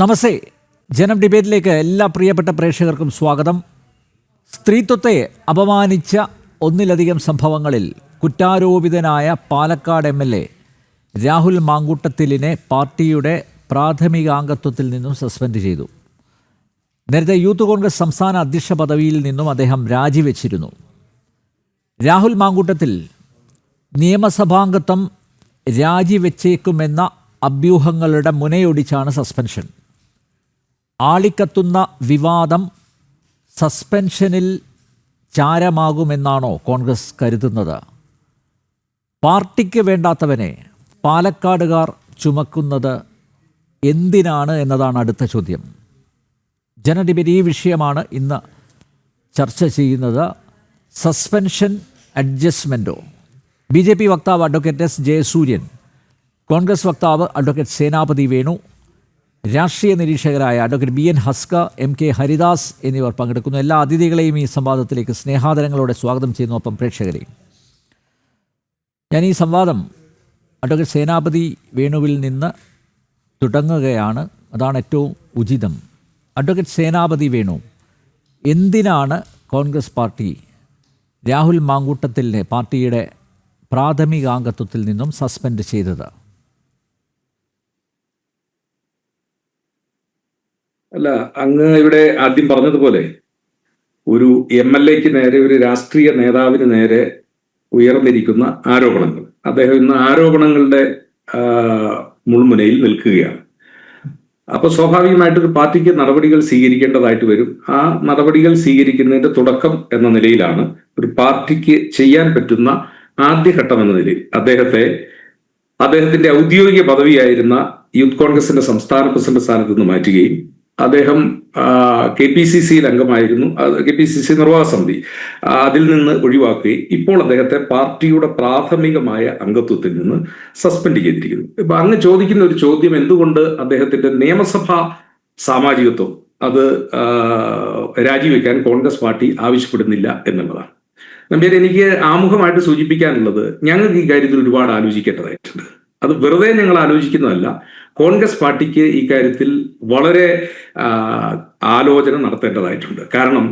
നമസ്തേ. ജനം ഡിബേറ്റിലേക്ക് എല്ലാ പ്രിയപ്പെട്ട പ്രേക്ഷകർക്കും സ്വാഗതം. സ്ത്രീത്വത്തെ അപമാനിച്ച ഒന്നിലധികം സംഭവങ്ങളിൽ കുറ്റാരോപിതനായ പാലക്കാട് MLA രാഹുൽ മാങ്കൂട്ടത്തിലിനെ പാർട്ടിയുടെ പ്രാഥമികാംഗത്വത്തിൽ നിന്നും സസ്പെൻഡ് ചെയ്തു. നേരത്തെ യൂത്ത് കോൺഗ്രസ് സംസ്ഥാന അധ്യക്ഷ പദവിയിൽ നിന്നും അദ്ദേഹം രാജിവെച്ചിരുന്നു. രാഹുൽ മാങ്കൂട്ടത്തിൽ നിയമസഭാംഗത്വം രാജിവെച്ചേക്കുമെന്ന അഭ്യൂഹങ്ങളുടെ മുനയൊടിച്ചാണ് സസ്പെൻഷൻ. ആളിക്കത്തുന്ന വിവാദം സസ്പെൻഷനിൽ ചാരമാകുമെന്നാണോ കോൺഗ്രസ് കരുതുന്നത്? പാർട്ടിക്ക് വേണ്ടാത്തവനെ പാലക്കാടുകാർ ചുമക്കുന്നത് എന്തിനാണ് എന്നതാണ് അടുത്ത ചോദ്യം. ജനഡിബേറ്റ് ഈ വിഷയമാണ് ഇന്ന് ചർച്ച ചെയ്യുന്നത്. സസ്പെൻഷൻ അഡ്ജസ്റ്റ്മെൻറ്റോ? BJP വക്താവ് അഡ്വക്കേറ്റ് S. ജയസൂര്യൻ, കോൺഗ്രസ് വക്താവ് അഡ്വക്കേറ്റ് സേനാപതി വേണു, രാഷ്ട്രീയ നിരീക്ഷകരായ അഡ്വക്കേറ്റ് BN ഹസ്ക, MK ഹരിദാസ് എന്നിവർ പങ്കെടുക്കുന്നു. എല്ലാ അതിഥികളെയും ഈ സംവാദത്തിലേക്ക് സ്നേഹാദരങ്ങളോടെ സ്വാഗതം ചെയ്യുന്നു. ഒപ്പം പ്രേക്ഷകരെയും. ഞാൻ ഈ സംവാദം അഡ്വക്കേറ്റ് സേനാപതി വേണുവിൽ നിന്ന് തുടങ്ങുകയാണ്. അതാണ് ഏറ്റവും ഉചിതം. അഡ്വക്കേറ്റ് സേനാപതി വേണു, എന്തിനാണ് കോൺഗ്രസ് പാർട്ടി രാഹുൽ മാങ്കൂട്ടത്തിലിനെ പാർട്ടിയുടെ പ്രാഥമികാംഗത്വത്തിൽ നിന്നും സസ്പെൻഡ് ചെയ്തത്? അല്ല, അങ്ങ് ഇവിടെ ആദ്യം പറഞ്ഞതുപോലെ ഒരു MLAക്ക് നേരെ, ഒരു രാഷ്ട്രീയ നേതാവിന് നേരെ ഉയർന്നിരിക്കുന്ന ആരോപണങ്ങൾ, അദ്ദേഹം ഇന്ന് ആരോപണങ്ങളുടെ മുൾമുനയിൽ നിൽക്കുകയാണ്. അപ്പൊ സ്വാഭാവികമായിട്ട് ഒരു പാർട്ടിക്ക് നടപടികൾ സ്വീകരിക്കേണ്ടതായിട്ട് വരും. ആ നടപടികൾ സ്വീകരിക്കുന്നതിന്റെ തുടക്കം എന്ന നിലയിലാണ് ഒരു പാർട്ടിക്ക് ചെയ്യാൻ പറ്റുന്ന ആദ്യഘട്ടം എന്ന നിലയിൽ അദ്ദേഹത്തിന്റെ ഔദ്യോഗിക പദവിയായിരുന്ന യൂത്ത് കോൺഗ്രസിന്റെ സംസ്ഥാന പ്രസിഡന്റ് സ്ഥാനത്ത് നിന്ന് മാറ്റുകയും അദ്ദേഹം KPCC അംഗമായിരുന്നു, KPCC നിർവാഹക സമിതി, അതിൽ നിന്ന് ഒഴിവാക്കുകയും ഇപ്പോൾ അദ്ദേഹത്തെ പാർട്ടിയുടെ പ്രാഥമികമായ അംഗത്വത്തിൽ നിന്ന് സസ്പെൻഡ് ചെയ്തിരിക്കുന്നു. ഇപ്പൊ അങ്ങ് ചോദിക്കുന്ന ഒരു ചോദ്യം, എന്തുകൊണ്ട് അദ്ദേഹത്തിന്റെ നിയമസഭാ സാമാജികത്വം അത് രാജിവെക്കാൻ കോൺഗ്രസ് പാർട്ടി ആവശ്യപ്പെടുന്നില്ല എന്നുള്ളതാണ്. നമ്പേര്, എനിക്ക് ആമുഖമായിട്ട് സൂചിപ്പിക്കാനുള്ളത്, ഞങ്ങൾക്ക് ഈ കാര്യത്തിൽ ഒരുപാട് ആലോചിക്കേണ്ടതായിട്ടുണ്ട്. അത് വെറുതെ ഞങ്ങൾ ആലോചിക്കുന്നതല്ല. കോൺഗ്രസ് പാർട്ടിക്ക് ഈ കാര്യത്തിൽ വളരെ ആലോചന നടത്തേണ്ടതായിട്ടുണ്ട്. കാരണം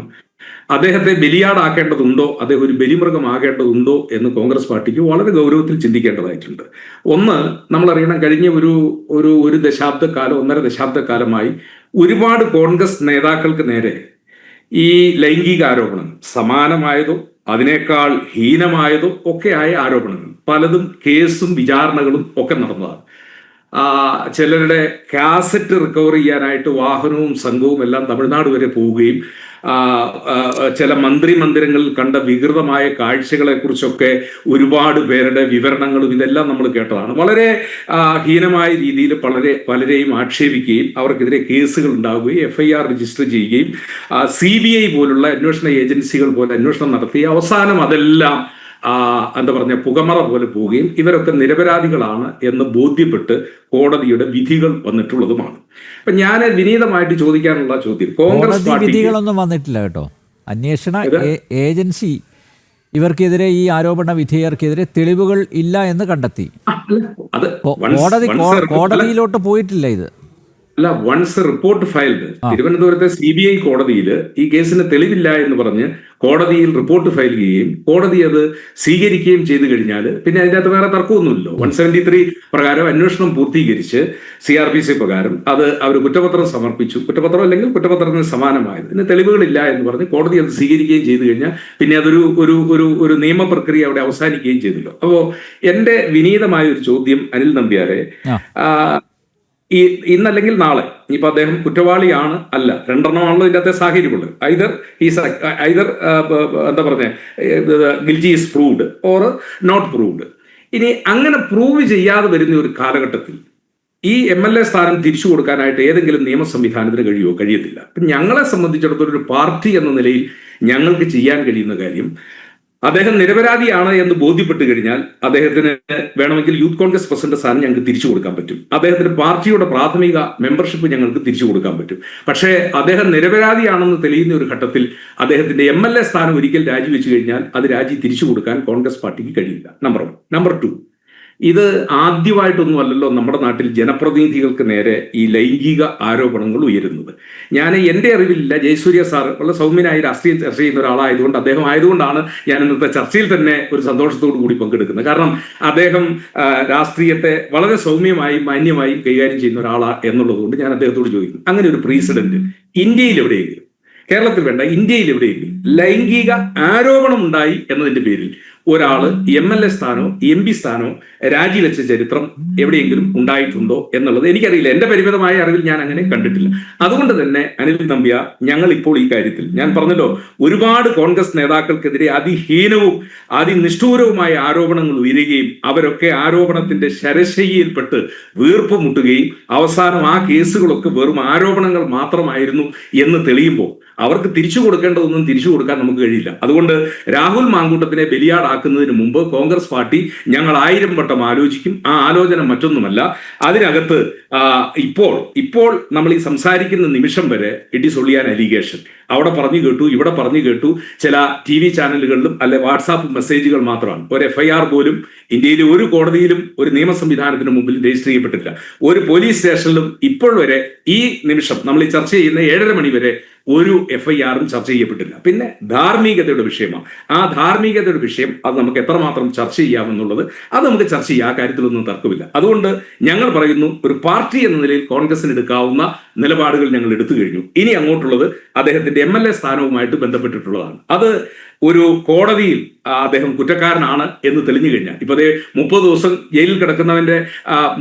അദ്ദേഹത്തെ ബലിയാടാക്കേണ്ടതുണ്ടോ, അദ്ദേഹം ഒരു ബലിമൃഗമാകേണ്ടതുണ്ടോ എന്ന് കോൺഗ്രസ് പാർട്ടിക്ക് വളരെ ഗൗരവത്തിൽ ചിന്തിക്കേണ്ടതായിട്ടുണ്ട്. ഒന്ന്, നമ്മളറിയണം, കഴിഞ്ഞ ഒരു ദശാബ്ദക്കാലം, 1.5 ദശാബ്ദക്കാലമായി ഒരുപാട് കോൺഗ്രസ് നേതാക്കൾക്ക് നേരെ ഈ ലൈംഗിക ആരോപണം, സമാനമായതോ അതിനേക്കാൾ ഹീനമായതോ ഒക്കെയായ ആരോപണങ്ങൾ, പലതും കേസും വിചാരണകളും ഒക്കെ നടന്നതാണ്. ചിലരുടെ കാസറ്റ് റിക്കവർ ചെയ്യാനായിട്ട് വാഹനവും സംഘവും എല്ലാം തമിഴ്നാട് വരെ പോവുകയും ചില മന്ദിരങ്ങളിൽ കണ്ട വികൃതമായ കാഴ്ചകളെ കുറിച്ചൊക്കെ ഒരുപാട് പേരുടെ വിവരണങ്ങളും ഇതെല്ലാം നമ്മൾ കേട്ടതാണ്. വളരെ ഹീനമായ രീതിയിൽ പലരെയും ആക്ഷേപിക്കുകയും അവർക്കെതിരെ കേസുകൾ ഉണ്ടാവുകയും FIR രജിസ്റ്റർ ചെയ്യുകയും CBI പോലുള്ള അന്വേഷണ ഏജൻസികൾ പോലെ അന്വേഷണം നടത്തി അവസാനം അതെല്ലാം പുകമറ പോലെ പോവുകയും ഇവരൊക്കെ നിരപരാധികളാണ് എന്ന് ബോധ്യപ്പെട്ട് കോടതിയുടെ വിധികൾ വന്നിട്ടുള്ളതുമാണ്. അപ്പൊ ഞാൻ വിനീതമായിട്ട് ചോദിക്കാനുള്ള ചോദ്യം, കോൺഗ്രസ് വിധികളൊന്നും വന്നിട്ടില്ല കേട്ടോ. അന്വേഷണ ഏജൻസി ഇവർക്കെതിരെ, ഈ ആരോപണ വിധേയർക്കെതിരെ തെളിവുകൾ ഇല്ല എന്ന് കണ്ടെത്തി. കോടതിയിലോട്ട് പോയിട്ടില്ല ഇത്. അല്ല, വൺസ് റിപ്പോർട്ട് ഫയൽഡ്, തിരുവനന്തപുരത്തെ CBI കോടതിയിൽ ഈ കേസിന് തെളിവില്ല എന്ന് പറഞ്ഞ് കോടതിയിൽ റിപ്പോർട്ട് ഫയൽ ചെയ്യുകയും കോടതി അത് സ്വീകരിക്കുകയും ചെയ്തു കഴിഞ്ഞാൽ പിന്നെ അതിൻ്റെ അകത്ത് വേറെ തർക്കമൊന്നുമില്ലല്ലോ. 173 പ്രകാരം അന്വേഷണം പൂർത്തീകരിച്ച് CRPC പ്രകാരം അത് അവർ കുറ്റപത്രം സമർപ്പിച്ചു. കുറ്റപത്രം അല്ലെങ്കിൽ കുറ്റപത്രത്തിന് സമാനമായത്, ഇതിന് തെളിവുകളില്ല എന്ന് പറഞ്ഞ് കോടതി അത് സ്വീകരിക്കുകയും ചെയ്തു കഴിഞ്ഞാൽ പിന്നെ അതൊരു ഒരു നിയമപ്രക്രിയ അവിടെ അവസാനിക്കുകയും ചെയ്തല്ലോ. അപ്പോ എന്റെ വിനീതമായ ഒരു ചോദ്യം, അനിൽ നമ്പ്യാരെ, ഇന്നല്ലെങ്കിൽ നാളെ ഇപ്പൊ അദ്ദേഹം കുറ്റവാളിയാണ് അല്ല, രണ്ടെണ്ണമാണല്ലോ ഇതിന്റെ അകത്തെ സാഹചര്യമുള്ളത്. Either guilty is proved or not proved. ഇനി അങ്ങനെ പ്രൂവ് ചെയ്യാതെ വരുന്ന ഒരു കാലഘട്ടത്തിൽ ഈ MLA സ്ഥാനം തിരിച്ചു കൊടുക്കാനായിട്ട് ഏതെങ്കിലും നിയമ സംവിധാനത്തിന് കഴിയത്തില്ല. അപ്പൊ ഞങ്ങളെ സംബന്ധിച്ചിടത്തോളം ഒരു പാർട്ടി എന്ന നിലയിൽ ഞങ്ങൾക്ക് ചെയ്യാൻ കഴിയുന്ന കാര്യം, അദ്ദേഹം നിരപരാധിയാണ് എന്ന് ബോധ്യപ്പെട്ട് കഴിഞ്ഞാൽ അദ്ദേഹത്തിന് വേണമെങ്കിൽ യൂത്ത് കോൺഗ്രസ് പ്രസിഡന്റ് സ്ഥാനം ഞങ്ങൾക്ക് തിരിച്ചു കൊടുക്കാൻ പറ്റും. അദ്ദേഹത്തിന് പാർട്ടിയുടെ പ്രാഥമിക മെമ്പർഷിപ്പ് ഞങ്ങൾക്ക് തിരിച്ചു കൊടുക്കാൻ പറ്റും. പക്ഷേ അദ്ദേഹം നിരപരാധിയാണെന്ന് തെളിയുന്ന ഒരു ഘട്ടത്തിൽ അദ്ദേഹത്തിന്റെ MLA സ്ഥാനം ഒരിക്കൽ രാജിവെച്ചു കഴിഞ്ഞാൽ അത് തിരിച്ചു കൊടുക്കാൻ കോൺഗ്രസ് പാർട്ടിക്ക് കഴിയില്ല. നമ്പർ 1. നമ്പർ 2, ഇത് ആദ്യമായിട്ടൊന്നും അല്ലല്ലോ നമ്മുടെ നാട്ടിൽ ജനപ്രതിനിധികൾക്ക് നേരെ ഈ ലൈംഗിക ആരോപണങ്ങൾ ഉയരുന്നത്. ഞാൻ എൻ്റെ അറിവിലില്ല. ജയസൂര്യ സാർ വളരെ സൗമ്യനായി രാഷ്ട്രീയം ചർച്ച ചെയ്യുന്ന ഒരാളായതുകൊണ്ട്, അദ്ദേഹം ആയതുകൊണ്ടാണ് ഞാൻ ഇന്നത്തെ ചർച്ചയിൽ തന്നെ ഒരു സന്തോഷത്തോടു കൂടി പങ്കെടുക്കുന്നത്. കാരണം അദ്ദേഹം രാഷ്ട്രീയത്തെ വളരെ സൗമ്യമായും മാന്യമായും കൈകാര്യം ചെയ്യുന്ന ഒരാളാണ് എന്നുള്ളതുകൊണ്ട് ഞാൻ അദ്ദേഹത്തോട് ചോദിക്കുന്നു, അങ്ങനെ ഒരു പ്രീസിഡന്റ് ഇന്ത്യയിൽ എവിടെയെങ്കിലും, കേരളത്തിൽ വേണ്ട, ഇന്ത്യയിൽ എവിടെയെങ്കിലും ലൈംഗിക ആരോപണം ഉണ്ടായി എന്നതിന്റെ പേരിൽ ഒരാള് MLA സ്ഥാനോ MP സ്ഥാനോ രാജിവെച്ച ചരിത്രം എവിടെയെങ്കിലും ഉണ്ടായിട്ടുണ്ടോ എന്നുള്ളത് എനിക്കറിയില്ല. എന്റെ പരിമിതമായ അറിവിൽ ഞാൻ അങ്ങനെ കണ്ടിട്ടില്ല. അതുകൊണ്ട് തന്നെ അനിൽ നമ്പ്യാർ, ഞങ്ങൾ ഇപ്പോൾ ഈ കാര്യത്തിൽ, ഞാൻ പറഞ്ഞല്ലോ, ഒരുപാട് കോൺഗ്രസ് നേതാക്കൾക്കെതിരെ അതിഹീനവും അതിനിഷ്ഠൂരവുമായ ആരോപണങ്ങൾ ഉയരുകയും അവരൊക്കെ ആരോപണത്തിന്റെ ശരശയ്യയിൽപ്പെട്ട് വീർപ്പ് മുട്ടുകയും അവസാനം ആ കേസുകളൊക്കെ വെറും ആരോപണങ്ങൾ മാത്രമായിരുന്നു എന്ന് തെളിയുമ്പോൾ അവർക്ക് തിരിച്ചു കൊടുക്കേണ്ടതൊന്നും തിരിച്ചു കൊടുക്കാൻ നമുക്ക് കഴിയില്ല. അതുകൊണ്ട് രാഹുൽ മാങ്കൂട്ടത്തിനെ ബലിയാടാക്കുന്നതിന് മുമ്പ് കോൺഗ്രസ് പാർട്ടി ഞങ്ങൾ 1000 വട്ടം ആലോചിക്കും. ആ ആലോചന മറ്റൊന്നുമല്ല, അതിനകത്ത് ഇപ്പോൾ നമ്മൾ ഈ സംസാരിക്കുന്ന നിമിഷം വരെ it is only an allegation. അവിടെ പറഞ്ഞു കേട്ടു, ഇവിടെ പറഞ്ഞു കേട്ടു, ചില TV ചാനലുകളിലും അല്ലെ വാട്സാപ്പ് മെസ്സേജുകൾ മാത്രമാണ്. ഒരു FIR പോലും ഇന്ത്യയിലെ ഒരു കോടതിയിലും ഒരു നിയമ സംവിധാനത്തിന് മുമ്പിൽ രജിസ്റ്റർ ചെയ്യപ്പെട്ടില്ല. ഒരു പോലീസ് സ്റ്റേഷനിലും ഇപ്പോൾ വരെ, ഈ നിമിഷം നമ്മൾ ഈ ചർച്ച ചെയ്യുന്ന 7:30 മണി വരെ ഒരു FIR-ഉം ചർച്ച ചെയ്യപ്പെട്ടില്ല. പിന്നെ ധാർമ്മികതയുടെ വിഷയമാണ്. ആ ധാർമ്മികതയുടെ വിഷയം അത് നമുക്ക് എത്രമാത്രം ചർച്ച ചെയ്യാമെന്നുള്ളത് അത് നമുക്ക് ചർച്ച ചെയ്യാം. ആ കാര്യത്തിലൊന്നും തർക്കമില്ല. അതുകൊണ്ട് ഞങ്ങൾ പറയുന്നു, ഒരു പാർട്ടി എന്ന നിലയിൽ കോൺഗ്രസിന് എടുക്കാവുന്ന നിലപാടുകൾ ഞങ്ങൾ എടുത്തു കഴിഞ്ഞു. ഇനി അങ്ങോട്ടുള്ളത് അദ്ദേഹത്തിന്റെ MLA സ്ഥാനവുമായിട്ട് ബന്ധപ്പെട്ടിട്ടുള്ളതാണ്. അത് ഒരു കോടതിയിൽ അദ്ദേഹം കുറ്റക്കാരനാണ് എന്ന് തെളിഞ്ഞു കഴിഞ്ഞാൽ, ഇപ്പൊ അതേ 30 ദിവസം ജയിലിൽ കിടക്കുന്നവന്റെ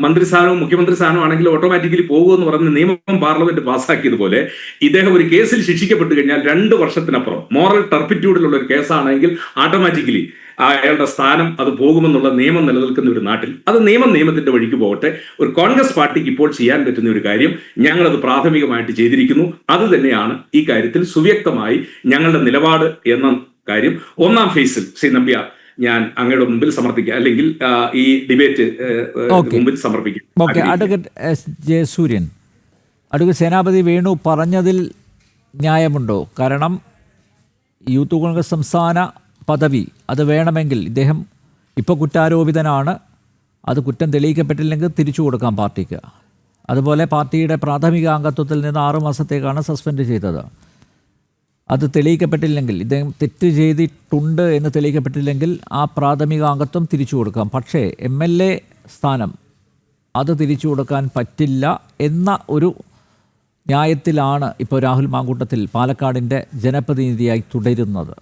മന്ത്രിസ്ഥാനവും മുഖ്യമന്ത്രി സ്ഥാനവും ആണെങ്കിൽ ഓട്ടോമാറ്റിക്കലി പോകുമെന്ന് പറഞ്ഞ് നിയമം പാർലമെന്റ് പാസ്സാക്കിയതുപോലെ ഇദ്ദേഹം ഒരു കേസിൽ ശിക്ഷിക്കപ്പെട്ടു കഴിഞ്ഞാൽ 2 വർഷത്തിനപ്പുറം മോറൽ ടർപ്പിറ്റ്യൂഡിലുള്ള ഒരു കേസാണെങ്കിൽ ഓട്ടോമാറ്റിക്കലി അയാളുടെ സ്ഥാനം അത് പോകുമെന്നുള്ള നിയമം നിലനിൽക്കുന്ന ഒരു നാട്ടിൽ അത് നിയമത്തിന്റെ വഴിക്ക് പോകട്ടെ. ഒരു കോൺഗ്രസ് പാർട്ടിക്ക് ഇപ്പോൾ ചെയ്യാൻ പറ്റുന്ന ഒരു കാര്യം ഞങ്ങളത് പ്രാഥമികമായിട്ട് ചെയ്തിരിക്കുന്നു. അത് തന്നെയാണ് ഈ കാര്യത്തിൽ സുവ്യക്തമായി ഞങ്ങളുടെ നിലപാട് എന്ന കാര്യം 1ാം ഫേസിൽ ശ്രീ നമ്പ്യാർ ഞാൻ അങ്ങയുടെ മുമ്പിൽ സമർപ്പിക്കാം, അല്ലെങ്കിൽ ഈ ഡിബേറ്റ് മുമ്പിൽ സമർപ്പിക്കാം. അഡ്വക്കേറ്റ് ജയസൂര്യൻ, അഡ്വക്കേറ്റ് സേനാപതി വേണു പറഞ്ഞതിൽ ന്യായമുണ്ടോ? കാരണം യൂത്ത് കോൺഗ്രസ് സംസ്ഥാന പദവി അത് വേണമെങ്കിൽ ഇദ്ദേഹം ഇപ്പോൾ കുറ്റാരോപിതനാണ്, അത് കുറ്റം തെളിയിക്കപ്പെട്ടില്ലെങ്കിൽ തിരിച്ചു കൊടുക്കാം പാർട്ടിക്ക്. അതുപോലെ പാർട്ടിയുടെ പ്രാഥമിക അംഗത്വത്തിൽ നിന്ന് 6 മാസത്തേക്കാണ് സസ്പെൻഡ് ചെയ്തത്. അത് തെളിയിക്കപ്പെട്ടില്ലെങ്കിൽ, ഇദ്ദേഹം തെറ്റ് ചെയ്തിട്ടുണ്ട് എന്ന് തെളിയിക്കപ്പെട്ടില്ലെങ്കിൽ ആ പ്രാഥമിക അംഗത്വം തിരിച്ചു കൊടുക്കാം. പക്ഷേ MLA സ്ഥാനം അത് തിരിച്ചു കൊടുക്കാൻ പറ്റില്ല എന്ന ഒരു ന്യായത്തിലാണ് ഇപ്പോൾ രാഹുൽ മാങ്കൂട്ടത്തിൽ പാലക്കാടിൻ്റെ ജനപ്രതിനിധിയായി തുടരുന്നത്.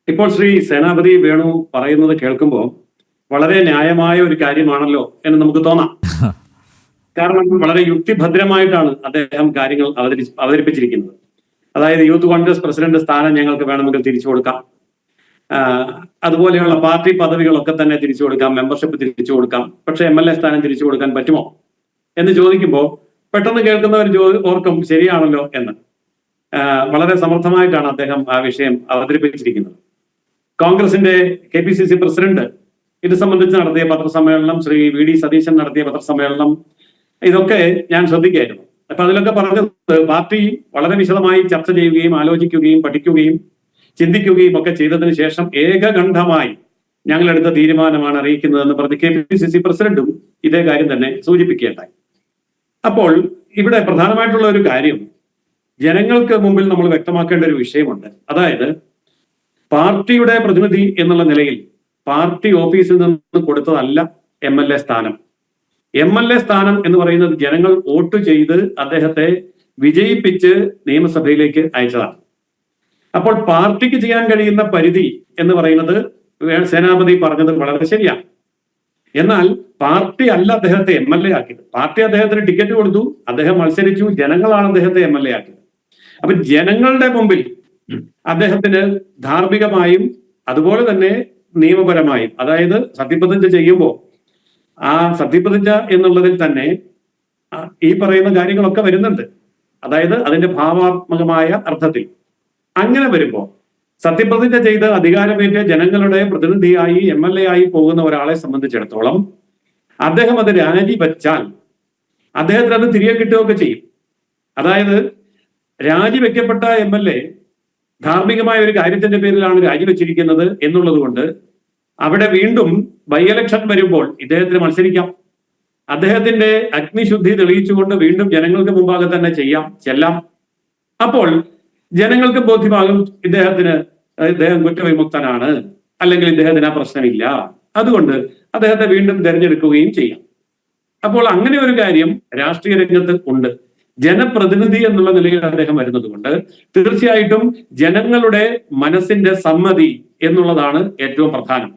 ഇപ്പോൾ ശ്രീ സേനാപതി വേണു പറയുന്നത് കേൾക്കുമ്പോൾ വളരെ ന്യായമായ ഒരു കാര്യമാണല്ലോ എന്ന് നമുക്ക് തോന്നാം. കാരണം വളരെ യുക്തിഭദ്രമായിട്ടാണ് അദ്ദേഹം കാര്യങ്ങൾ അവതരിപ്പിച്ചിരിക്കുന്നത്. അതായത് യൂത്ത് കോൺഗ്രസ് പ്രസിഡന്റ് സ്ഥാനം ഞങ്ങൾക്ക് വേണമെങ്കിൽ തിരിച്ചു കൊടുക്കാം, അതുപോലെയുള്ള പാർട്ടി പദവികളൊക്കെ തന്നെ തിരിച്ചു കൊടുക്കാം, മെമ്പർഷിപ്പ് തിരിച്ചു കൊടുക്കാം, പക്ഷെ MLA സ്ഥാനം തിരിച്ചു കൊടുക്കാൻ പറ്റുമോ എന്ന് ചോദിക്കുമ്പോൾ പെട്ടെന്ന് കേൾക്കുന്നവർ ഓർക്കും ശരിയാണല്ലോ എന്ന്. വളരെ സമർത്ഥമായിട്ടാണ് അദ്ദേഹം ആ വിഷയം അവതരിപ്പിച്ചിരിക്കുന്നത്. കോൺഗ്രസിന്റെ KPCC പ്രസിഡന്റ് ഇത് സംബന്ധിച്ച് നടത്തിയ പത്രസമ്മേളനം, ശ്രീ VD സതീശൻ നടത്തിയ പത്രസമ്മേളനം, ഇതൊക്കെ ഞാൻ ശ്രദ്ധിക്കുകയായിരുന്നു. അപ്പൊ അതിലൊക്കെ പറഞ്ഞത് പാർട്ടി വളരെ വിശദമായി ചർച്ച ചെയ്യുകയും ആലോചിക്കുകയും പഠിക്കുകയും ചിന്തിക്കുകയും ഒക്കെ ചെയ്തതിനു ശേഷം ഏകകണ്ഠമായി ഞങ്ങളെടുത്ത തീരുമാനമാണ് അറിയിക്കുന്നതെന്ന് പറഞ്ഞ് KPCC പ്രസിഡന്റും ഇതേ കാര്യം തന്നെ സൂചിപ്പിക്കുകയുണ്ടായി. അപ്പോൾ ഇവിടെ പ്രധാനമായിട്ടുള്ള ഒരു കാര്യം ജനങ്ങൾക്ക് മുമ്പിൽ നമ്മൾ വ്യക്തമാക്കേണ്ട ഒരു വിഷയമുണ്ട്. അതായത് പാർട്ടിയുടെ പ്രതിനിധി എന്നുള്ള നിലയിൽ പാർട്ടി ഓഫീസിൽ നിന്ന് കൊടുത്തതല്ല MLA സ്ഥാനം. MLA സ്ഥാനം എന്ന് പറയുന്നത് ജനങ്ങൾ വോട്ട് ചെയ്ത് അദ്ദേഹത്തെ വിജയിപ്പിച്ച് നിയമസഭയിലേക്ക് അയച്ചതാണ്. അപ്പോൾ പാർട്ടിക്ക് ചെയ്യാൻ കഴിയുന്ന പരിധി എന്ന് പറയുന്നത് സേനാപതി പറഞ്ഞത് വളരെ ശരിയാണ്. എന്നാൽ പാർട്ടി അല്ല അദ്ദേഹത്തെ MLA ആക്കിയത്. പാർട്ടി അദ്ദേഹത്തിന് ടിക്കറ്റ് കൊടുത്തു, അദ്ദേഹം മത്സരിച്ചു, ജനങ്ങളാണ് അദ്ദേഹത്തെ MLA ആക്കിയത്. അപ്പൊ ജനങ്ങളുടെ മുമ്പിൽ അദ്ദേഹത്തിന് ധാർമ്മികമായും അതുപോലെ തന്നെ നിയമപരമായും, അതായത് സത്യപ്രതിജ്ഞ ചെയ്യുമ്പോൾ ആ സത്യപ്രതിജ്ഞ എന്നുള്ളതിൽ തന്നെ ഈ പറയുന്ന കാര്യങ്ങളൊക്കെ വരുന്നുണ്ട്. അതായത് അതിന്റെ ഭാവാത്മകമായ അർത്ഥത്തിൽ അങ്ങനെ വരുമ്പോൾ സത്യപ്രതിജ്ഞ ചെയ്ത് അധികാരമേറ്റ് ജനങ്ങളുടെ പ്രതിനിധിയായി MLA ആയി പോകുന്ന ഒരാളെ സംബന്ധിച്ചിടത്തോളം അദ്ദേഹം അത് രാജിവെച്ചാൽ അദ്ദേഹത്തിന് അത് തിരികെ കിട്ടുകയൊക്കെ ചെയ്യും. അതായത് രാജിവെക്കപ്പെട്ട MLA ധാർമ്മികമായ ഒരു കാര്യത്തിന്റെ പേരിലാണ് രാജിവെച്ചിരിക്കുന്നത് എന്നുള്ളത് കൊണ്ട് അവിടെ വീണ്ടും ബൈ ഇലക്ഷൻ വരുമ്പോൾ ഇദ്ദേഹത്തിന് മത്സരിക്കാം. അദ്ദേഹത്തിന്റെ അഗ്നിശുദ്ധി തെളിയിച്ചുകൊണ്ട് വീണ്ടും ജനങ്ങൾക്ക് മുമ്പാകെ തന്നെ ചെല്ലാം. അപ്പോൾ ജനങ്ങൾക്ക് ബോധ്യമാകും ഇദ്ദേഹം കുറ്റവിമുക്തനാണ്, അല്ലെങ്കിൽ ഇദ്ദേഹത്തിന് ആ പ്രശ്നമില്ല, അതുകൊണ്ട് അദ്ദേഹത്തെ വീണ്ടും തെരഞ്ഞെടുക്കുകയും ചെയ്യാം. അപ്പോൾ അങ്ങനെ ഒരു കാര്യം രാഷ്ട്രീയ രംഗത്ത് ഉണ്ട്. ജനപ്രതിനിധി എന്നുള്ള നിലയിൽ അദ്ദേഹം വരുന്നത് കൊണ്ട് തീർച്ചയായിട്ടും ജനങ്ങളുടെ മനസ്സിന്റെ സമ്മതി എന്നുള്ളതാണ് ഏറ്റവും പ്രധാനം.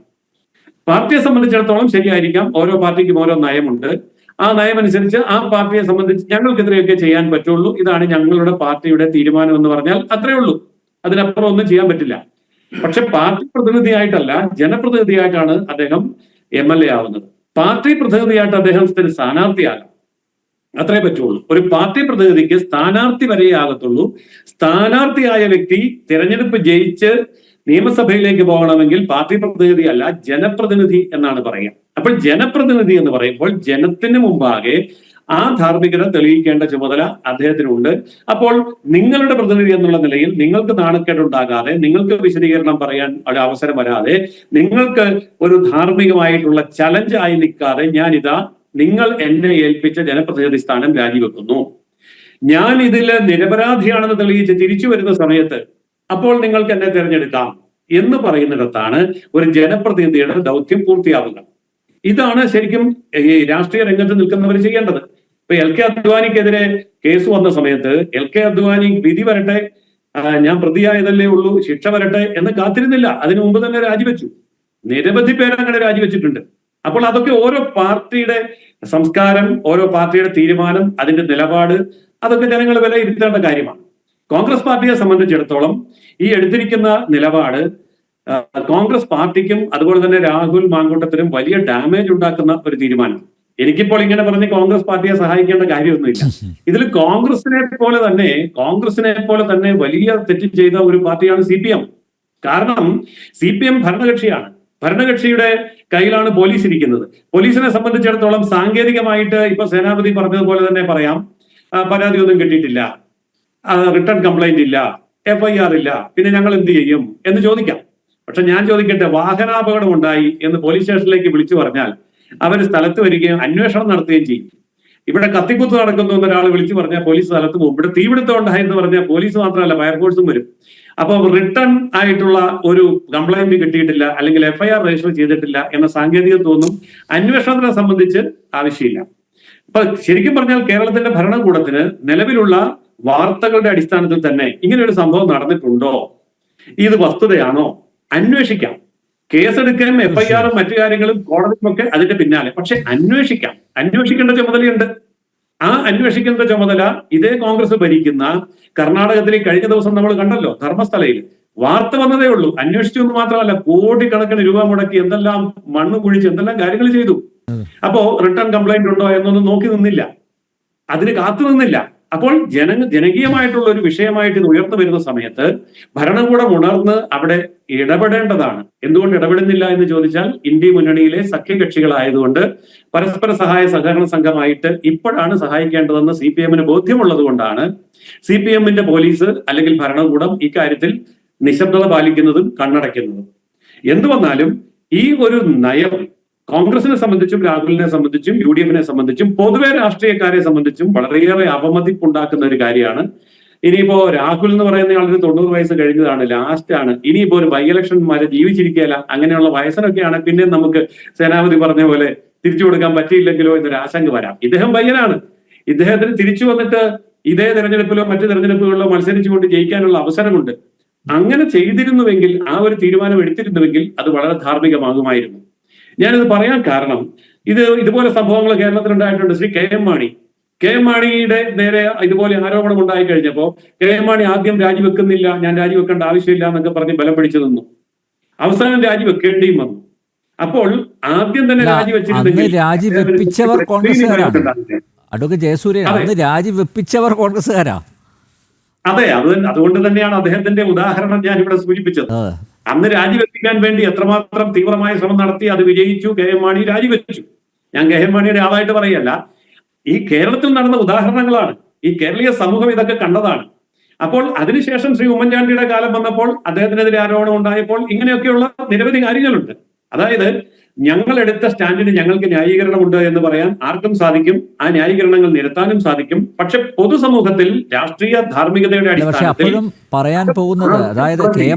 പാർട്ടിയെ സംബന്ധിച്ചിടത്തോളം ശരിയായിരിക്കാം, ഓരോ പാർട്ടിക്കും ഓരോ നയമുണ്ട്. ആ നയമനുസരിച്ച് ആ പാർട്ടിയെ സംബന്ധിച്ച് ഞങ്ങൾക്ക് ഇത്രയൊക്കെ ചെയ്യാൻ പറ്റുള്ളൂ, ഇതാണ് ഞങ്ങളുടെ പാർട്ടിയുടെ തീരുമാനം എന്ന് പറഞ്ഞാൽ അത്രേ ഉള്ളൂ. അതിനപ്പുറം ഒന്നും ചെയ്യാൻ പറ്റില്ല. പക്ഷെ പാർട്ടി പ്രതിനിധിയായിട്ടല്ല, ജനപ്രതിനിധിയായിട്ടാണ് അദ്ദേഹം MLA ആവുന്നത്. പാർട്ടി പ്രതിനിധിയായിട്ട് അദ്ദേഹത്തിന് സ്ഥാനാർത്ഥിയാകാം, അത്രേ പറ്റുള്ളൂ. ഒരു പാർട്ടി പ്രതിനിധിക്ക് സ്ഥാനാർത്ഥി വരെയേ ആകത്തുള്ളൂ. സ്ഥാനാർത്ഥിയായ വ്യക്തി തിരഞ്ഞെടുപ്പ് ജയിച്ച് നിയമസഭയിലേക്ക് പോകണമെങ്കിൽ പാർട്ടി പ്രതിനിധി അല്ല, ജനപ്രതിനിധി എന്നാണ് പറയുക. അപ്പോൾ ജനപ്രതിനിധി എന്ന് പറയുമ്പോൾ ജനത്തിന് മുമ്പാകെ ആ ധാർമ്മികത തെളിയിക്കേണ്ട ചുമതല അദ്ദേഹത്തിനുണ്ട്. അപ്പോൾ നിങ്ങളുടെ പ്രതിനിധി എന്നുള്ള നിലയിൽ നിങ്ങൾക്ക് നാണക്കേടുണ്ടാകാതെ, നിങ്ങൾക്ക് വിശദീകരണം പറയാൻ ഒരു അവസരം വരാതെ, നിങ്ങൾക്ക് ഒരു ധാർമ്മികമായിട്ടുള്ള ചലഞ്ച് ആയി നിൽക്കാതെ, നിങ്ങൾ എന്നെ ഏൽപ്പിച്ച ജനപ്രതിനിധി സ്ഥാനം രാജിവെക്കുന്നു, ഞാൻ ഇതില് നിരപരാധിയാണെന്ന് തെളിയിച്ച് തിരിച്ചു വരുന്ന സമയത്ത് അപ്പോൾ നിങ്ങൾക്ക് എന്നെ തിരഞ്ഞെടുക്കാം എന്ന് പറയുന്നിടത്താണ് ഒരു ജനപ്രതിനിധിയുടെ ദൗത്യം പൂർത്തിയാവുക. ഇതാണ് ശരിക്കും ഈ രാഷ്ട്രീയ രംഗത്ത് നിൽക്കുന്നവർ ചെയ്യേണ്ടത്. ഇപ്പൊ LK അദ്വാനിക്കെതിരെ കേസ് വന്ന സമയത്ത് LK അദ്വാനി വിധി വരട്ടെ, ഞാൻ പ്രതിയായതല്ലേ ഉള്ളൂ, ശിക്ഷ വരട്ടെ എന്ന് കാത്തിരുന്നില്ല. അതിനു മുമ്പ് തന്നെ രാജിവെച്ചു. നിരവധി പേര് അങ്ങനെ രാജിവെച്ചിട്ടുണ്ട്. അപ്പോൾ അതൊക്കെ ഓരോ പാർട്ടിയുടെ സംസ്കാരം, ഓരോ പാർട്ടിയുടെ തീരുമാനം, അതിന്റെ നിലപാട്, അതൊക്കെ ജനങ്ങൾ വിലയിരുത്തേണ്ട കാര്യമാണ്. കോൺഗ്രസ് പാർട്ടിയെ സംബന്ധിച്ചിടത്തോളം ഈ എടുത്തിരിക്കുന്ന നിലപാട് കോൺഗ്രസ് പാർട്ടിക്കും അതുപോലെ തന്നെ രാഹുൽ മാങ്കൂട്ടത്തിനും വലിയ ഡാമേജ് ഉണ്ടാക്കുന്ന ഒരു തീരുമാനം. എനിക്കിപ്പോൾ ഇങ്ങനെ പറഞ്ഞ് കോൺഗ്രസ് പാർട്ടിയെ സഹായിക്കേണ്ട കാര്യമൊന്നുമില്ല. ഇതിൽ കോൺഗ്രസിനെ പോലെ തന്നെ വലിയ തെറ്റ് ചെയ്ത ഒരു പാർട്ടിയാണ് CPM. കാരണം CPM ഭരണകക്ഷിയാണ്. ഭരണകക്ഷിയുടെ കയ്യിലാണ് പോലീസ് ഇരിക്കുന്നത്. പോലീസിനെ സംബന്ധിച്ചിടത്തോളം സാങ്കേതികമായിട്ട് ഇപ്പൊ സേനാപതി പറഞ്ഞതുപോലെ തന്നെ പറയാം, പരാതിയൊന്നും കിട്ടിയിട്ടില്ല, റിട്ടേൺ കംപ്ലൈന്റ് ഇല്ല, FIR ഇല്ല, പിന്നെ ഞങ്ങൾ എന്ത് ചെയ്യും എന്ന് ചോദിക്കാം. പക്ഷെ ഞാൻ ചോദിക്കട്ടെ, വാഹനാപകടം ഉണ്ടായി എന്ന് പോലീസ് സ്റ്റേഷനിലേക്ക് വിളിച്ചു പറഞ്ഞാൽ അവർ സ്ഥലത്ത് വരികയും അന്വേഷണം നടത്തുകയും ചെയ്യും. ഇവിടെ കത്തിക്കുത്ത് നടക്കുന്നു എന്നൊരാൾ വിളിച്ചു പറഞ്ഞാൽ പോലീസ് സ്ഥലത്ത് പോകും. ഇവിടെ തീപിടുത്തം ഉണ്ടായി എന്ന് പറഞ്ഞാൽ പോലീസ് മാത്രമല്ല ഫയർഫോഴ്സും വരും. അപ്പൊ റിട്ടേൺ ആയിട്ടുള്ള ഒരു കംപ്ലൈന്റ് കിട്ടിയിട്ടില്ല, അല്ലെങ്കിൽ FIR രജിസ്റ്റർ ചെയ്തിട്ടില്ല എന്ന സാങ്കേതികത്വമൊന്നും അന്വേഷണത്തിനെ സംബന്ധിച്ച് ആവശ്യമില്ല. അപ്പൊ ശരിക്കും പറഞ്ഞാൽ കേരളത്തിന്റെ ഭരണകൂടത്തിന് നിലവിലുള്ള വാർത്തകളുടെ അടിസ്ഥാനത്തിൽ തന്നെ ഇങ്ങനെ ഒരു സംഭവം നടന്നിട്ടുണ്ടോ, ഇത് വസ്തുതയാണോ, അന്വേഷിക്കാം. കേസെടുക്കാനും FIR-ഉം മറ്റു കാര്യങ്ങളും കോടതിയുമൊക്കെ അതിന്റെ പിന്നാലെ. പക്ഷെ അന്വേഷിക്കേണ്ട ചുമതലയുണ്ട്. ആ അന്വേഷിക്കേണ്ട ചുമതല ഇതേ കോൺഗ്രസ് ഭരിക്കുന്ന കർണാടകത്തിൽ കഴിഞ്ഞ ദിവസം നമ്മൾ കണ്ടല്ലോ, ധർമ്മസ്ഥലയിൽ വാർത്ത വന്നതേ ഉള്ളൂ. അന്വേഷിച്ചു എന്ന് മാത്രമല്ല, കോടിക്കണക്കിന് രൂപ മുടക്കി എന്തെല്ലാം മണ്ണ് കുഴിച്ച് എന്തെല്ലാം കാര്യങ്ങൾ ചെയ്തു. അപ്പോ റിട്ടേൺ കംപ്ലൈന്റ് ഉണ്ടോ എന്നൊന്നും നോക്കി നിന്നില്ല, അതിന് കാത്തു നിന്നില്ല. അപ്പോൾ ജനകീയമായിട്ടുള്ള ഒരു വിഷയമായിട്ട് ഇത് ഉയർന്നു വരുന്ന സമയത്ത് ഭരണകൂടം ഉണർന്ന് അവിടെ ഇടപെടേണ്ടതാണ്. എന്തുകൊണ്ട് ഇടപെടുന്നില്ല എന്ന് ചോദിച്ചാൽ, ഇന്ത്യ മുന്നണിയിലെ സഖ്യകക്ഷികളായതുകൊണ്ട് പരസ്പര സഹായ സഹകരണ സംഘമായിട്ട് ഇപ്പോഴാണ് സഹായിക്കേണ്ടതെന്ന് CPM-ന് ബോധ്യമുള്ളത് കൊണ്ടാണ് CPM-ന്റെ പോലീസ് അല്ലെങ്കിൽ ഭരണകൂടം ഇക്കാര്യത്തിൽ നിശബ്ദത പാലിക്കുന്നതും കണ്ണടയ്ക്കുന്നതും. എന്തു വന്നാലും ഈ ഒരു നയം കോൺഗ്രസിനെ സംബന്ധിച്ചും രാഹുലിനെ സംബന്ധിച്ചും UDF-നെ സംബന്ധിച്ചും പൊതുവെ രാഷ്ട്രീയക്കാരെ സംബന്ധിച്ചും വളരെയേറെ അവമതിപ്പുണ്ടാക്കുന്ന ഒരു കാര്യമാണ്. ഇനിയിപ്പോ രാഹുൽ എന്ന് പറയുന്ന ആളിന് 90 വയസ്സ് കഴിഞ്ഞതാണ്, ലാസ്റ്റ് ആണ്. ഇനിയിപ്പോ ഒരു ബൈ ഇലക്ഷൻ വരെ ജീവിച്ചിരിക്കുകയല്ല, അങ്ങനെയുള്ള വയസ്സിനൊക്കെയാണ് പിന്നെ നമുക്ക് സേനാപതി പറഞ്ഞ പോലെ തിരിച്ചു കൊടുക്കാൻ പറ്റിയില്ലെങ്കിലോ എന്നൊരു ആശങ്ക വരാം. ഇദ്ദേഹം പയ്യനാണ്. ഇദ്ദേഹത്തിന് തിരിച്ചു വന്നിട്ട് ഇതേ തെരഞ്ഞെടുപ്പിലോ മറ്റു തെരഞ്ഞെടുപ്പുകളിലോ മത്സരിച്ചുകൊണ്ട് ജയിക്കാനുള്ള അവസരമുണ്ട്. അങ്ങനെ ചെയ്തിരുന്നുവെങ്കിൽ, ആ ഒരു തീരുമാനം എടുത്തിരുന്നുവെങ്കിൽ അത് വളരെ ധാർമ്മികമാകുമായിരുന്നു. ഞാനിത് പറയാൻ കാരണം, ഇതുപോലെ സംഭവങ്ങൾ കേരളത്തിൽ ഉണ്ടായിട്ടുണ്ട്. ശ്രീ KM മാണിയുടെ നേരെ ഇതുപോലെ ആരോപണം ഉണ്ടായി കഴിഞ്ഞപ്പോ KM മാണി ആദ്യം രാജിവെക്കുന്നില്ല, ഞാൻ രാജിവെക്കേണ്ട ആവശ്യമില്ല എന്നൊക്കെ പറഞ്ഞ് ബലം പിടിച്ചു നിന്നു. അവസാനം രാജിവെക്കേണ്ടിയും വന്നു. അപ്പോൾ ആദ്യം തന്നെ രാജിവെപ്പിച്ചവർ കോൺഗ്രസ്സുകാരാണ്. അഡ്വക്കേറ്റ് ജയസൂര്യൻ, അന്ന് രാജിവെപ്പിച്ചവർ കോൺഗ്രസ്സുകാരാ. അതെ, അതുകൊണ്ട് തന്നെയാണ് അദ്ദേഹത്തിന്റെ ഉദാഹരണം ഞാൻ ഇവിടെ സൂചിപ്പിച്ചത്. അന്ന് രാജിവെപ്പിക്കാൻ വേണ്ടി എത്രമാത്രം തീവ്രമായ ശ്രമം നടത്തി, അത് വിജയിച്ചു. KM മാണി രാജിവെച്ചു. ഞാൻ KM മാണിയുടെ ആളായിട്ട് പറയല്ല, ഈ കേരളത്തിൽ നടന്ന ഉദാഹരണങ്ങളാണ്. ഈ കേരളീയ സമൂഹം ഇതൊക്കെ കണ്ടതാണ്. അപ്പോൾ അതിനുശേഷം ശ്രീ ഉമ്മൻചാണ്ടിയുടെ കാലം വന്നപ്പോൾ അദ്ദേഹത്തിനെതിരെ ആരോപണം ഉണ്ടായപ്പോൾ ഇങ്ങനെയൊക്കെയുള്ള നിരവധി കാര്യങ്ങളുണ്ട്. അതായത് ഞങ്ങൾ എടുത്ത സ്റ്റാൻഡിന് ഞങ്ങൾക്ക് ന്യായീകരണമുണ്ട് എന്ന് പറയാൻ ആർക്കും സാധിക്കും, ആ ന്യായീകരണങ്ങൾ നിരത്താനും സാധിക്കും. പക്ഷെ പൊതുസമൂഹത്തിൽ രാഷ്ട്രീയ ധാർമ്മികതയുടെ പക്ഷെ അടിസ്ഥാനത്തിൽ അപ്പോഴും പറയാൻ പോകുന്നത്, അതായത്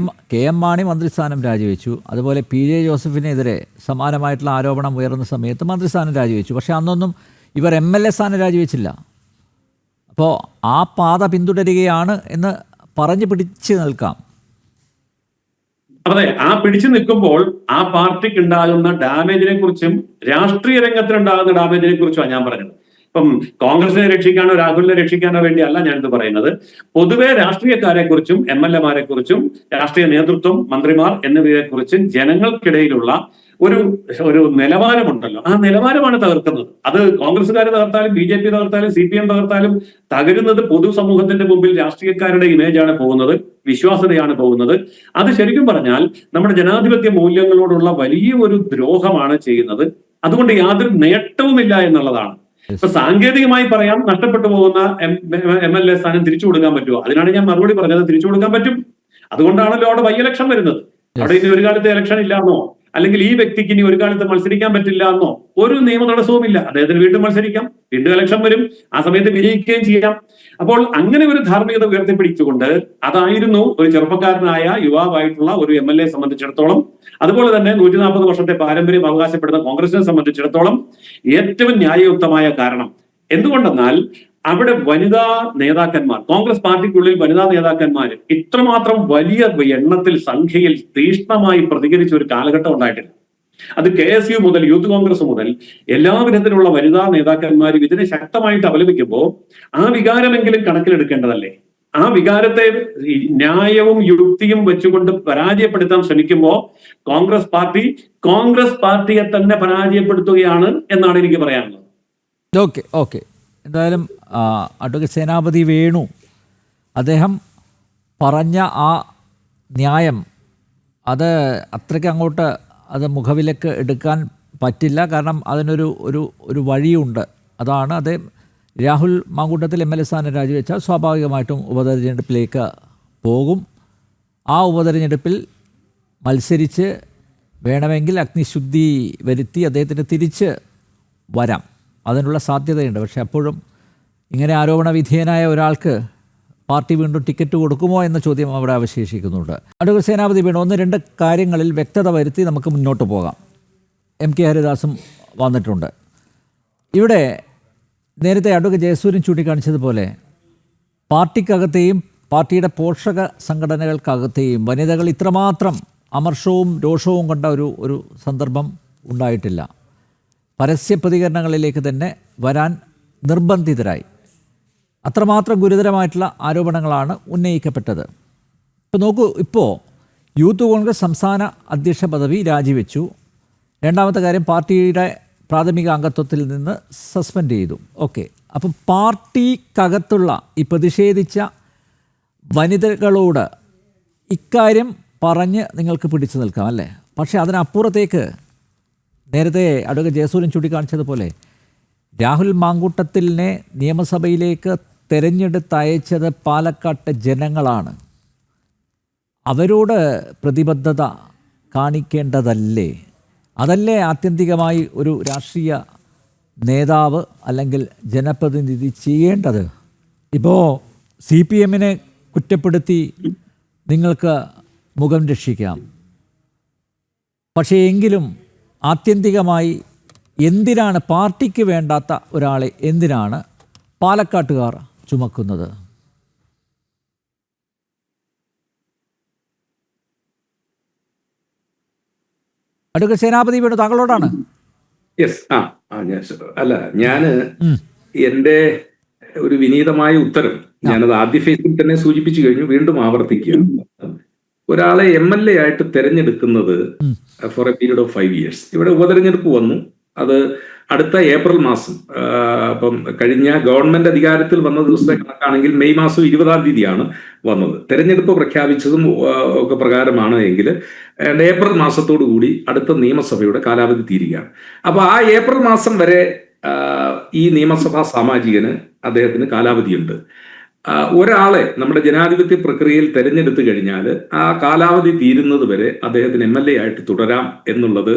കെ എം മാണി മന്ത്രിസ്ഥാനം രാജിവെച്ചു, അതുപോലെ PJ ജോസഫിനെതിരെ സമാനമായിട്ടുള്ള ആരോപണം ഉയർന്ന സമയത്ത് മന്ത്രിസ്ഥാനം രാജിവെച്ചു. പക്ഷെ അന്നൊന്നും ഇവർ MLA സ്ഥാനം രാജിവെച്ചില്ല. അപ്പോൾ ആ പാത പിന്തുടരുകയാണ് എന്ന് പറഞ്ഞു പിടിച്ച് നിൽക്കാം. അതെ, ആ പിടിച്ചു നിൽക്കുമ്പോൾ ആ പാർട്ടിക്ക് ഉണ്ടാകുന്ന ഡാമേജിനെ കുറിച്ചും രാഷ്ട്രീയ രംഗത്തിനുണ്ടാകുന്ന ഡാമേജിനെ കുറിച്ചുമാണ് ഞാൻ പറഞ്ഞത്. ഇപ്പം കോൺഗ്രസിനെ രക്ഷിക്കാനോ രാഹുലിനെ രക്ഷിക്കാനോ വേണ്ടിയല്ല ഞാനിത് പറയുന്നത്. പൊതുവെ രാഷ്ട്രീയക്കാരെ കുറിച്ചും MLA-മാരെ കുറിച്ചും രാഷ്ട്രീയ നേതൃത്വം, മന്ത്രിമാർ എന്നിവയെ കുറിച്ച് ജനങ്ങൾക്കിടയിലുള്ള ഒരു നിലവാരമുണ്ടല്ലോ, ആ നിലവാരമാണ് തകർക്കുന്നത്. അത് കോൺഗ്രസ്സുകാർ തകർത്താലും BJP തകർത്താലും CPM തകർത്താലും തകരുന്നത് പൊതുസമൂഹത്തിന്റെ മുമ്പിൽ രാഷ്ട്രീയക്കാരുടെ ഇമേജാണ് പോകുന്നത്, വിശ്വാസ്യതയാണ് പോകുന്നത്. അത് ശരിക്കും പറഞ്ഞാൽ നമ്മുടെ ജനാധിപത്യ മൂല്യങ്ങളോടുള്ള വലിയ ഒരു ദ്രോഹമാണ് ചെയ്യുന്നത്. അതുകൊണ്ട് യാതൊരു നേട്ടവുമില്ല എന്നുള്ളതാണ്. ഇപ്പൊ സാങ്കേതികമായി പറയാം, നഷ്ടപ്പെട്ടു പോകുന്ന MLA സ്ഥാനം തിരിച്ചു കൊടുക്കാൻ പറ്റുമോ? അതിനാണ് ഞാൻ മറുപടി പറഞ്ഞത്, തിരിച്ചു കൊടുക്കാൻ പറ്റും. അതുകൊണ്ടാണല്ലോ അവിടെ ബൈ-ഇലക്ഷൻ വരുന്നത്. അവിടെ ഇനി ഒരു കാലത്ത് ഇലക്ഷൻ ഇല്ലാന്നോ, അല്ലെങ്കിൽ ഈ വ്യക്തിക്ക് ഇനി ഒരു കാലത്ത് മത്സരിക്കാൻ പറ്റില്ല എന്നോ ഒരു നിയമ തടസ്സവുമില്ല. അദ്ദേഹത്തിന് വീണ്ടും മത്സരിക്കാം, വീണ്ടും ഇലക്ഷൻ വരും, ആ സമയത്ത് വിജയിക്കുകയും ചെയ്യാം. അപ്പോൾ അങ്ങനെ ഒരു ധാർമ്മികത ഉയർത്തിപ്പിടിച്ചുകൊണ്ട്, അതായിരുന്നു ഒരു ചെറുപ്പക്കാരനായ യുവാവായിട്ടുള്ള ഒരു MLA സംബന്ധിച്ചിടത്തോളം, അതുപോലെ തന്നെ 140 വർഷത്തെ പാരമ്പര്യം അവകാശപ്പെടുന്ന കോൺഗ്രസിനെ സംബന്ധിച്ചിടത്തോളം ഏറ്റവും ന്യായയുക്തമായ കാരണം. എന്തുകൊണ്ടെന്നാൽ അവിടെ വനിതാ നേതാക്കന്മാർ, കോൺഗ്രസ് പാർട്ടിക്കുള്ളിൽ വനിതാ നേതാക്കന്മാർ ഇത്രമാത്രം വലിയ എണ്ണത്തിൽ, സംഖ്യയിൽ തീക്ഷ്ണമായി പ്രതികരിച്ച ഒരു കാലഘട്ടം ഉണ്ടായിട്ടില്ല. അത് KSU മുതൽ യൂത്ത് കോൺഗ്രസ് മുതൽ എല്ലാ വിധത്തിലുള്ള വനിതാ നേതാക്കന്മാരും ഇതിനെ ശക്തമായിട്ട് അപലപിക്കുമ്പോൾ ആ വികാരമെങ്കിലും കണക്കിലെടുക്കേണ്ടതല്ലേ? ആ വികാരത്തെ ന്യായവും യുക്തിയും വെച്ചുകൊണ്ട് പരാജയപ്പെടുത്താൻ ശ്രമിക്കുമ്പോൾ കോൺഗ്രസ് പാർട്ടിയെ തന്നെ പരാജയപ്പെടുത്തുകയാണ് എന്നാണ് എനിക്ക് പറയാനുള്ളത്. ഓക്കെ എന്തായാലും അഡ്വക്കേറ്റ് സേനാപതി വേണു അദ്ദേഹം പറഞ്ഞ ആ ന്യായം അത് അത്രയ്ക്ക് അങ്ങോട്ട് അത് മുഖവിലക്ക് എടുക്കാൻ പറ്റില്ല. കാരണം അതിനൊരു ഒരു വഴിയുണ്ട്. അതാണ് അദ്ദേഹം രാഹുൽ മാങ്കൂട്ടത്തിൽ MLA സ്ഥാനം രാജിവെച്ചാൽ സ്വാഭാവികമായിട്ടും ഉപതെരഞ്ഞെടുപ്പിലേക്ക് പോകും. ആ ഉപതെരഞ്ഞെടുപ്പിൽ മത്സരിച്ച് വേണമെങ്കിൽ അഗ്നിശുദ്ധി വരുത്തി അദ്ദേഹത്തിന് തിരിച്ച് വരാം. അതിനുള്ള സാധ്യതയുണ്ട്. പക്ഷെ അപ്പോഴും ഇങ്ങനെ ആരോപണ വിധേയനായ ഒരാൾക്ക് പാർട്ടി വീണ്ടും ടിക്കറ്റ് കൊടുക്കുമോ എന്ന ചോദ്യം അവിടെ അവശേഷിക്കുന്നുണ്ട്. അഡ്വക്കേറ്റ് സേനാപതി വേണു, 1-2 കാര്യങ്ങളിൽ വ്യക്തത വരുത്തി നമുക്ക് മുന്നോട്ട് പോകാം. MK ഹരിദാസും വന്നിട്ടുണ്ട്. ഇവിടെ നേരത്തെ അഡ്വക്കേറ്റ് ജയസൂര്യൻ ചൂണ്ടിക്കാണിച്ചതുപോലെ പാർട്ടിക്കകത്തെയും പാർട്ടിയുടെ പോഷക സംഘടനകൾക്കകത്തെയും വനിതകൾ ഇത്രമാത്രം അമർഷവും രോഷവും കൊണ്ട ഒരു സന്ദർഭം ഉണ്ടായിട്ടില്ല. പരസ്യ പ്രതികരണങ്ങളിലേക്ക് തന്നെ വരാൻ നിർബന്ധിതരായി. അത്രമാത്രം ഗുരുതരമായിട്ടുള്ള ആരോപണങ്ങളാണ് ഉന്നയിക്കപ്പെട്ടത്. ഇപ്പോൾ നോക്കൂ, ഇപ്പോൾ യൂത്ത് കോൺഗ്രസ് സംസ്ഥാന അധ്യക്ഷ പദവി രാജിവെച്ചു. രണ്ടാമത്തെ കാര്യം, പാർട്ടിയുടെ പ്രാഥമിക അംഗത്വത്തിൽ നിന്ന് സസ്പെൻഡ് ചെയ്തു. ഓക്കെ, അപ്പം പാർട്ടിക്കകത്തുള്ള ഈ പ്രതിഷേധിച്ച വനിതകളോട് ഇക്കാര്യം പറഞ്ഞ് നിങ്ങൾക്ക് പിടിച്ചു നിൽക്കാം അല്ലേ? പക്ഷേ അതിനപ്പുറത്തേക്ക് നേരത്തെ അഡ്വക്കേറ്റ് ജയസൂര്യൻ ചൂണ്ടിക്കാണിച്ചതുപോലെ രാഹുൽ മാങ്കൂട്ടത്തിലിനെ നിയമസഭയിലേക്ക് തെരഞ്ഞെടുത്തയച്ചത് പാലക്കാട്ടെ ജനങ്ങളാണ്. അവരോട് പ്രതിബദ്ധത കാണിക്കേണ്ടതല്ലേ? അതല്ലേ ആത്യന്തികമായി ഒരു രാഷ്ട്രീയ നേതാവ് അല്ലെങ്കിൽ ജനപ്രതിനിധി ചെയ്യേണ്ടത്? ഇപ്പോൾ CPM-നെ കുറ്റപ്പെടുത്തി നിങ്ങൾക്ക് മുഖം രക്ഷിക്കാം. പക്ഷേ എങ്കിലും ആത്യന്തികമായി എന്തിനാണ് പാർട്ടിക്ക് വേണ്ടാത്ത ഒരാളെ എന്തിനാണ് പാലക്കാട്ടുകാർ ചുമക്കുന്നത്? അഡ്വക്കേറ്റ് സേനാപതി വേണു, താങ്കളോടാണ്. ഞാന് എന്റെ ഒരു വിനീതമായ ഉത്തരം ഞാനത് ആദ്യ ഫേസിൽ തന്നെ സൂചിപ്പിച്ചു കഴിഞ്ഞു, വീണ്ടും ആവർത്തിക്കുകയാണ്. ഒരാളെ MLA ആയിട്ട് തെരഞ്ഞെടുക്കുന്നത് for a period of 5 years. ഇവിടെ ഉപതെരഞ്ഞെടുപ്പ് വന്നു, അത് അടുത്ത ഏപ്രിൽ മാസം, അപ്പം കഴിഞ്ഞ ഗവൺമെന്റ് അധികാരത്തിൽ വന്ന ദിവസത്തെ കണക്കാണെങ്കിൽ മെയ് മാസം 20-ാം തീയതിയാണ് വന്നത്. തെരഞ്ഞെടുപ്പ് പ്രഖ്യാപിച്ചതും ഒക്കെ പ്രകാരമാണ് എങ്കിൽ ഏപ്രിൽ മാസത്തോടു കൂടി അടുത്ത നിയമസഭയുടെ കാലാവധി തീരുകയാണ്. അപ്പൊ ആ ഏപ്രിൽ മാസം വരെ ഈ നിയമസഭാ സാമാജികന് അദ്ദേഹത്തിന് കാലാവധിയുണ്ട്. ഒരാളെ നമ്മുടെ ജനാധിപത്യ പ്രക്രിയയിൽ തെരഞ്ഞെടുത്തു കഴിഞ്ഞാൽ ആ കാലാവധി തീരുന്നത് വരെ അദ്ദേഹത്തിന് MLA ആയിട്ട് തുടരാം എന്നുള്ളത്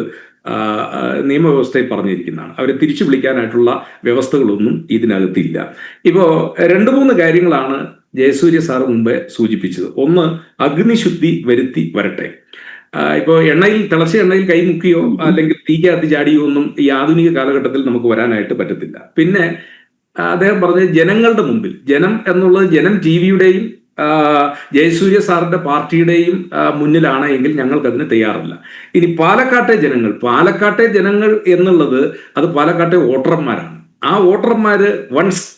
നിയമവ്യവസ്ഥയിൽ പറഞ്ഞിരിക്കുന്നതാണ്. അവരെ തിരിച്ചു വിളിക്കാനായിട്ടുള്ള വ്യവസ്ഥകളൊന്നും ഇതിനകത്തില്ല. ഇപ്പോ 2-3 കാര്യങ്ങളാണ് ജയസൂര്യ സാർ മുമ്പേ സൂചിപ്പിച്ചത്. ഒന്ന്, അഗ്നിശുദ്ധി വരുത്തി വരട്ടെ. ഇപ്പോൾ തിളച്ച എണ്ണയിൽ കൈമുക്കിയോ അല്ലെങ്കിൽ തീക്കകത്ത് ചാടിയോ ഒന്നും ഈ ആധുനിക കാലഘട്ടത്തിൽ നമുക്ക് വരാനായിട്ട് പറ്റത്തില്ല. പിന്നെ അദ്ദേഹം പറഞ്ഞ ജനങ്ങളുടെ മുമ്പിൽ, ജനം എന്നുള്ളത് ജനം ടിവിയുടെയും ജയസൂര്യ സാറിന്റെ പാർട്ടിയുടെയും മുന്നിലാണ് എങ്കിൽ ഞങ്ങൾക്കതിന് തയ്യാറല്ല. ഇനി പാലക്കാട്ടെ ജനങ്ങൾ എന്നുള്ളത് അത് പാലക്കാട്ടെ വോട്ടർമാരാണ്. ആ വോട്ടർമാര് വൺസ്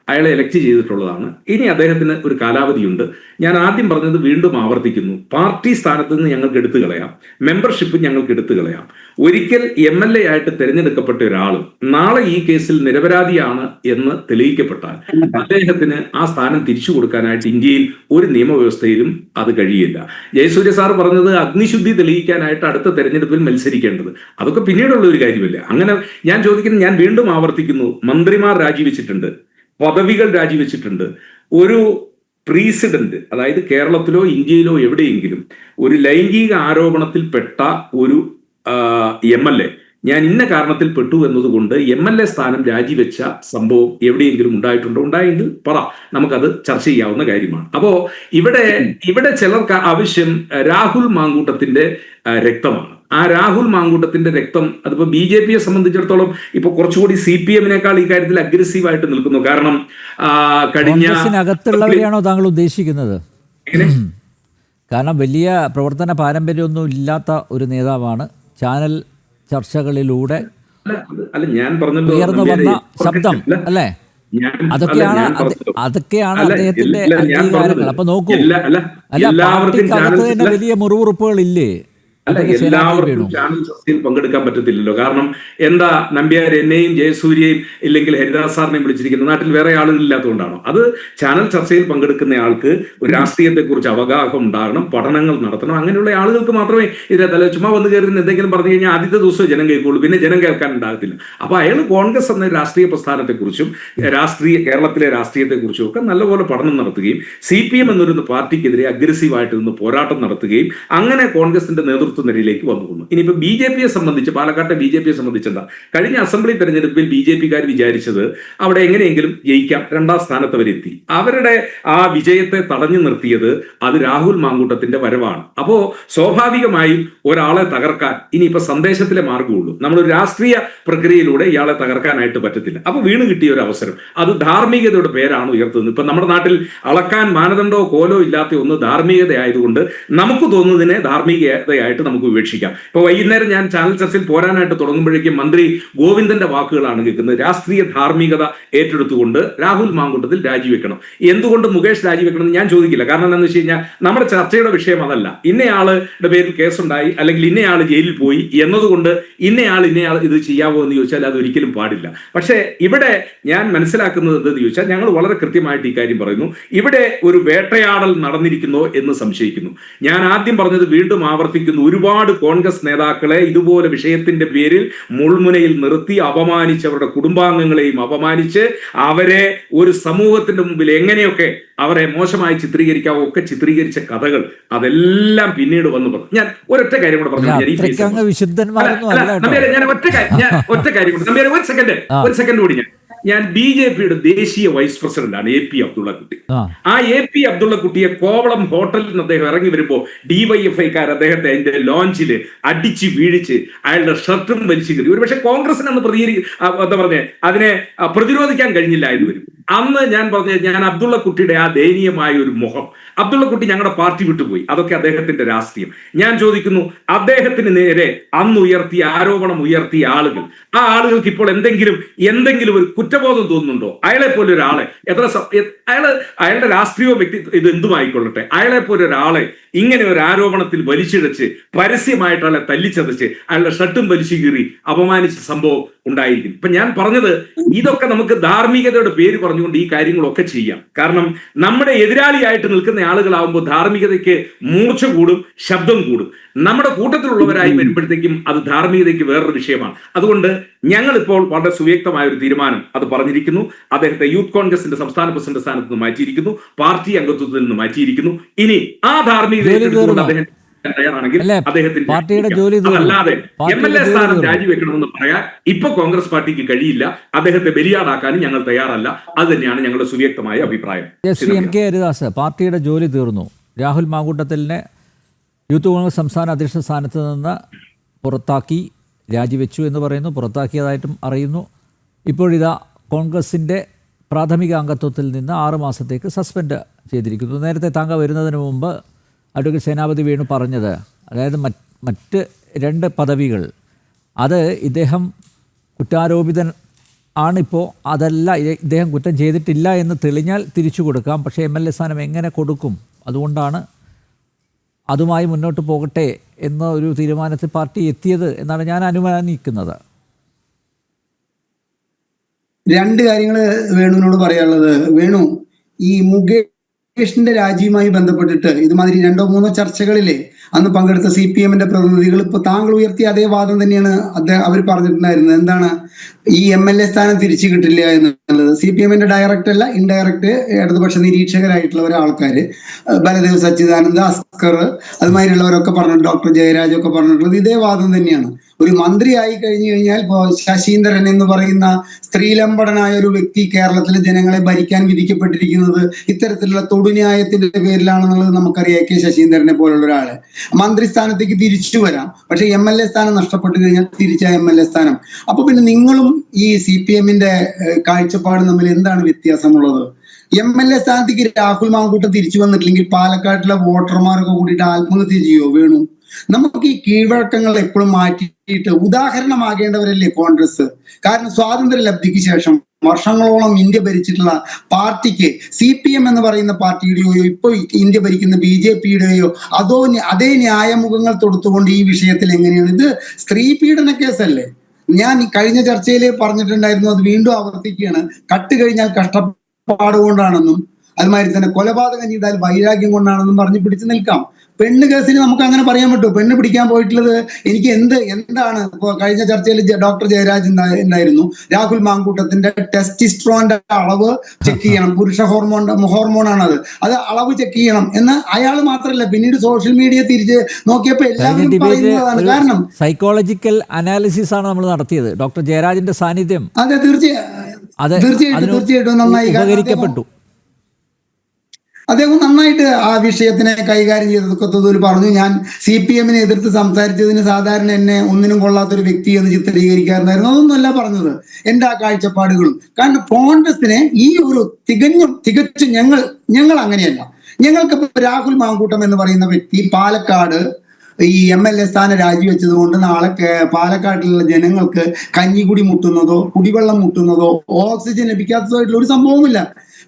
അയാളെ എലക്ട് ചെയ്തിട്ടുള്ളതാണ്. ഇനി അദ്ദേഹത്തിന് ഒരു കാലാവധിയുണ്ട്. ഞാൻ ആദ്യം പറഞ്ഞത് വീണ്ടും ആവർത്തിക്കുന്നു, പാർട്ടി സ്ഥാനത്ത് നിന്ന് ഞങ്ങൾക്ക് എടുത്തു കളയാം, മെമ്പർഷിപ്പ് ഞങ്ങൾക്ക് എടുത്തു കളയാം. ഒരിക്കൽ MLA ആയിട്ട് തിരഞ്ഞെടുക്കപ്പെട്ട ഒരാൾ നാളെ ഈ കേസിൽ നിരപരാധിയാണ് എന്ന് തെളിയിക്കപ്പെട്ടാൽ അദ്ദേഹത്തിന് ആ സ്ഥാനം തിരിച്ചു കൊടുക്കാനായിട്ട് ഇന്ത്യയിൽ ഒരു നിയമവ്യവസ്ഥയിലും അത് കഴിയില്ല. ജയസൂര്യ സാർ പറഞ്ഞത് അഗ്നിശുദ്ധി തെളിയിക്കാനായിട്ട് അടുത്ത തെരഞ്ഞെടുപ്പിൽ മത്സരിക്കേണ്ടത്, അതൊക്കെ പിന്നീടുള്ള ഒരു കാര്യമല്ല. അങ്ങനെ ഞാൻ ചോദിക്കുന്നത്, ഞാൻ വീണ്ടും ആവർത്തിക്കുന്നു, മന്ത്രിമാർ രാജിവെച്ചിട്ടുണ്ട്, പദവികൾ രാജിവെച്ചിട്ടുണ്ട്. ഒരു പ്രസിഡന്റ്, അതായത് കേരളത്തിലോ ഇന്ത്യയിലോ എവിടെയെങ്കിലും ഒരു ലൈംഗിക ആരോപണത്തിൽപ്പെട്ട ഒരു MLA ഞാൻ ഇന്ന കാരണത്തിൽ പെട്ടു എന്നതുകൊണ്ട് MLA സ്ഥാനം രാജിവെച്ച സംഭവം എവിടെയെങ്കിലും ഉണ്ടായിട്ടുണ്ടോ? ഉണ്ടായെങ്കിൽ പറ, നമുക്കത് ചർച്ച ചെയ്യാവുന്ന കാര്യമാണ്. അപ്പോ ഇവിടെ ചിലർക്ക് ആവശ്യം രാഹുൽ മാങ്കൂട്ടത്തിന്റെ രക്തമാണ്. ആ രാഹുൽ മാങ്കൂട്ടത്തിന്റെ രക്തം അതിപ്പോ BJPയെ സംബന്ധിച്ചിടത്തോളം ഇപ്പൊ കുറച്ചുകൂടി CPM-നേക്കാൾ ഈ കാര്യത്തിൽ അഗ്രസീവായിട്ട് നിൽക്കുന്നു. കാരണം കോൺഗ്രസിനകത്തുള്ളവരെയാണോ താങ്കൾ ഉദ്ദേശിക്കുന്നത്? കാരണം വലിയ പ്രവർത്തന പാരമ്പര്യമൊന്നും ഇല്ലാത്ത ഒരു നേതാവാണ്. ചാനൽ ചർച്ചകളിലൂടെ ഞാൻ പറഞ്ഞല്ലോ, ഉയർന്നു വന്ന ശബ്ദം അല്ലേ, അതൊക്കെയാണ് അദ്ദേഹത്തിന്റെ അംഗീകാരങ്ങൾ. അപ്പൊ നോക്കൂ, അല്ല പാർട്ടിക്കകത്ത് തന്നെ വലിയ മുറിവുറുപ്പുകൾ ഇല്ലേ? എല്ലാവർക്കും ചാനൽ ചർച്ചയിൽ പങ്കെടുക്കാൻ പറ്റത്തില്ലല്ലോ. കാരണം എന്താ, നമ്പ്യാർ എന്നെയും ജയസൂര്യയും ഇല്ലെങ്കിൽ ഹരിദാസ് സാറിനെയും വിളിച്ചിരിക്കുന്നത് നാട്ടിൽ വേറെ ആളുകളില്ലാത്തതുകൊണ്ടാണോ? അത് ചാനൽ ചർച്ചയിൽ പങ്കെടുക്കുന്ന ആൾക്ക് ഒരു രാഷ്ട്രീയത്തെക്കുറിച്ച് അവഗാഹം ഉണ്ടാകണം, പഠനങ്ങൾ നടത്തണം. അങ്ങനെയുള്ള ആളുകൾക്ക് മാത്രമേ ഇതിനകത്തല്ല ചുമ്മാ വന്ന് കയറി എന്തെങ്കിലും പറഞ്ഞു കഴിഞ്ഞാൽ ആദ്യത്തെ ദിവസം ജനം കേൾക്കുള്ളൂ, പിന്നെ ജനം കേൾക്കാൻ ഉണ്ടാകത്തില്ല. അപ്പൊ അയാൾ കോൺഗ്രസ് എന്ന രാഷ്ട്രീയ പ്രസ്ഥാനത്തെക്കുറിച്ചും കേരളത്തിലെ രാഷ്ട്രീയത്തെക്കുറിച്ചും ഒക്കെ നല്ലപോലെ പഠനം നടത്തുകയും CPM എന്നൊരു പാർട്ടിക്കെതിരെ അഗ്രസീവായിട്ട് നിന്ന് പോരാട്ടം നടത്തുകയും അങ്ങനെ കോൺഗ്രസിന്റെ നേതൃത്വ നിരയിലേക്ക് വന്നു. ഇനിയിപ്പോ BJPയെ സംബന്ധിച്ച്, പാലക്കാട്ടെ BJPയെ സംബന്ധിച്ച് എന്താ, കഴിഞ്ഞ അസംബ്ലി തെരഞ്ഞെടുപ്പിൽ BJPക്കാർ വിചാരിച്ചത് അവിടെ എങ്ങനെയെങ്കിലും ജയിക്കാം, 2ാം സ്ഥാനത്ത് അവരെത്തി. അവരുടെ ആ വിജയത്തെ തടഞ്ഞു നിർത്തിയത് അത് രാഹുൽ മാങ്കൂട്ടത്തിന്റെ വരവാണ്. അപ്പോ സ്വാഭാവികമായും ഒരാളെ തകർക്കാൻ ഇനിയിപ്പോ സന്ദേശത്തിലെ മാർഗമുള്ളൂ. നമ്മളൊരു രാഷ്ട്രീയ പ്രക്രിയയിലൂടെ ഇയാളെ തകർക്കാനായിട്ട് പറ്റത്തില്ല. അപ്പൊ വീണ് കിട്ടിയ ഒരു അവസരം, അത് ധാർമ്മികതയുടെ പേരാണ് ഉയർത്തുന്നത്. ഇപ്പൊ നമ്മുടെ നാട്ടിൽ അളക്കാൻ മാനദണ്ഡമോ കോലോ ഇല്ലാത്ത ഒന്ന് ധാർമ്മികത ആയതുകൊണ്ട് നമുക്ക് തോന്നുന്നതിനെ ധാർമ്മികതയായിട്ട് നമുക്ക് ഉപേക്ഷിക്കാം. ഇപ്പൊ വൈകുന്നേരം ഞാൻ ചാനൽ ചർച്ചയിൽ പോരാനായിട്ട് തുടങ്ങുമ്പോഴേക്കും മന്ത്രി ഗോവിന്ദന്റെ വാക്കുകളാണ് കേൾക്കുന്നത്. രാഷ്ട്രീയ ധാർമ്മികത ഏറ്റെടുത്തുകൊണ്ട് രാഹുൽ മാങ്കൂട്ടത്തിൽ രാജിവെക്കണം. എന്തുകൊണ്ട് മുകേഷ് രാജിവെക്കണം എന്ന് ഞാൻ ചോദിക്കില്ല. കാരണം എന്താണെന്ന് വെച്ച് കഴിഞ്ഞാൽ നമ്മുടെ ചർച്ചയുടെ വിഷയം അതല്ല. ഇന്നയാളുടെ പേരിൽ കേസുണ്ടായി അല്ലെങ്കിൽ ഇന്നയാൾ ജയിലിൽ പോയി എന്നതുകൊണ്ട് ഇന്നയാൾ ഇത് ചെയ്യാവോ എന്ന് ചോദിച്ചാൽ അതൊരിക്കലും പാടില്ല. പക്ഷേ ഇവിടെ ഞാൻ മനസ്സിലാക്കുന്നത് എന്തെന്ന് ചോദിച്ചാൽ, ഞങ്ങൾ വളരെ കൃത്യമായിട്ട് ഈ കാര്യം പറയുന്നു, ഇവിടെ ഒരു വേട്ടയാടൽ നടന്നിരിക്കുന്നോ എന്ന് സംശയിക്കുന്നു. ഞാൻ ആദ്യം പറഞ്ഞത് വീണ്ടും ആവർത്തിക്കുന്നു, ഒരുപാട് കോൺഗ്രസ് നേതാക്കളെ ഇതുപോലെ വിഷയത്തിന്റെ പേരിൽ മുൾമുനയിൽ നിർത്തി അപമാനിച്ചവരുടെ കുടുംബാംഗങ്ങളെയും അപമാനിച്ച് അവരെ ഒരു സമൂഹത്തിന്റെ മുമ്പിൽ എങ്ങനെയൊക്കെ അവരെ മോശമായി ചിത്രീകരിക്കാവോ ഒക്കെ ചിത്രീകരിച്ച കഥകൾ അതെല്ലാം പിന്നീട് വന്നു പറഞ്ഞു. ഞാൻ ഒരൊറ്റ കാര്യം കൂടെ പറഞ്ഞു, ഞാൻ ഒറ്റ കാര്യം കൂടെ, ഒരു സെക്കൻഡ് കൂടി ഞാൻ BJPയുടെ ദേശീയ വൈസ് പ്രസിഡന്റാണ് AP അബ്ദുള്ളക്കുട്ടി. ആ AP അബ്ദുള്ളക്കുട്ടിയെ കോവളം ഹോട്ടലിൽ നിന്ന് അദ്ദേഹം ഇറങ്ങി വരുമ്പോ DYFIക്കാർ അദ്ദേഹത്തെ അതിന്റെ ലോഞ്ചിൽ അടിച്ച് വീഴിച്ച് അയാളുടെ ഷർട്ടും വലിച്ചു കയറി. ഒരുപക്ഷെ കോൺഗ്രസിന് അന്ന് അതിനെ പ്രതിരോധിക്കാൻ കഴിഞ്ഞില്ല എന്ന് വരും. അന്ന് ഞാൻ അബ്ദുള്ളക്കുട്ടിയുടെ ആ ദയനീയമായ ഒരു മുഖം, അബ്ദുള്ളക്കുട്ടി ഞങ്ങളുടെ പാർട്ടി വിട്ടുപോയി, അതൊക്കെ അദ്ദേഹത്തിന്റെ രാഷ്ട്രീയം. ഞാൻ ചോദിക്കുന്നു, അദ്ദേഹത്തിന് നേരെ അന്ന് ആരോപണം ഉയർത്തിയ ആളുകൾ, ആ ആളുകൾക്ക് ഇപ്പോൾ എന്തെങ്കിലും ഒരു കുറ്റബോധം തോന്നുന്നുണ്ടോ? അയാളെ പോലെ ഒരാളെ അയാളുടെ രാഷ്ട്രീയവും വ്യക്തിത്വം ഇത് എന്തുമായിക്കൊള്ളട്ടെ, അയാളെ പോലെ ഒരാളെ ഇങ്ങനെ ഒരു ആരോപണത്തിൽ വലിച്ചിഴച്ച് പരസ്യമായിട്ട് അയാളെ തല്ലിച്ചതച്ച് അയാളുടെ ഷർട്ടും വലിച്ചു കീറി അപമാനിച്ച സംഭവം ഉണ്ടായിരിക്കും. ഇപ്പൊ ഞാൻ പറഞ്ഞത്, ഇതൊക്കെ നമുക്ക് ധാർമ്മികതയുടെ പേര് പറഞ്ഞുകൊണ്ട് ഈ കാര്യങ്ങളൊക്കെ ചെയ്യാം. കാരണം നമ്മുടെ എതിരാളിയായിട്ട് നിൽക്കുന്ന ആളുകളാവുമ്പോൾ ധാർമ്മികതയ്ക്ക് മൂർച്ച കൂടും, ശബ്ദം കൂടും. നമ്മുടെ കൂട്ടത്തിലുള്ളവരായി വരുമ്പോഴത്തേക്കും അത് ധാർമ്മികതയ്ക്ക് വേറൊരു വിഷയമാണ്. അതുകൊണ്ട് ഞങ്ങൾ ഇപ്പോൾ വളരെ സുവ്യക്തമായ ഒരു തീരുമാനം അത് പറഞ്ഞിരിക്കുന്നു. അദ്ദേഹത്തെ യൂത്ത് കോൺഗ്രസിന്റെ സംസ്ഥാന പ്രസിഡന്റ് സ്ഥാനത്ത് നിന്ന് മാറ്റിയിരിക്കുന്നു, പാർട്ടി അംഗത്വത്തിൽ നിന്ന് മാറ്റിയിരിക്കുന്നു. ഇനി ആ ധാർമ്മികത അദ്ദേഹം തയ്യാറാണെങ്കിൽ അദ്ദേഹത്തിന് അല്ലാതെ MLA സ്ഥാനം രാജിവെക്കണമെന്ന് പറയാൻ ഇപ്പൊ കോൺഗ്രസ് പാർട്ടിക്ക് കഴിയില്ല. അദ്ദേഹത്തെ ബലിയാടാക്കാനും ഞങ്ങൾ തയ്യാറല്ല. അത് തന്നെയാണ് ഞങ്ങളുടെ സുവ്യക്തമായ അഭിപ്രായം. ശ്രീ MK ഹരിദാസ്, പാർട്ടിയുടെ ജോലി തീർന്നു. രാഹുൽ മാങ്കൂട്ടത്തിലിനെ യൂത്ത് കോൺഗ്രസ് സംസ്ഥാന അധ്യക്ഷ സ്ഥാനത്ത് നിന്ന് പുറത്താക്കി, രാജിവെച്ചു എന്ന് പറയുന്നു, പുറത്താക്കിയതായിട്ടും അറിയുന്നു. ഇപ്പോഴിതാ കോൺഗ്രസിൻ്റെ പ്രാഥമിക അംഗത്വത്തിൽ നിന്ന് 6 മാസത്തേക്ക് സസ്പെൻഡ് ചെയ്തിരിക്കുന്നു. നേരത്തെ താങ്കൾ വരുന്നതിന് മുമ്പ് അഡ്വക്കേറ്റ് സേനാപതി വേണു പറഞ്ഞത്, അതായത് മറ്റ് 2 പദവികൾ അത് ഇദ്ദേഹം കുറ്റാരോപിതൻ ആണിപ്പോൾ, അതല്ല ഇദ്ദേഹം കുറ്റം ചെയ്തിട്ടില്ല എന്ന് തെളിഞ്ഞാൽ തിരിച്ചു കൊടുക്കാം. പക്ഷേ MLA സ്ഥാനം എങ്ങനെ കൊടുക്കും? അതുകൊണ്ടാണ് അതുമായി മുന്നോട്ട് പോകട്ടെ എന്ന ഒരു തീരുമാനത്തിൽ പാർട്ടി എത്തിയത് എന്നാണ് ഞാൻ അനുമാനിക്കുന്നത്. 2 കാര്യങ്ങൾ വേണുവിനോട് പറയാനുള്ളത്. വേണു, ഈ മുകേഷിന്റെ രാജിയുമായി ബന്ധപ്പെട്ടിട്ട് ഇതുമാതിരി 2-3 ചർച്ചകളിലെ അന്ന് പങ്കെടുത്ത CPM-ന്റെ പ്രതിനിധികൾ ഇപ്പൊ താങ്കൾ ഉയർത്തിയ അതേ വാദം തന്നെയാണ് അവർ പറഞ്ഞിട്ടുണ്ടായിരുന്നത്. എന്താണ്, ഈ MLA സ്ഥാനം തിരിച്ചു കിട്ടില്ല എന്നുള്ളത്. CPM-ന്റെ ഡയറക്റ്റ് അല്ല, ഇൻഡയറക്റ്റ് ഇടതുപക്ഷ നിരീക്ഷകരായിട്ടുള്ള ആൾക്കാര്, ബലദേവ് സച്ചിദാനന്ദ, അസ്കർ, അതുമാതിരിയുള്ളവരൊക്കെ പറഞ്ഞിട്ട്, ഡോക്ടർ ജയരാജ് ഒക്കെ പറഞ്ഞിട്ടുള്ളത് ഇതേ വാദം തന്നെയാണ്. ഒരു മന്ത്രി ആയി കഴിഞ്ഞു കഴിഞ്ഞാൽ ഇപ്പോ ശശീന്ദ്രൻ എന്ന് പറയുന്ന സ്ത്രീലമ്പടനായ ഒരു വ്യക്തി കേരളത്തിലെ ജനങ്ങളെ ഭരിക്കാൻ വിധിക്കപ്പെട്ടിരിക്കുന്നത് ഇത്തരത്തിലുള്ള തൊടുന്യായത്തിന്റെ പേരിലാണെന്നുള്ളത് നമുക്കറിയാം. കെ ശശീന്ദ്രനെ പോലുള്ള ഒരാള് മന്ത്രിസ്ഥാനത്തേക്ക് തിരിച്ചു വരാം, പക്ഷെ MLA സ്ഥാനം നഷ്ടപ്പെട്ടു കഴിഞ്ഞാൽ തിരിച്ച MLA സ്ഥാനം. അപ്പൊ പിന്നെ നിങ്ങളും ഈ CPM-ന്റെ കാഴ്ചപ്പാടും തമ്മിൽ എന്താണ് വ്യത്യാസമുള്ളത്? MLA സ്ഥാനത്തേക്ക് രാഹുൽ മാങ്കൂട്ടം തിരിച്ചു വന്നിട്ടില്ലെങ്കിൽ പാലക്കാട്ടിലെ വോട്ടർമാരൊക്കെ കൂടിയിട്ട് ആത്മഹത്യ ചെയ്യോ? വേണു, നമുക്ക് ഈ കീഴ്വഴക്കങ്ങൾ എപ്പോഴും മാറ്റിയിട്ട് ഉദാഹരണമാകേണ്ടവരല്ലേ കോൺഗ്രസ്? കാരണം സ്വാതന്ത്ര്യ ലബ്ധിക്ക് ശേഷം വർഷങ്ങളോളം ഇന്ത്യ ഭരിച്ചിട്ടുള്ള പാർട്ടിക്ക് CPM എന്ന് പറയുന്ന പാർട്ടിയുടെയോ ഇപ്പൊ ഇന്ത്യ ഭരിക്കുന്ന BJP-യുടെയോ അതേ ന്യായമുഖങ്ങൾ തൊടുത്തുകൊണ്ട് ഈ വിഷയത്തിൽ എങ്ങനെയാണ്? ഇത് സ്ത്രീ പീഡന കേസല്ലേ? ഞാൻ കഴിഞ്ഞ ചർച്ചയിൽ പറഞ്ഞിട്ടുണ്ടായിരുന്നു, അത് വീണ്ടും ആവർത്തിക്കുകയാണ്. കട്ട് കഴിഞ്ഞാൽ കഷ്ടപ്പാട് കൊണ്ടാണെന്നും അതുമാതിരി തന്നെ കൊലപാതകം ചെയ്താൽ വൈരാഗ്യം കൊണ്ടാണെന്നും പറഞ്ഞ് പിടിച്ചു നിൽക്കാം. പെണ്ണ് കേസിന് നമുക്ക് അങ്ങനെ പറയാൻ പറ്റുമോ? പെണ്ണ് പിടിക്കാൻ പോയിട്ടുള്ളത് എനിക്ക് എന്താണ് കഴിഞ്ഞ ചർച്ചയിൽ ഡോക്ടർ ജയരാജ് ഉണ്ടായിരുന്നു. രാഹുൽ മാങ്കൂട്ടത്തിന്റെ ടെസ്റ്റിസ്ട്രോന്റെ അളവ് ചെക്ക് ചെയ്യണം, പുരുഷ ഹോർമോണാണ് അത് അളവ് ചെക്ക് ചെയ്യണം എന്ന് അയാൾ മാത്രമല്ല, പിന്നീട് സോഷ്യൽ മീഡിയ തിരിച്ച് നോക്കിയപ്പോ എല്ലാവരും പറയുന്നതാണ്. കാരണം സൈക്കോളജിക്കൽ അനാലിസിസ് ആണ് നമ്മൾ നടത്തിയത്, ഡോക്ടർ ജയരാജിന്റെ സാന്നിധ്യം. അതെ, തീർച്ചയായിട്ടും നന്നായി ഉപകരിക്കപ്പെട്ടു. അദ്ദേഹം നന്നായിട്ട് ആ വിഷയത്തിനെ കൈകാര്യം ചെയ്തതൊക്കെ പറഞ്ഞു. ഞാൻ CPM-നെ എതിർത്ത് സംസാരിച്ചതിന് സാധാരണ എന്നെ ഒന്നിനും കൊള്ളാത്തൊരു വ്യക്തി എന്ന് ചിത്രീകരിക്കാറുണ്ടായിരുന്നു. അതൊന്നുമല്ല പറഞ്ഞത്, എൻ്റെ ആ കാഴ്ചപ്പാടുകളും. കാരണം കോൺഗ്രസിനെ ഈ ഒരു തികച്ചും ഞങ്ങൾ അങ്ങനെയല്ല. ഞങ്ങൾക്ക് രാഹുൽ മാങ്കൂട്ടം എന്ന് പറയുന്ന വ്യക്തി പാലക്കാട് ഈ MLA സ്ഥാനം രാജിവെച്ചത് കൊണ്ട് നാളെ പാലക്കാട്ടിലുള്ള ജനങ്ങൾക്ക് കഞ്ഞിക്കുടി മുട്ടുന്നതോ കുടിവെള്ളം മുട്ടുന്നതോ ഓക്സിജൻ ലഭിക്കാത്തതോ ആയിട്ടുള്ള ഒരു സംഭവമില്ല.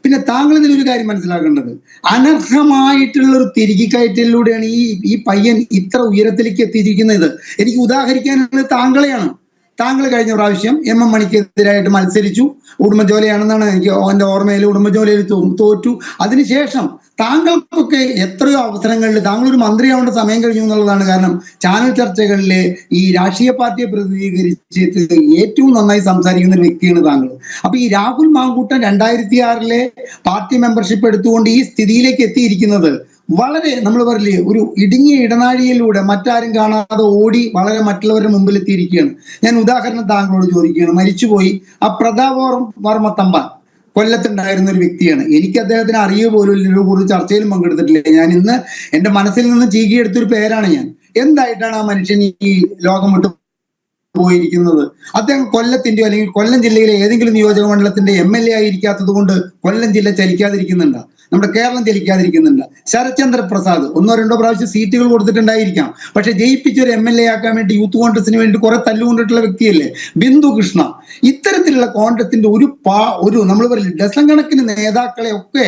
പിന്നെ താങ്കൾ ഇതിലൊരു കാര്യം മനസ്സിലാക്കേണ്ടത്, അനർഹമായിട്ടുള്ള ഒരു തിരികെക്കയറ്റലിലൂടെയാണ് ഈ പയ്യൻ ഇത്ര ഉയരത്തിലേക്ക് എത്തിയിരിക്കുന്നത്. എനിക്ക് ഉദാഹരിക്കാനുള്ളത് താങ്കളെയാണ്. താങ്കൾ കഴിഞ്ഞ പ്രാവശ്യം MM മണിക്കെതിരായിട്ട് മത്സരിച്ചു. ഉടുമ്പൻചോലയാണെന്നാണ് എനിക്ക് എൻ്റെ ഓർമ്മയിൽ. ഉടുമ്പൻചോലയിൽ തോറ്റു. അതിനുശേഷം താങ്കൾക്കൊക്കെ എത്രയോ അവസരങ്ങളിൽ താങ്കളൊരു മന്ത്രിയാവേണ്ട സമയം കഴിഞ്ഞു എന്നുള്ളതാണ്. കാരണം ചാനൽ ചർച്ചകളിലെ ഈ രാഷ്ട്രീയ പാർട്ടിയെ പ്രതിനിധീകരിച്ചിട്ട് ഏറ്റവും നന്നായി സംസാരിക്കുന്ന ഒരു വ്യക്തിയാണ് താങ്കൾ. അപ്പൊ ഈ രാഹുൽ മാങ്കൂട്ടൻ 2006 പാർട്ടി മെമ്പർഷിപ്പ് എടുത്തുകൊണ്ട് ഈ സ്ഥിതിയിലേക്ക് എത്തിയിരിക്കുന്നത് വളരെ, നമ്മൾ പറയില്ലേ, ഒരു ഇടുങ്ങിയ ഇടനാഴിയിലൂടെ മറ്റാരും കാണാതെ ഓടി വളരെ മറ്റുള്ളവരുടെ മുമ്പിൽ എത്തിയിരിക്കുകയാണ്. ഞാൻ ഉദാഹരണം താങ്കളോട് ചോദിക്കുകയാണ്. മരിച്ചുപോയി ആ പ്രതാപ് വർമ്മ തമ്പാൻ കൊല്ലത്തുണ്ടായിരുന്ന ഒരു വ്യക്തിയാണ്. എനിക്ക് അദ്ദേഹത്തിന് അറിയുക പോലും ഇതിനെ കുറിച്ച് ചർച്ചയിലും പങ്കെടുത്തിട്ടില്ല. ഞാൻ ഇന്ന് എൻ്റെ മനസ്സിൽ നിന്ന് ചീകിയെടുത്തൊരു പേരാണ് ഞാൻ. എന്തായിട്ടാണ് ആ മനുഷ്യൻ ഈ ലോകം വിട്ടു പോയിരിക്കുന്നത്? അദ്ദേഹം കൊല്ലത്തിന്റെയോ അല്ലെങ്കിൽ കൊല്ലം ജില്ലയിലെ ഏതെങ്കിലും നിയോജക മണ്ഡലത്തിന്റെ MLA ആയിരിക്കാത്തത് കൊണ്ട് കൊല്ലം ജില്ല ചലിക്കാതിരിക്കുന്നുണ്ട്, നമ്മുടെ കേരളം ചലിക്കാതിരിക്കുന്നുണ്ട്. ശരത്ചന്ദ്ര പ്രസാദ് 1-2 പ്രാവശ്യം സീറ്റുകൾ കൊടുത്തിട്ടുണ്ടായിരിക്കാം, പക്ഷെ ജയിപ്പിച്ച ഒരു MLA ആക്കാൻ വേണ്ടി യൂത്ത് കോൺഗ്രസിന് വേണ്ടി കുറെ തല്ലുകൊണ്ടിട്ടുള്ള വ്യക്തിയല്ലേ ബിന്ദു കൃഷ്ണ. ഇത്തരത്തിലുള്ള കോൺഗ്രസിന്റെ ഒരു നമ്മൾ പറയില്ല ഡസൻ കണക്കിന് നേതാക്കളെ ഒക്കെ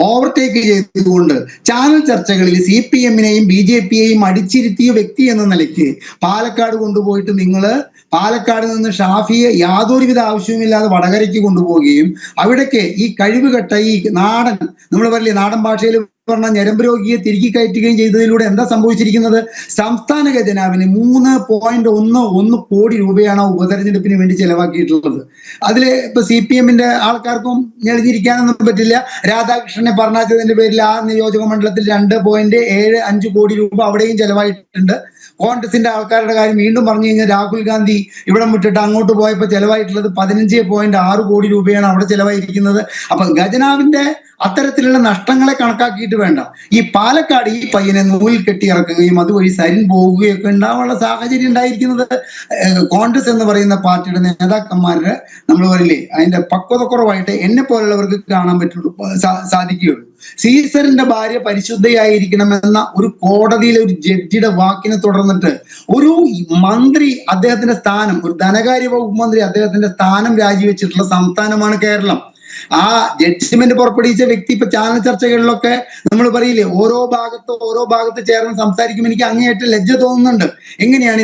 ഓവർടേക്ക് ചെയ്തുകൊണ്ട് ചാനൽ ചർച്ചകളിൽ CPM-നെയും BJP-യെയും അടിച്ചിരുത്തിയ വ്യക്തി എന്ന നിലയ്ക്ക് പാലക്കാട് കൊണ്ടുപോയിട്ട് പാലക്കാട് നിന്ന് ഷാഫിയെ യാതൊരുവിധ ആവശ്യവുമില്ലാതെ വടകരയ്ക്ക് കൊണ്ടുപോവുകയും അവിടേക്ക് ഈ കഴിവുകെട്ട ഈ നാടൻ, നമ്മൾ പറയില്ലേ നാടൻ ഭാഷയിൽ പറഞ്ഞ ഞരമ്പ് രോഗിയെ തിരികെ കയറ്റുകയും ചെയ്തതിലൂടെ എന്താ സംഭവിച്ചിരിക്കുന്നത്? സംസ്ഥാന ഖജനാവിന് 3.11 കോടി രൂപയാണ് ഉപതെരഞ്ഞെടുപ്പിന് വേണ്ടി ചെലവാക്കിയിട്ടുള്ളത്. അതില് ഇപ്പൊ CPM-ന്റെ ആൾക്കാർക്കും ഞെളിഞ്ഞിരിക്കാനൊന്നും പറ്റില്ല. രാധാകൃഷ്ണനെ പറഞ്ഞതിന്റെ പേരിൽ ആ നിയോജക മണ്ഡലത്തിൽ 2.75 കോടി രൂപ അവിടെയും ചെലവായിട്ടുണ്ട്. കോൺഗ്രസിന്റെ ആൾക്കാരുടെ കാര്യം വീണ്ടും പറഞ്ഞു കഴിഞ്ഞാൽ രാഹുൽ ഗാന്ധി ഇവിടം വിട്ടിട്ട് അങ്ങോട്ട് പോയപ്പോൾ ചെലവായിട്ടുള്ളത് 15.6 കോടി രൂപയാണ് അവിടെ ചെലവായിരിക്കുന്നത്. അപ്പൊ ഖജനാവിന്റെ അത്തരത്തിലുള്ള നഷ്ടങ്ങളെ കണക്കാക്കിയിട്ട് വേണ്ട ഈ പാലക്കാട് ഈ പയ്യനെ നൂലിൽ കെട്ടിയിറക്കുകയും അതുവഴി സരിൻ പോവുകയൊക്കെ ഉണ്ടാവാനുള്ള സാഹചര്യം ഉണ്ടായിരിക്കുന്നത് കോൺഗ്രസ് എന്ന് പറയുന്ന പാർട്ടിയുടെ നേതാക്കന്മാരുടെ നമ്മൾ പറയില്ലേ അതിന്റെ പക്വതക്കുറവായിട്ട് എന്നെ പോലുള്ളവർക്ക് കാണാൻ പറ്റുള്ളൂ സാധിക്കുകയുള്ളൂ. സീസറിന്റെ ഭാര്യ പരിശുദ്ധയായിരിക്കണമെന്ന ഒരു കോടതിയിലെ ഒരു ജഡ്ജിയുടെ വാക്കിനെ തുടർന്നിട്ട് ഒരു മന്ത്രി അദ്ദേഹത്തിന്റെ സ്ഥാനം, ഒരു ധനകാര്യ വകുപ്പ് മന്ത്രി അദ്ദേഹത്തിന്റെ സ്ഥാനം രാജിവെച്ചിട്ടുള്ള സംസ്ഥാനമാണ് കേരളം. ആ ജഡ്ജ്മെന്റ് പുറപ്പെടുവിച്ച വ്യക്തി ഇപ്പൊ ചാനൽ ചർച്ചകളിലൊക്കെ നമ്മൾ പറയില്ലേ ഓരോ ഭാഗത്ത് ചേർന്ന് സംസാരിക്കും. എനിക്ക് അങ്ങേയറ്റം ലജ്ജ തോന്നുന്നുണ്ട്. എങ്ങനെയാണ്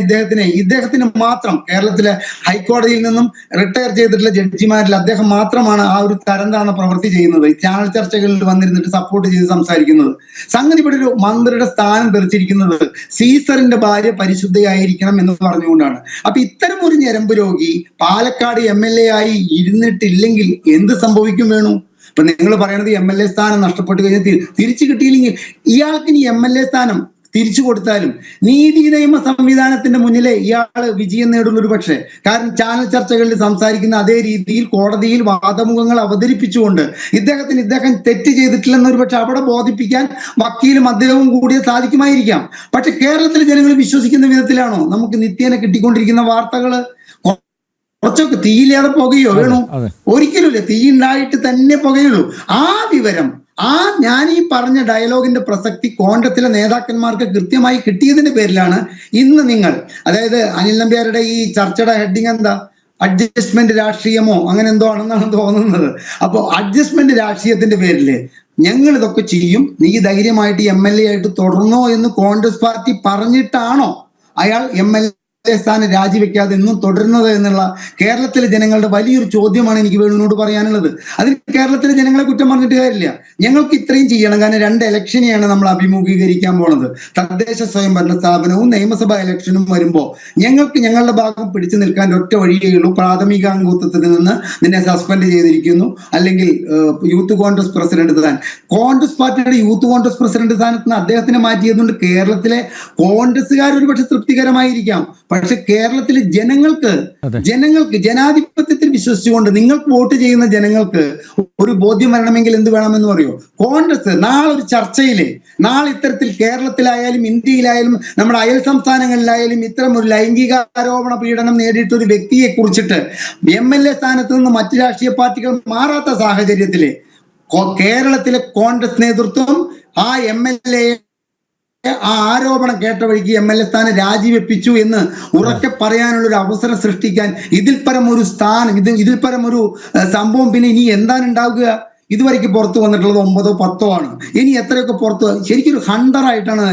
ഇദ്ദേഹത്തിന് മാത്രം കേരളത്തിലെ ഹൈക്കോടതിയിൽ നിന്നും റിട്ടയർ ചെയ്തിട്ടുള്ള ജഡ്ജിമാരിൽ അദ്ദേഹം മാത്രമാണ് ആ ഒരു തരംതാണ പ്രവൃത്തി ചെയ്യുന്നത്, ചാനൽ ചർച്ചകളിൽ വന്നിരുന്നിട്ട് സപ്പോർട്ട് ചെയ്ത് സംസാരിക്കുന്നത്. സംഗതി ഇവിടെ ഒരു മന്ത്രിയുടെ സ്ഥാനം തെറിച്ചിരിക്കുന്നത് സീസറിന്റെ ഭാര്യ പരിശുദ്ധയായിരിക്കണം എന്ന് പറഞ്ഞുകൊണ്ടാണ്. അപ്പൊ ഇത്തരം ഒരു ഞരമ്പ് രോഗി പാലക്കാട് MLA ആയി ഇരുന്നിട്ടില്ലെങ്കിൽ എന്ത് സംഭവിക്കും വേണു? ഇപ്പൊ നിങ്ങൾ പറയണത് MLA സ്ഥാനം നഷ്ടപ്പെട്ടു കഴിഞ്ഞാൽ തിരിച്ചു കിട്ടിയില്ലെങ്കിൽ ഇയാൾക്ക് ഇനി MLA സ്ഥാനം തിരിച്ചു കൊടുത്താലും നീതി നിയമ സംവിധാനത്തിന്റെ മുന്നിലെ ഇയാള് വിജയം നേടുന്നൊരു പക്ഷേ. കാരണം ചാനൽ ചർച്ചകളിൽ സംസാരിക്കുന്ന അതേ രീതിയിൽ കോടതിയിൽ വാദമുഖങ്ങൾ അവതരിപ്പിച്ചുകൊണ്ട് ഇദ്ദേഹം തെറ്റ് ചെയ്തിട്ടില്ലെന്നൊരു പക്ഷെ അവിടെ ബോധിപ്പിക്കാൻ വക്കീലും അദ്ദേഹവും കൂടിയ സാധിക്കുമായിരിക്കാം. പക്ഷെ കേരളത്തിലെ ജനങ്ങൾ വിശ്വസിക്കുന്ന വിധത്തിലാണോ നമുക്ക് നിത്യേന കിട്ടിക്കൊണ്ടിരിക്കുന്ന വാർത്തകള്? കുറച്ചൊക്കെ തീയില്ലാതെ പുകയോ വേണു? ഒരിക്കലുമില്ല, തീ ഉണ്ടായിട്ട് തന്നെ പുകയുള്ളൂ. ആ വിവരം ഞാൻ ഈ പറഞ്ഞ ഡയലോഗിന്റെ പ്രസക്തി കോൺഗ്രസിലെ നേതാക്കന്മാർക്ക് കൃത്യമായി കിട്ടിയതിന്റെ പേരിലാണ് ഇന്ന് നിങ്ങൾ, അതായത് അനിൽ നമ്പ്യാരുടെ ഈ ചർച്ചയുടെ ഹെഡിങ് എന്താ, അഡ്ജസ്റ്റ്മെന്റ് രാഷ്ട്രീയമോ അങ്ങനെ എന്തോ ആണെന്നാണ് തോന്നുന്നത്. അപ്പോൾ അഡ്ജസ്റ്റ്മെന്റ് രാഷ്ട്രീയത്തിന്റെ പേരില് ഞങ്ങൾ ഇതൊക്കെ ചെയ്യും, നീ ധൈര്യമായിട്ട് MLA ആയിട്ട് തുടർന്നോ എന്ന് കോൺഗ്രസ് പാർട്ടി പറഞ്ഞിട്ടാണോ അയാൾ MLA സ്ഥാനം രാജിവെക്കാതെ ഇന്നും തുടരുന്നത് എന്നുള്ള കേരളത്തിലെ ജനങ്ങളുടെ വലിയൊരു ചോദ്യമാണ് എനിക്ക് വേണുവിനോട് പറയാനുള്ളത്. അതിന് കേരളത്തിലെ ജനങ്ങളെ കുറ്റം പറഞ്ഞിട്ട് കാര്യമില്ല. ഞങ്ങൾക്ക് ഇത്രയും ചെയ്യണം. കാരണം 2 ഇലക്ഷനെയാണ് നമ്മൾ അഭിമുഖീകരിക്കാൻ പോണത്. തദ്ദേശ സ്വയംഭരണ സ്ഥാപനവും നിയമസഭാ ഇലക്ഷനും വരുമ്പോൾ ഞങ്ങൾക്ക് ഞങ്ങളുടെ ഭാഗം പിടിച്ചു നിൽക്കാൻ ഒറ്റ വഴിയേ ഉള്ളൂ. പ്രാഥമിക അംഗത്വത്തിൽ നിന്ന് നിന്നെ സസ്പെൻഡ് ചെയ്തിരിക്കുന്നു, അല്ലെങ്കിൽ യൂത്ത് കോൺഗ്രസ് പ്രസിഡന്റ് സ്ഥാനം, കോൺഗ്രസ് പാർട്ടിയുടെ യൂത്ത് കോൺഗ്രസ് പ്രസിഡന്റ് സ്ഥാനത്ത് നിന്ന് അദ്ദേഹത്തിനെ മാറ്റിയതുകൊണ്ട് കേരളത്തിലെ കോൺഗ്രസ്സുകാർ ഒരുപക്ഷെ തൃപ്തികരമായിരിക്കാം. പക്ഷെ കേരളത്തിലെ ജനങ്ങൾക്ക് ജനാധിപത്യത്തിൽ വിശ്വസിച്ചുകൊണ്ട് നിങ്ങൾക്ക് വോട്ട് ചെയ്യുന്ന ജനങ്ങൾക്ക് ഒരു ബോധ്യം വരണമെങ്കിൽ എന്ത് വേണമെന്ന് പറയോ? കോൺഗ്രസ് നാളെ ഒരു ചർച്ചയില്, നാളെ ഇത്തരത്തിൽ കേരളത്തിലായാലും ഇന്ത്യയിലായാലും നമ്മുടെ അയൽ സംസ്ഥാനങ്ങളിലായാലും ഇത്തരം ഒരു ലൈംഗികാരോപണ പീഡനം നേടിയിട്ട് ഒരു വ്യക്തിയെ കുറിച്ചിട്ട് MLA സ്ഥാനത്ത് നിന്ന് മറ്റു രാഷ്ട്രീയ പാർട്ടികൾ മാറാത്ത സാഹചര്യത്തില് കേരളത്തിലെ കോൺഗ്രസ് നേതൃത്വം ആ MLA ആ ആരോപണം കേട്ട വഴിക്ക് MLA സ്ഥാനം രാജിവെപ്പിച്ചു എന്ന് ഉറക്കെ പറയാനുള്ള ഒരു അവസരം സൃഷ്ടിക്കാൻ ഇതിൽ പരം ഒരു സ്ഥാനം, ഇതിൽ പരം ഒരു സംഭവം പിന്നെ ഇനി എന്താണ് ഉണ്ടാവുക? ഇതുവരെയ്ക്ക് പുറത്തു വന്നിട്ടുള്ളത് 9 or 10 ആണ്. ഇനി എത്രയൊക്കെ പുറത്തു, ശരിക്കൊരു ഹണ്ടറായിട്ടാണ്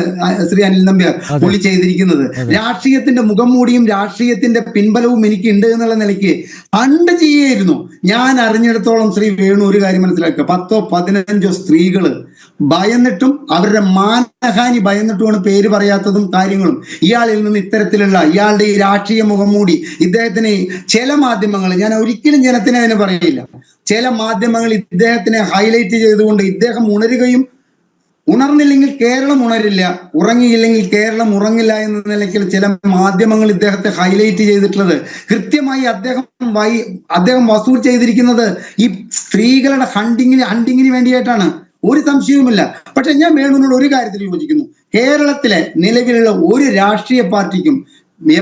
ശ്രീ അനിൽ നമ്പ്യാർ പുള്ളി ചെയ്തിരിക്കുന്നത്. രാഷ്ട്രീയത്തിന്റെ മുഖംമൂടിയും രാഷ്ട്രീയത്തിന്റെ പിൻബലവും എനിക്ക് ഉണ്ട് എന്നുള്ള നിലയ്ക്ക് ഹണ്ട് ചെയ്യായിരുന്നു. ഞാൻ അറിഞ്ഞിടത്തോളം ശ്രീ വേണു ഒരു കാര്യം മനസ്സിലാക്കുക, 10 or 15 സ്ത്രീകള് ഭയന്നിട്ടും അവരുടെ മാനഹാനി ഭയന്നിട്ടുമാണ് പേര് പറയാത്തതും കാര്യങ്ങളും ഇയാളിൽ നിന്ന് ഇത്തരത്തിലുള്ള ഇയാളുടെ ഈ രാഷ്ട്രീയ മുഖംമൂടി ഇദ്ദേഹത്തിന് ചില മാധ്യമങ്ങൾ, ഞാൻ ഒരിക്കലും ജനത്തിനെ അതിനെ പറയില്ല, ചില മാധ്യമങ്ങൾ ഇദ്ദേഹത്തിനെ ഹൈലൈറ്റ് ചെയ്തുകൊണ്ട് ഇദ്ദേഹം ഉണരുകയും ഉണർന്നില്ലെങ്കിൽ കേരളം ഉണരില്ല, ഉറങ്ങിയില്ലെങ്കിൽ കേരളം ഉറങ്ങില്ല എന്ന നിലയ്ക്ക് ചില മാധ്യമങ്ങൾ ഇദ്ദേഹത്തെ ഹൈലൈറ്റ് ചെയ്തിട്ടുള്ളത് കൃത്യമായി അദ്ദേഹം വസൂൽ ചെയ്തിരിക്കുന്നത് ഈ സ്ത്രീകളുടെ ഹണ്ടിങ്ങിന് വേണ്ടിയിട്ടാണ്. ഒരു സംശയവുമില്ല. പക്ഷെ ഞാൻ വേണുവിനോട് ഒരു കാര്യത്തിൽ യോജിക്കുന്നു. കേരളത്തിലെ നിലവിലുള്ള ഒരു രാഷ്ട്രീയ പാർട്ടിക്കും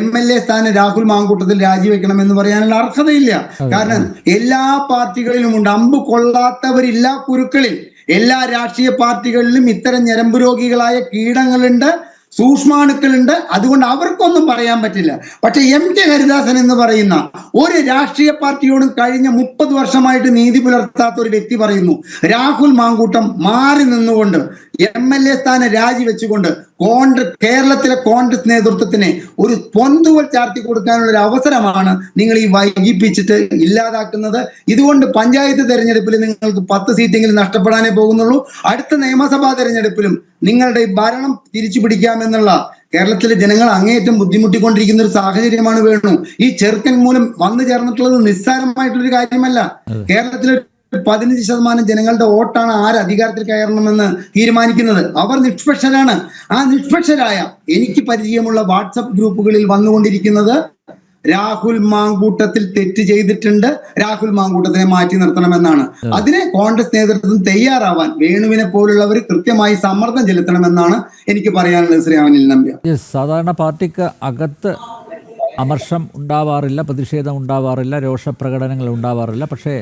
MLA സ്ഥാനം രാഹുൽ മാങ്കൂട്ടത്തിൽ രാജിവെക്കണം എന്ന് പറയാനുള്ള അർഹതയില്ല. കാരണം എല്ലാ പാർട്ടികളിലും ഉണ്ട്, അമ്പ് കൊള്ളാത്തവരില്ല കുരുക്കളിൽ. എല്ലാ രാഷ്ട്രീയ പാർട്ടികളിലും ഇത്തരം ഞരമ്പ് രോഗികളായ കീടങ്ങളുണ്ട്, സൂക്ഷ്മാണുക്കളുണ്ട്. അതുകൊണ്ട് അവർക്കൊന്നും പറയാൻ പറ്റില്ല. പക്ഷെ MK ഹരിദാസൻ എന്ന് പറയുന്ന ഒരു രാഷ്ട്രീയ പാർട്ടിയോടും കഴിഞ്ഞ 30 വർഷമായിട്ട് നീതി പുലർത്താത്ത ഒരു വ്യക്തി പറയുന്നു രാഹുൽ മാങ്കൂട്ടം മാറി നിന്നുകൊണ്ട് MLA സ്ഥാനം രാജിവെച്ചുകൊണ്ട് കേരളത്തിലെ കോൺഗ്രസ് നേതൃത്വത്തിന് ഒരു പൊന്തുവൽ ചാർത്തി കൊടുക്കാനുള്ള ഒരു അവസരമാണ് നിങ്ങൾ ഈ വൈകിപ്പിച്ചിട്ട് ഇല്ലാതാക്കുന്നത്. ഇതുകൊണ്ട് പഞ്ചായത്ത് തെരഞ്ഞെടുപ്പിൽ നിങ്ങൾക്ക് 10 സീറ്റെങ്കിലും നഷ്ടപ്പെടാനേ പോകുന്നുള്ളൂ. അടുത്ത നിയമസഭാ തെരഞ്ഞെടുപ്പിലും നിങ്ങളുടെ ഈ ഭരണം തിരിച്ചു പിടിക്കാമെന്നുള്ള കേരളത്തിലെ ജനങ്ങൾ അങ്ങേയറ്റം ബുദ്ധിമുട്ടിക്കൊണ്ടിരിക്കുന്ന ഒരു സാഹചര്യമാണ് വേണു. ഈ ചെറുക്കൻ മൂലം വന്നു ചേർന്നിട്ടുള്ളത് നിസ്സാരമായിട്ടുള്ളൊരു കാര്യമല്ല. കേരളത്തിലെ 15% ജനങ്ങളുടെ വോട്ടാണ് ആര് അധികാരത്തിൽ കയറണമെന്ന് തീരുമാനിക്കുന്നത്. അവർ നിഷ്പക്ഷരാണ്. ആ നിഷ്പക്ഷരായ എനിക്ക് പരിചയമുള്ള വാട്സപ്പ് ഗ്രൂപ്പുകളിൽ വന്നുകൊണ്ടിരിക്കുന്നത് രാഹുൽ മാങ്കൂട്ടത്തിൽ തെറ്റ് ചെയ്തിട്ടുണ്ട്, രാഹുൽ മാങ്കൂട്ടത്തിനെ മാറ്റി നിർത്തണമെന്നാണ്. അതിന് കോൺഗ്രസ് നേതൃത്വം തയ്യാറാവാൻ വേണുവിനെ പോലുള്ളവർ കൃത്യമായി സമ്മർദ്ദം ചെലുത്തണമെന്നാണ് എനിക്ക് പറയാനുള്ളത്. ശ്രീ അനിൽ നമ്പ്യാർ. സാധാരണ പാർട്ടിക്ക് അകത്ത് അമർഷം ഉണ്ടാവാറില്ല, പ്രതിഷേധം ഉണ്ടാവാറില്ല, രോഷപ്രകടനങ്ങൾ ഉണ്ടാവാറില്ല. പക്ഷേ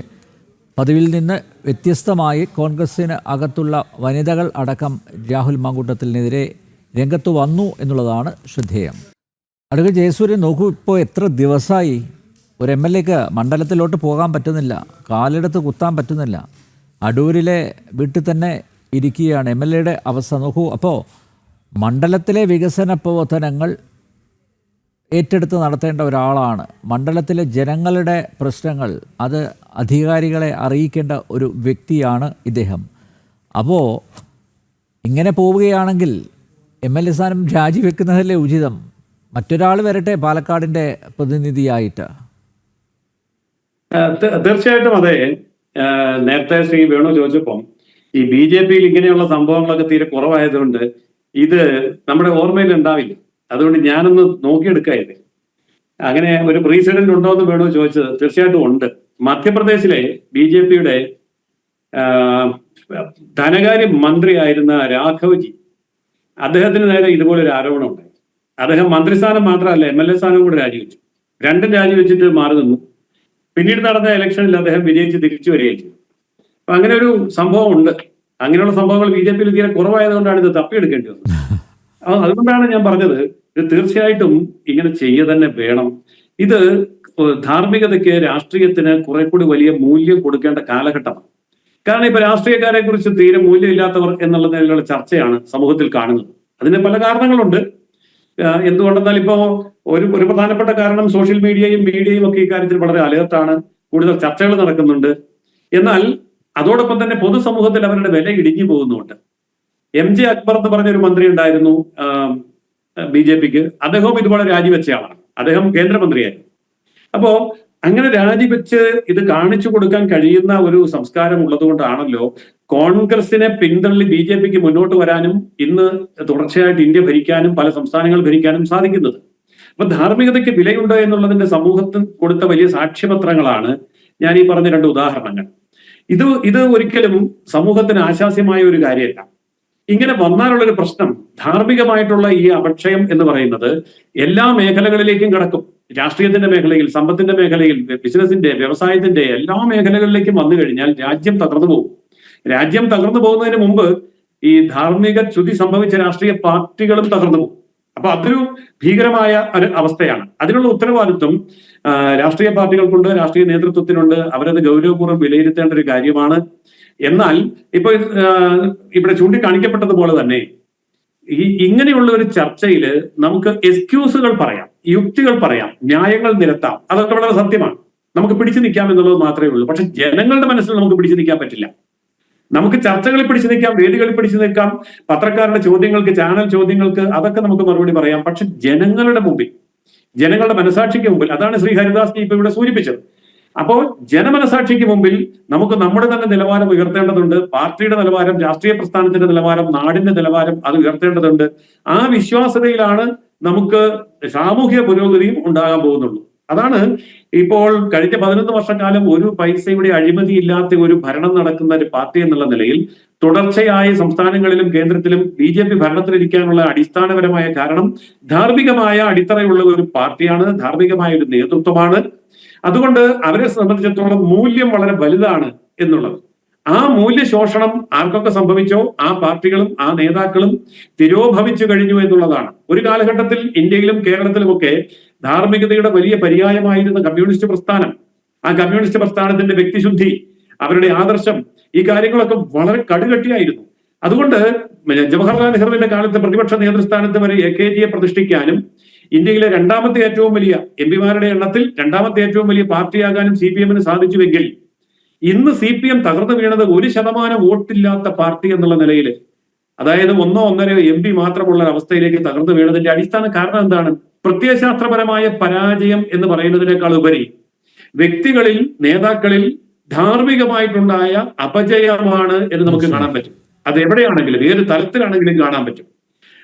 പതിവിൽ നിന്ന് വ്യത്യസ്തമായി കോൺഗ്രസ്സിന് അകത്തുള്ള വനിതകൾ അടക്കം രാഹുൽ മാങ്കൂട്ടത്തിനെതിരെ രംഗത്ത് വന്നു എന്നുള്ളതാണ് ശ്രദ്ധേയം. അഡ്വക്കേറ്റ് ജയസൂര്യൻ, നോക്കൂ, ഇപ്പോൾ എത്ര ദിവസമായി ഒരു MLAക്ക് മണ്ഡലത്തിലോട്ട് പോകാൻ പറ്റുന്നില്ല, കാലെടുത്ത് കുത്താൻ പറ്റുന്നില്ല, അടൂരിലെ വീട്ടിൽ തന്നെ ഇരിക്കുകയാണ്. MLAയുടെ അവസ്ഥ നോക്കൂ. അപ്പോൾ മണ്ഡലത്തിലെ വികസന പ്രവർത്തനങ്ങൾ ഏറ്റെടുത്ത് നടത്തേണ്ട ഒരാളാണ്. മണ്ഡലത്തിലെ ജനങ്ങളുടെ പ്രശ്നങ്ങൾ അത് അധികാരികളെ അറിയിക്കേണ്ട ഒരു വ്യക്തിയാണ് ഇദ്ദേഹം. അപ്പോൾ ഇങ്ങനെ പോവുകയാണെങ്കിൽ MLA സ്ഥാനം രാജിവെക്കുന്നതല്ലേ ഉചിതം? മറ്റൊരാൾ വരട്ടെ പാലക്കാടിൻ്റെ പ്രതിനിധിയായിട്ട്. തീർച്ചയായിട്ടും അതെ. നേരത്തെ ശ്രീ വേണു ചോദിച്ചപ്പം ഈ BJPയിൽ ഇങ്ങനെയുള്ള സംഭവങ്ങളൊക്കെ തീരെ കുറവായതുകൊണ്ട് ഇത് നമ്മുടെ ഓർമ്മയിൽ ഉണ്ടാവില്ല. അതുകൊണ്ട് ഞാനൊന്ന് നോക്കിയെടുക്കായത് അങ്ങനെ ഒരു പ്രീസിഡന്റ് ഉണ്ടോ എന്ന് വേണോ ചോദിച്ചത്. തീർച്ചയായിട്ടും ഉണ്ട്. മധ്യപ്രദേശിലെ BJPയുടെ ധനകാര്യ മന്ത്രിയായിരുന്ന രാഘവ്ജി, അദ്ദേഹത്തിന് നേരെ ഇതുപോലൊരു ആരോപണം ഉണ്ടായി. അദ്ദേഹം മന്ത്രിസ്ഥാനം മാത്രമല്ല MLA സ്ഥാനം കൂടെ രാജിവെച്ചു. രണ്ടും രാജിവെച്ചിട്ട് മാറി നിന്നു. പിന്നീട് നടന്ന ഇലക്ഷനിൽ അദ്ദേഹം വിജയിച്ച് തിരിച്ചു വരികയും ചെയ്തു. അപ്പൊ അങ്ങനെ ഒരു സംഭവം ഉണ്ട്. അങ്ങനെയുള്ള സംഭവങ്ങൾ BJPയിൽ തീരെ കുറവായതുകൊണ്ടാണ് ഇത് തപ്പിയെടുക്കേണ്ടി വന്നത്. അതുകൊണ്ടാണ് ഞാൻ പറഞ്ഞത് ഇത് തീർച്ചയായിട്ടും ഇങ്ങനെ ചെയ്യുക തന്നെ വേണം. ഇത് ധാർമ്മികതയ്ക്ക്, രാഷ്ട്രീയത്തിന് കുറെ കൂടി വലിയ മൂല്യം കൊടുക്കേണ്ട കാലഘട്ടമാണ്. കാരണം ഇപ്പൊ രാഷ്ട്രീയക്കാരെ കുറിച്ച് തീരെ മൂല്യമില്ലാത്തവർ എന്നുള്ള നിലയിലുള്ള ചർച്ചയാണ് സമൂഹത്തിൽ കാണുന്നത്. അതിന് പല കാരണങ്ങളുണ്ട്. എന്തുകൊണ്ടെന്നാൽ ഇപ്പോ ഒരു പ്രധാനപ്പെട്ട കാരണം സോഷ്യൽ മീഡിയയും ഒക്കെ ഇക്കാര്യത്തിൽ വളരെ അലേർട്ടാണ്. കൂടുതൽ ചർച്ചകൾ നടക്കുന്നുണ്ട്. എന്നാൽ അതോടൊപ്പം തന്നെ പൊതുസമൂഹത്തിൽ അവരുടെ വില ഇടിഞ്ഞു പോകുന്നുണ്ട്. MJ അക്ബർ എന്ന് പറഞ്ഞൊരു മന്ത്രി ഉണ്ടായിരുന്നു BJPക്ക്. അദ്ദേഹവും ഇതുപോലെ രാജിവെച്ചയാളാണ്. അദ്ദേഹം കേന്ദ്രമന്ത്രിയായിരുന്നു. അപ്പോ അങ്ങനെ രാജിവെച്ച് ഇത് കാണിച്ചു കൊടുക്കാൻ കഴിയുന്ന ഒരു സംസ്കാരം ഉള്ളതുകൊണ്ടാണല്ലോ കോൺഗ്രസിനെ പിന്തള്ളി BJPക്ക് മുന്നോട്ട് വരാനും ഇന്ന് തുടർച്ചയായിട്ട് ഇന്ത്യ ഭരിക്കാനും പല സംസ്ഥാനങ്ങൾ ഭരിക്കാനും സാധിക്കുന്നത്. അപ്പൊ ധാർമ്മികതയ്ക്ക് വിലയുണ്ടോ എന്നുള്ളതിന്റെ സമൂഹത്തിൽ കൊടുത്ത വലിയ സാക്ഷ്യപത്രങ്ങളാണ് ഞാൻ ഈ പറഞ്ഞ 2 ഉദാഹരണങ്ങൾ. ഇത് ഒരിക്കലും സമൂഹത്തിന് ആശാസ്യമായ ഒരു കാര്യമല്ല. ഇങ്ങനെ വന്നാലുള്ളൊരു പ്രശ്നം, ധാർമ്മികമായിട്ടുള്ള ഈ അപക്ഷയം എന്ന് പറയുന്നത് എല്ലാ മേഖലകളിലേക്കും കടക്കും. രാഷ്ട്രീയത്തിന്റെ മേഖലയിൽ, സമ്പത്തിന്റെ മേഖലയിൽ, ബിസിനസിന്റെ, വ്യവസായത്തിന്റെ എല്ലാ മേഖലകളിലേക്കും വന്നു കഴിഞ്ഞാൽ രാജ്യം തകർന്നു പോകും. രാജ്യം തകർന്നു പോകുന്നതിന് മുമ്പ് ഈ ധാർമ്മിക ച്യുതി സംഭവിച്ച രാഷ്ട്രീയ പാർട്ടികളും തകർന്നു പോകും. അപ്പൊ അതൊരു ഭീകരമായ ഒരു അവസ്ഥയാണ്. അതിനുള്ള ഉത്തരവാദിത്വം രാഷ്ട്രീയ പാർട്ടികൾക്കുണ്ട്, രാഷ്ട്രീയ നേതൃത്വത്തിനുണ്ട്. അവരത് ഗൗരവപൂർവ്വം വിലയിരുത്തേണ്ട ഒരു കാര്യമാണ്. എന്നാൽ ഇപ്പൊ ഇവിടെ ചൂണ്ടിക്കാണിക്കപ്പെട്ടതുപോലെ തന്നെ ഇങ്ങനെയുള്ള ഒരു ചർച്ചയിൽ നമുക്ക് എക്സ്ക്യൂസുകൾ പറയാം, യുക്തികൾ പറയാം, ന്യായങ്ങൾ നിരത്താം. അതൊക്കെ വളരെ സത്യമാണ്. നമുക്ക് പിടിച്ചു നിൽക്കാം എന്നുള്ളത് മാത്രമേ ഉള്ളൂ. പക്ഷെ ജനങ്ങളുടെ മനസ്സിൽ നമുക്ക് പിടിച്ചു നിൽക്കാൻ പറ്റില്ല. നമുക്ക് ചർച്ചകളിൽ പിടിച്ചു നിൽക്കാം, വേദികളിൽ പിടിച്ചു നിൽക്കാം, പത്രക്കാരുടെ ചോദ്യങ്ങൾക്ക്, ചാനൽ ചോദ്യങ്ങൾക്ക് അതൊക്കെ നമുക്ക് മറുപടി പറയാം. പക്ഷെ ജനങ്ങളുടെ മുമ്പിൽ, ജനങ്ങളുടെ മനസാക്ഷിക്ക് മുമ്പിൽ, അതാണ് ശ്രീ ഹരിദാസ് ജി ഇപ്പൊ ഇവിടെ സൂചിപ്പിച്ചത്. അപ്പോൾ ജനമനസാക്ഷിക്ക് മുമ്പിൽ നമുക്ക് നമ്മുടെ തന്നെ നിലവാരം ഉയർത്തേണ്ടതുണ്ട്. പാർട്ടിയുടെ നിലവാരം, രാഷ്ട്രീയ പ്രസ്ഥാനത്തിന്റെ നിലവാരം, നാടിന്റെ നിലവാരം അത് ഉയർത്തേണ്ടതുണ്ട്. ആ വിശ്വാസ്യതയിലാണ് നമുക്ക് സാമൂഹിക പുരോഗതിയും ഉണ്ടാകാൻ പോകുന്നുള്ളൂ. അതാണ് ഇപ്പോൾ കഴിഞ്ഞ 11 വർഷക്കാലം ഒരു പൈസയുടെ അഴിമതിയില്ലാത്ത ഒരു ഭരണം നടക്കുന്ന ഒരു പാർട്ടി എന്നുള്ള നിലയിൽ തുടർച്ചയായ സംസ്ഥാനങ്ങളിലും കേന്ദ്രത്തിലും BJP ഭരണത്തിലിരിക്കാനുള്ള അടിസ്ഥാനപരമായ കാരണം ധാർമ്മികമായ അടിത്തറയുള്ള ഒരു പാർട്ടിയാണ്, ധാർമ്മികമായ ഒരു നേതൃത്വമാണ്. അതുകൊണ്ട് അവരെ സംബന്ധിച്ചിടത്തോളം മൂല്യം വളരെ വലുതാണ് എന്നുള്ളത്. ആ മൂല്യശോഷണം ആർക്കൊക്കെ സംഭവിച്ചോ ആ പാർട്ടികളും ആ നേതാക്കളും തിരോഭവിച്ചു കഴിഞ്ഞു എന്നുള്ളതാണ്. ഒരു കാലഘട്ടത്തിൽ ഇന്ത്യയിലും കേരളത്തിലുമൊക്കെ ധാർമ്മികതയുടെ വലിയ പര്യായമായിരുന്ന കമ്മ്യൂണിസ്റ്റ് പ്രസ്ഥാനം, ആ കമ്മ്യൂണിസ്റ്റ് പ്രസ്ഥാനത്തിന്റെ വ്യക്തിശുദ്ധി, അവരുടെ ആദർശം, ഈ കാര്യങ്ങളൊക്കെ വളരെ കടുകട്ടിയായിരുന്നു. അതുകൊണ്ട് ജവഹർലാൽ നെഹ്റുവിന്റെ കാലത്ത് പ്രതിപക്ഷ നേതൃസ്ഥാനത്ത് വരെ AKGയെ പ്രതിഷ്ഠിക്കാനും ഇന്ത്യയിലെ രണ്ടാമത്തെ ഏറ്റവും വലിയ എംപിമാരുടെ എണ്ണത്തിൽ രണ്ടാമത്തെ ഏറ്റവും വലിയ പാർട്ടിയാകാനും CPM-ന് സാധിച്ചുവെങ്കിൽ ഇന്ന് CPM തകർന്നു വീണത് 1% വോട്ടില്ലാത്ത പാർട്ടി എന്നുള്ള നിലയിൽ, അതായത് 1-1.5 MP മാത്രമുള്ള അവസ്ഥയിലേക്ക് തകർന്നു വീണതിന്റെ അടിസ്ഥാന കാരണം എന്താണ്? പ്രത്യയശാസ്ത്രപരമായ പരാജയം എന്ന് പറയുന്നതിനേക്കാൾ ഉപരി വ്യക്തികളിൽ, നേതാക്കളിൽ ധാർമ്മികമായിട്ടുണ്ടായ അപജയമാണ് എന്ന് നമുക്ക് കാണാൻ പറ്റും. അത് എവിടെയാണെങ്കിലും ഏത് തലത്തിലാണെങ്കിലും കാണാൻ പറ്റും.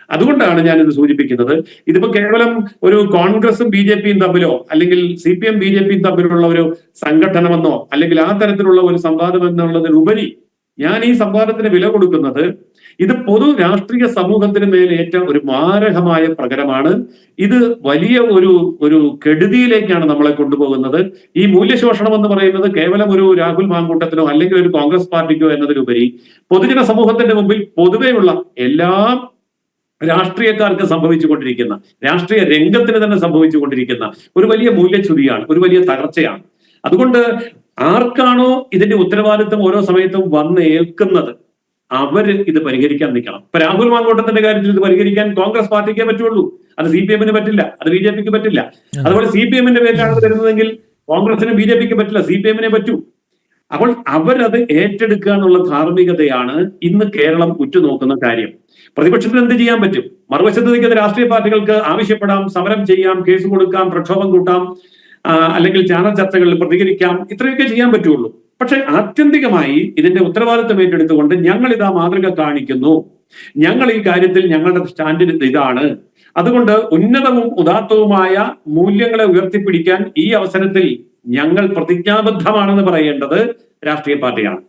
അതുകൊണ്ടാണ് ഞാൻ ഇത് സൂചിപ്പിക്കുന്നത്. ഇതിപ്പോ കേവലം ഒരു കോൺഗ്രസും BJP-യും തമ്മിലോ അല്ലെങ്കിൽ CPM BJP-യും തമ്മിലുള്ള ഒരു സംഘടനമെന്നോ അല്ലെങ്കിൽ ആ തരത്തിലുള്ള ഒരു സംവാദം എന്നുള്ളതിനുപരി ഞാൻ ഈ സംവാദത്തിന് വില കൊടുക്കുന്നത് ഇത് പൊതു രാഷ്ട്രീയ സമൂഹത്തിന് മേലേറ്റ ഒരു മാരകമായ പ്രകടനമാണ്. ഇത് വലിയ ഒരു കെടുതിയിലേക്കാണ് നമ്മളെ കൊണ്ടുപോകുന്നത്. ഈ മൂല്യശോഷണം എന്ന് പറയുന്നത് കേവലം ഒരു രാഹുൽ മാങ്കൂട്ടത്തിനോ അല്ലെങ്കിൽ ഒരു കോൺഗ്രസ് പാർട്ടിക്കോ എന്നതിലുപരി പൊതുജന സമൂഹത്തിന്റെ മുമ്പിൽ പൊതുവെയുള്ള എല്ലാ രാഷ്ട്രീയക്കാർക്ക് സംഭവിച്ചുകൊണ്ടിരിക്കുന്ന, രാഷ്ട്രീയ രംഗത്തിന് തന്നെ സംഭവിച്ചുകൊണ്ടിരിക്കുന്ന ഒരു വലിയ മൂല്യച്യുതിയാണ്, ഒരു വലിയ തകർച്ചയാണ്. അതുകൊണ്ട് ആർക്കാണോ ഇതിന്റെ ഉത്തരവാദിത്വം ഓരോ സമയത്തും വന്ന് ഏൽക്കുന്നത് അവര് ഇത് പരിഹരിക്കാൻ നിൽക്കണം. ഇപ്പൊ രാഹുൽ മാങ്കൂട്ടത്തിന്റെ കാര്യത്തിൽ ഇത് പരിഹരിക്കാൻ കോൺഗ്രസ് പാർട്ടിക്കേ പറ്റുള്ളൂ, അത് CPM-ന് പറ്റില്ല, അത് BJP-ക്ക് പറ്റില്ല. അതുപോലെ CPM-ന്റെ പേരിലാണ് വരുന്നതെങ്കിൽ കോൺഗ്രസിന് BJP-ക്ക് പറ്റില്ല, CPM-നെ പറ്റൂ. അപ്പോൾ അവരത് ഏറ്റെടുക്കുക എന്നുള്ള ധാർമ്മികതയാണ് ഇന്ന് കേരളം ഉറ്റുനോക്കുന്ന കാര്യം. പ്രതിപക്ഷത്തിന് എന്ത് ചെയ്യാൻ പറ്റും? മറുവശത്ത് നിൽക്കുന്ന രാഷ്ട്രീയ പാർട്ടികൾക്ക് ആവശ്യപ്പെടാം, സമരം ചെയ്യാം, കേസ് കൊടുക്കാം, പ്രക്ഷോഭം കൂട്ടാം, അല്ലെങ്കിൽ ചാനൽ ചർച്ചകളിൽ പ്രതികരിക്കാം, ഇത്രയൊക്കെ ചെയ്യാൻ പറ്റുള്ളൂ. പക്ഷെ ആത്യന്തികമായി ഇതിന്റെ ഉത്തരവാദിത്വം ഏറ്റെടുത്തുകൊണ്ട് ഞങ്ങൾ ഇതാ മാതൃക കാണിക്കുന്നു, ഞങ്ങൾ ഈ കാര്യത്തിൽ ഞങ്ങളുടെ സ്റ്റാൻഡിൽ ഇതാണ്, അതുകൊണ്ട് ഉന്നതവും ഉദാത്തവുമായ മൂല്യങ്ങളെ ഉയർത്തിപ്പിടിക്കാൻ ഈ അവസരത്തിൽ ഞങ്ങൾ പ്രതിജ്ഞാബദ്ധമാണെന്ന് പറയേണ്ടത് രാഷ്ട്രീയ പാർട്ടിയാണ്.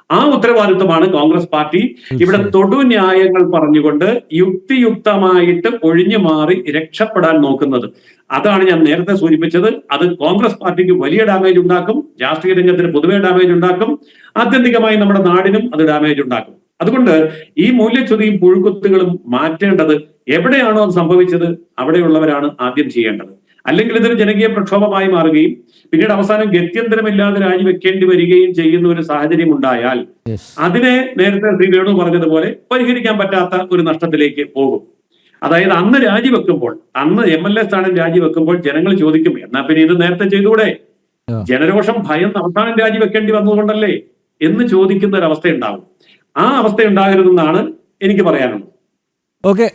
ആ ഉത്തരവാദിത്വമാണ് കോൺഗ്രസ് പാർട്ടി ഇവിടെ തൊടുന്യായങ്ങൾ പറഞ്ഞുകൊണ്ട് യുക്തിയുക്തമായിട്ട് ഒഴിഞ്ഞു മാറി രക്ഷപ്പെടാൻ നോക്കുന്നത്. അതാണ് ഞാൻ നേരത്തെ സൂചിപ്പിച്ചത്. അത് കോൺഗ്രസ് പാർട്ടിക്ക് വലിയ ഡാമേജ് ഉണ്ടാക്കും, രാഷ്ട്രീയ രംഗത്തിന് പൊതുവെ ഡാമേജ് ഉണ്ടാക്കും, ആത്യന്തികമായി നമ്മുടെ നാടിനും അത് ഡാമേജ് ഉണ്ടാക്കും. അതുകൊണ്ട് ഈ മൂല്യച്യുതിയും പുഴുക്കുത്തുകളും മാറ്റേണ്ടത് എവിടെയാണോ അത് സംഭവിച്ചത് അവിടെയുള്ളവരാണ് ആദ്യം ചെയ്യേണ്ടത്. അല്ലെങ്കിൽ ഇതൊരു ജനകീയ പ്രക്ഷോഭമായി മാറുകയും പിന്നീട് അവസാനം ഗത്യന്തരമില്ലാതെ രാജിവെക്കേണ്ടി വരികയും ചെയ്യുന്ന ഒരു സാഹചര്യം ഉണ്ടായാൽ അതിനെ നേരത്തെ ശ്രീ വേണു പറഞ്ഞതുപോലെ പരിഹരിക്കാൻ പറ്റാത്ത ഒരു നഷ്ടത്തിലേക്ക് പോകും. അതായത് അന്ന് രാജിവെക്കുമ്പോൾ, അന്ന് MLA സ്ഥാനം രാജിവെക്കുമ്പോൾ ജനങ്ങൾ ചോദിക്കും, എന്നാ പിന്നെ ഇത് നേരത്തെ ചെയ്തുകൂടെ? ജനരോഷം ഭയം അവസാനം രാജിവെക്കേണ്ടി വന്നതുകൊണ്ടല്ലേ എന്ന് ചോദിക്കുന്ന ഒരു അവസ്ഥ ഉണ്ടാവും. ആ അവസ്ഥ ഉണ്ടാകരുതെന്നാണ് എനിക്ക് പറയാനുള്ളത്. ഓക്കെ,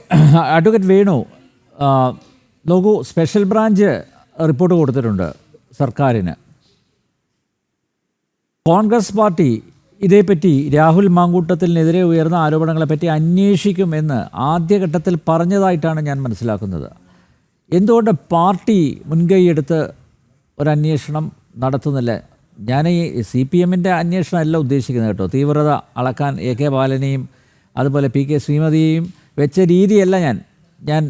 അഡ്വക്കേറ്റ് വേണു, നോക്കൂ, സ്പെഷ്യൽ ബ്രാഞ്ച് റിപ്പോർട്ട് കൊടുത്തിട്ടുണ്ട് സർക്കാരിന്. കോൺഗ്രസ് പാർട്ടി ഇതേപ്പറ്റി രാഹുൽ മാങ്കൂട്ടത്തിനെതിരെ ഉയർന്ന ആരോപണങ്ങളെപ്പറ്റി അന്വേഷിക്കുമെന്ന് ആദ്യഘട്ടത്തിൽ പറഞ്ഞതായിട്ടാണ് ഞാൻ മനസ്സിലാക്കുന്നത്. എന്തുകൊണ്ട് പാർട്ടി മുൻകൈയെടുത്ത് ഒരന്വേഷണം നടത്തുന്നില്ല? ഞാൻ ഈ CPM-ൻ്റെ അന്വേഷണമല്ല ഉദ്ദേശിക്കുന്നത് കേട്ടോ. തീവ്രത അളക്കാൻ AK ബാലനെയും അതുപോലെ PK ശ്രീമതിയെയും വെച്ച രീതിയല്ല ഞാൻ